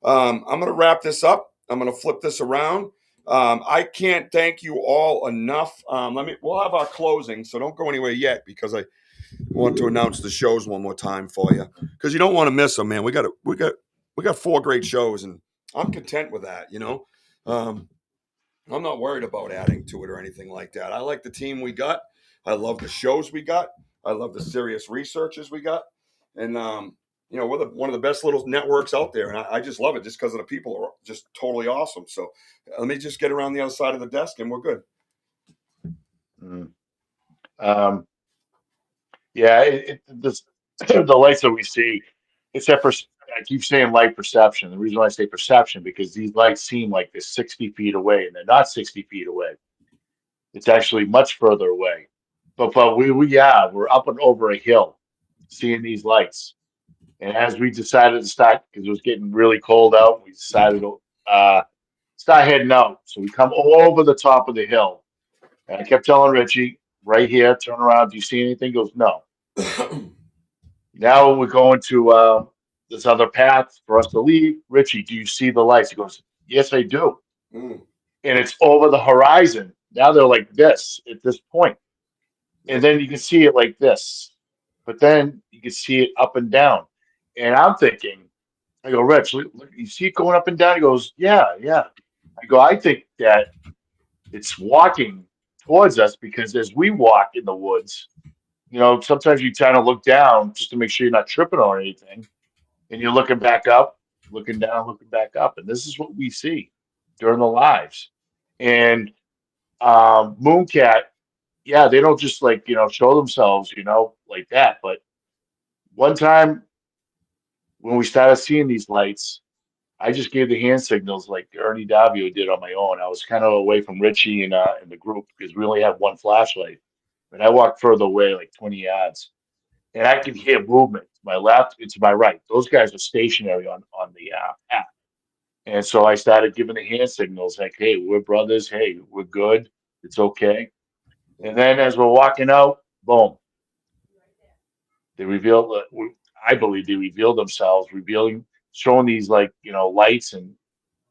I'm going to wrap this up. I'm going to flip this around. I can't thank you all enough. We'll have our closing, so don't go anywhere yet, because I want to announce the shows one more time for you, because you don't want to miss them, man. We got 4 great shows, and I'm content with that. I'm not worried about adding to it or anything like that. I like the team we got. I love the shows we got. I love the serious researchers we got, and we're one of the best little networks out there, and I just love it just because of the people are just totally awesome. So let me just get around the other side of the desk, and we're good. Yeah, this, the lights that we see, it's that I keep saying light perception. The reason why I say perception because these lights seem like they're 60 feet away, and they're not 60 feet away. It's actually much further away. But we're up and over a hill, seeing these lights. And as we decided to start, because it was getting really cold out, we decided to start heading out. So we come over the top of the hill, and I kept telling Richie, right here, turn around. Do you see anything? He goes, no. Now we're going to this other path for us to leave. Richie, do you see the lights? He goes, yes, I do. Mm. And it's over the horizon. Now they're like this at this point. And then you can see it like this. But then you can see it up and down. And I'm thinking, I go, Rich, look, you see it going up and down? He goes, yeah, yeah. I go, I think that it's walking towards us because as we walk in the woods, sometimes you kind of look down just to make sure you're not tripping on anything. And you're looking back up, looking down, looking back up. And this is what we see during the lives. And Mooncat, yeah, they don't just show themselves, like that. But one time when we started seeing these lights, I just gave the hand signals like Ernie Davio did on my own. I was kind of away from Richie and the group because we only have one flashlight. And I walked further away, like 20 yards. And I could hear movement to my left and to my right. Those guys are stationary on the path. And so I started giving the hand signals like, hey, we're brothers. Hey, we're good. It's okay. And then as we're walking out, boom, they revealed, I believe they revealed themselves, showing these lights.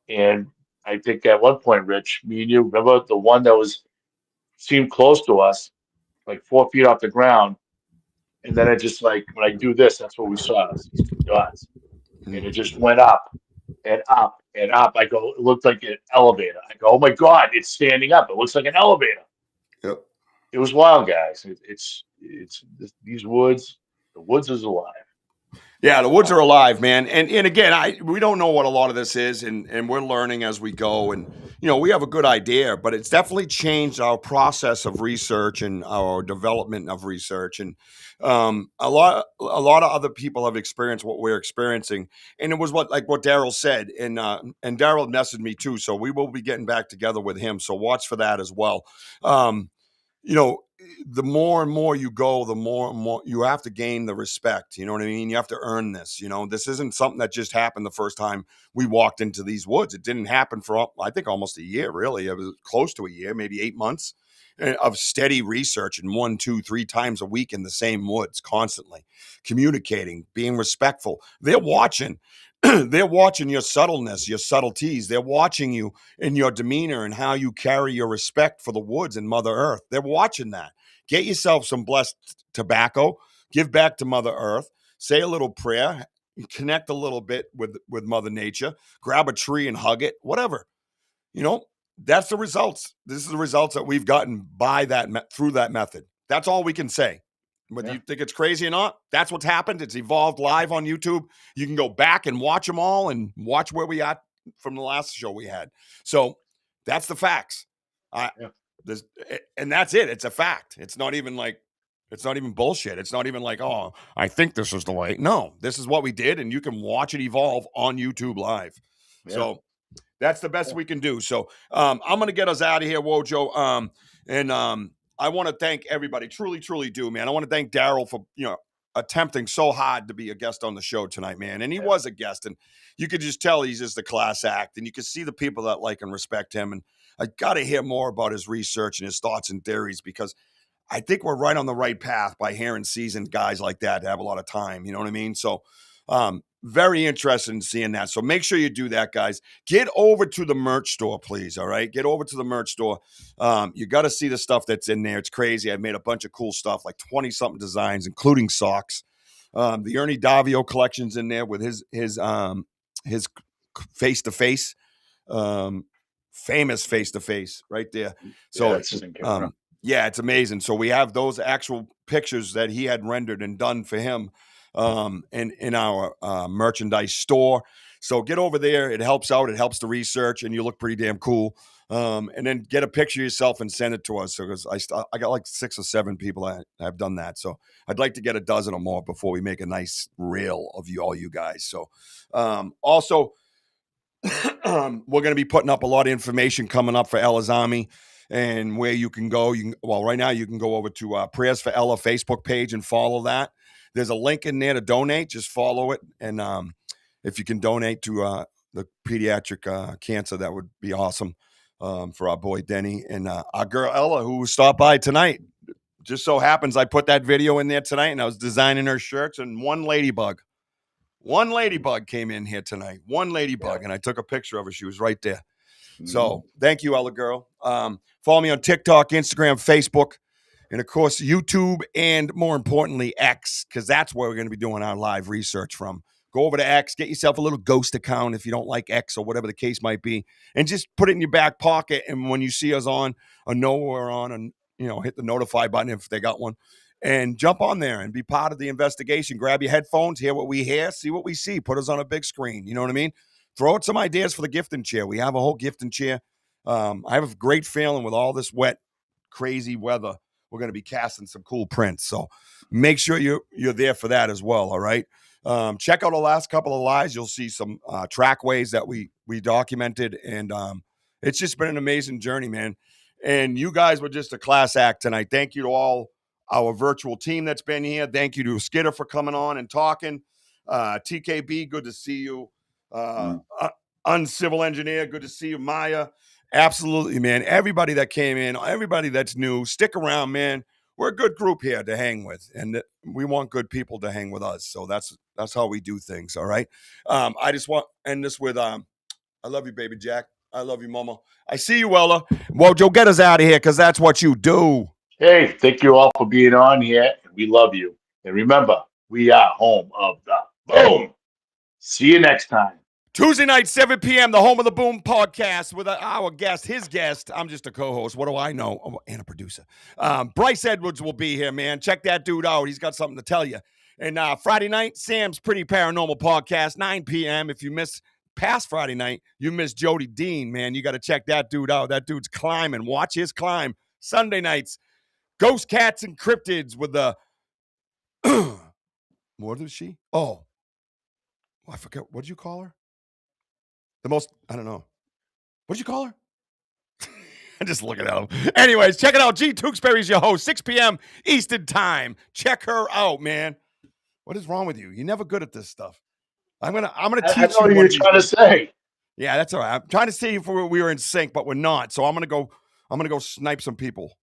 And I think at one point, Rich, me and you, remember the one that seemed close to us, like 4 feet off the ground. And then it just when I do this, that's what we saw, these two dots. And it just went up and up and up. I go, it looked like an elevator. I go, oh my God, it's standing up. It looks like an elevator. Yep. It was wild, guys. It's these woods. The woods is alive. Yeah, the woods are alive, man. And again, we don't know what a lot of this is, and we're learning as we go. And we have a good idea, but it's definitely changed our process of research and our development of research. And a lot of other people have experienced what we're experiencing. And it was what Darrell said, and Darrell messaged me too. So we will be getting back together with him. So watch for that as well. The more and more you go, the more and more you have to gain the respect. You know what I mean? You have to earn this. This isn't something that just happened the first time we walked into these woods. It didn't happen for, I think, almost a year, really. It was close to a year, maybe 8 months of steady research and 1, 2, 3 times a week in the same woods, constantly communicating, being respectful. They're watching. They're watching your subtleness, your subtleties. They're watching you in your demeanor and how you carry your respect for the woods and Mother Earth. They're watching that. Get yourself some blessed tobacco, give back to Mother Earth, say a little prayer, connect a little bit with Mother Nature, grab a tree and hug it, whatever. That's the results. This is the results that we've gotten by through that method. That's all we can say. Whether you think it's crazy or not, that's what's happened. It's evolved live on YouTube. You can go back and watch them all and watch where we at from the last show we had. So that's the facts. And that's it. It's a fact. It's not even bullshit. It's not even like, oh, I think this is the way. No, this is what we did, and you can watch it evolve on YouTube live. Yeah. So that's the best we can do. So I'm going to get us out of here, Wojo. I want to thank everybody. Truly, truly do, man. I want to thank Darrell for, attempting so hard to be a guest on the show tonight, man. And he was a guest, and you could just tell he's just a class act, and you can see the people that like and respect him. And I got to hear more about his research and his thoughts and theories, because I think we're right on the right path by hearing seasoned guys like that that have a lot of time. You know what I mean? So, very interested in seeing that. So make sure you do that, guys. Get over to the merch store, please. All right. Get over to the merch store. You got to see the stuff that's in there. It's crazy. I've made a bunch of cool stuff, like 20 something designs, including socks. The Ernie Davio collection's in there with his face to face, famous face to face right there. So, yeah, it's amazing. So we have those actual pictures that he had rendered and done for him in our merchandise store. So get over there. It helps out. It helps the research, and you look pretty damn cool. And then get a picture of yourself and send it to us. So because I got like 6 or 7 people that have done that. So I'd like to get a dozen or more before we make a nice reel of all you guys. So also, we're going to be putting up a lot of information coming up for Ella's Army and where you can go. Right now you can go over to Prayers for Ella Facebook page and follow that. There's a link in there to donate. Just follow it. And if you can donate to the pediatric cancer, that would be awesome for our boy Denny and our girl Ella, who stopped by tonight. Just so happens I put that video in there tonight and I was designing her shirts, and one ladybug came in here tonight. One ladybug, and I took a picture of her. She was right there. So thank you, Ella girl. Follow me on TikTok, Instagram, Facebook, and of course YouTube, and more importantly X, because that's where we're going to be doing our live research from. Go over to X, get yourself a little ghost account if you don't like X or whatever the case might be, and just put it in your back pocket. And when you see us on, or know we're on, and hit the notify button if they got one, and jump on there and be part of the investigation. Grab your headphones, hear what we hear, see what we see. Put us on a big screen. You know what I mean? Throw out some ideas for the gifting chair. We have a whole gifting chair. I have a great feeling with all this wet, crazy weather, we're going to be casting some cool prints. So make sure you're there for that as well. All right. Check out the last couple of lives. You'll see some trackways that we documented, and it's just been an amazing journey, man. And you guys were just a class act tonight. Thank you to all our virtual team that's been here. Thank you to Skidder for coming on and talking. TKB, good to see you. Uncivil Engineer, good to see you. Maya, absolutely, man. Everybody that came in, everybody that's new, stick around, man. We're a good group here to hang with, and we want good people to hang with us. So that's how we do things, all right? I just want to end this with, I love you, baby Jack. I love you, Mama. I see you, Ella. Wojo, get us out of here, because that's what you do. Hey, thank you all for being on here. We love you. And remember, we are home of the boom. See you next time. Tuesday night, 7 p.m., the Home of the Boom podcast with our guest, his guest. I'm just a co-host. What do I know? Oh, and a producer. Bryce Edwards will be here, man. Check that dude out. He's got something to tell you. And Friday night, Sam's Pretty Paranormal podcast, 9 p.m. If you miss past Friday night, you miss Jody Dean, man. You got to check that dude out. That dude's climbing. Watch his climb. Sunday nights, Ghost Cats and Cryptids with the... What is she? Oh, I forget. What did you call her? I don't know. What did you call her? I'm just looking at him. Anyways, check it out. G. Tewksbury's your host, 6 p.m. Eastern time. Check her out, man. What is wrong with you? You're never good at this stuff. I'm gonna teach you. I know what you're trying to say. Yeah, that's all right. I'm trying to see if we were in sync, but we're not. So I'm gonna go snipe some people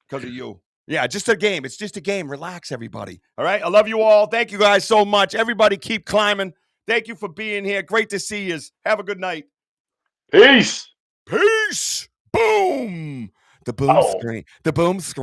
because of you. Yeah, just a game. It's just a game. Relax, everybody. All right. I love you all. Thank you guys so much. Everybody keep climbing. Thank you for being here. Great to see you. Have a good night. Peace. Peace. Boom. The boom screen. The boom screen.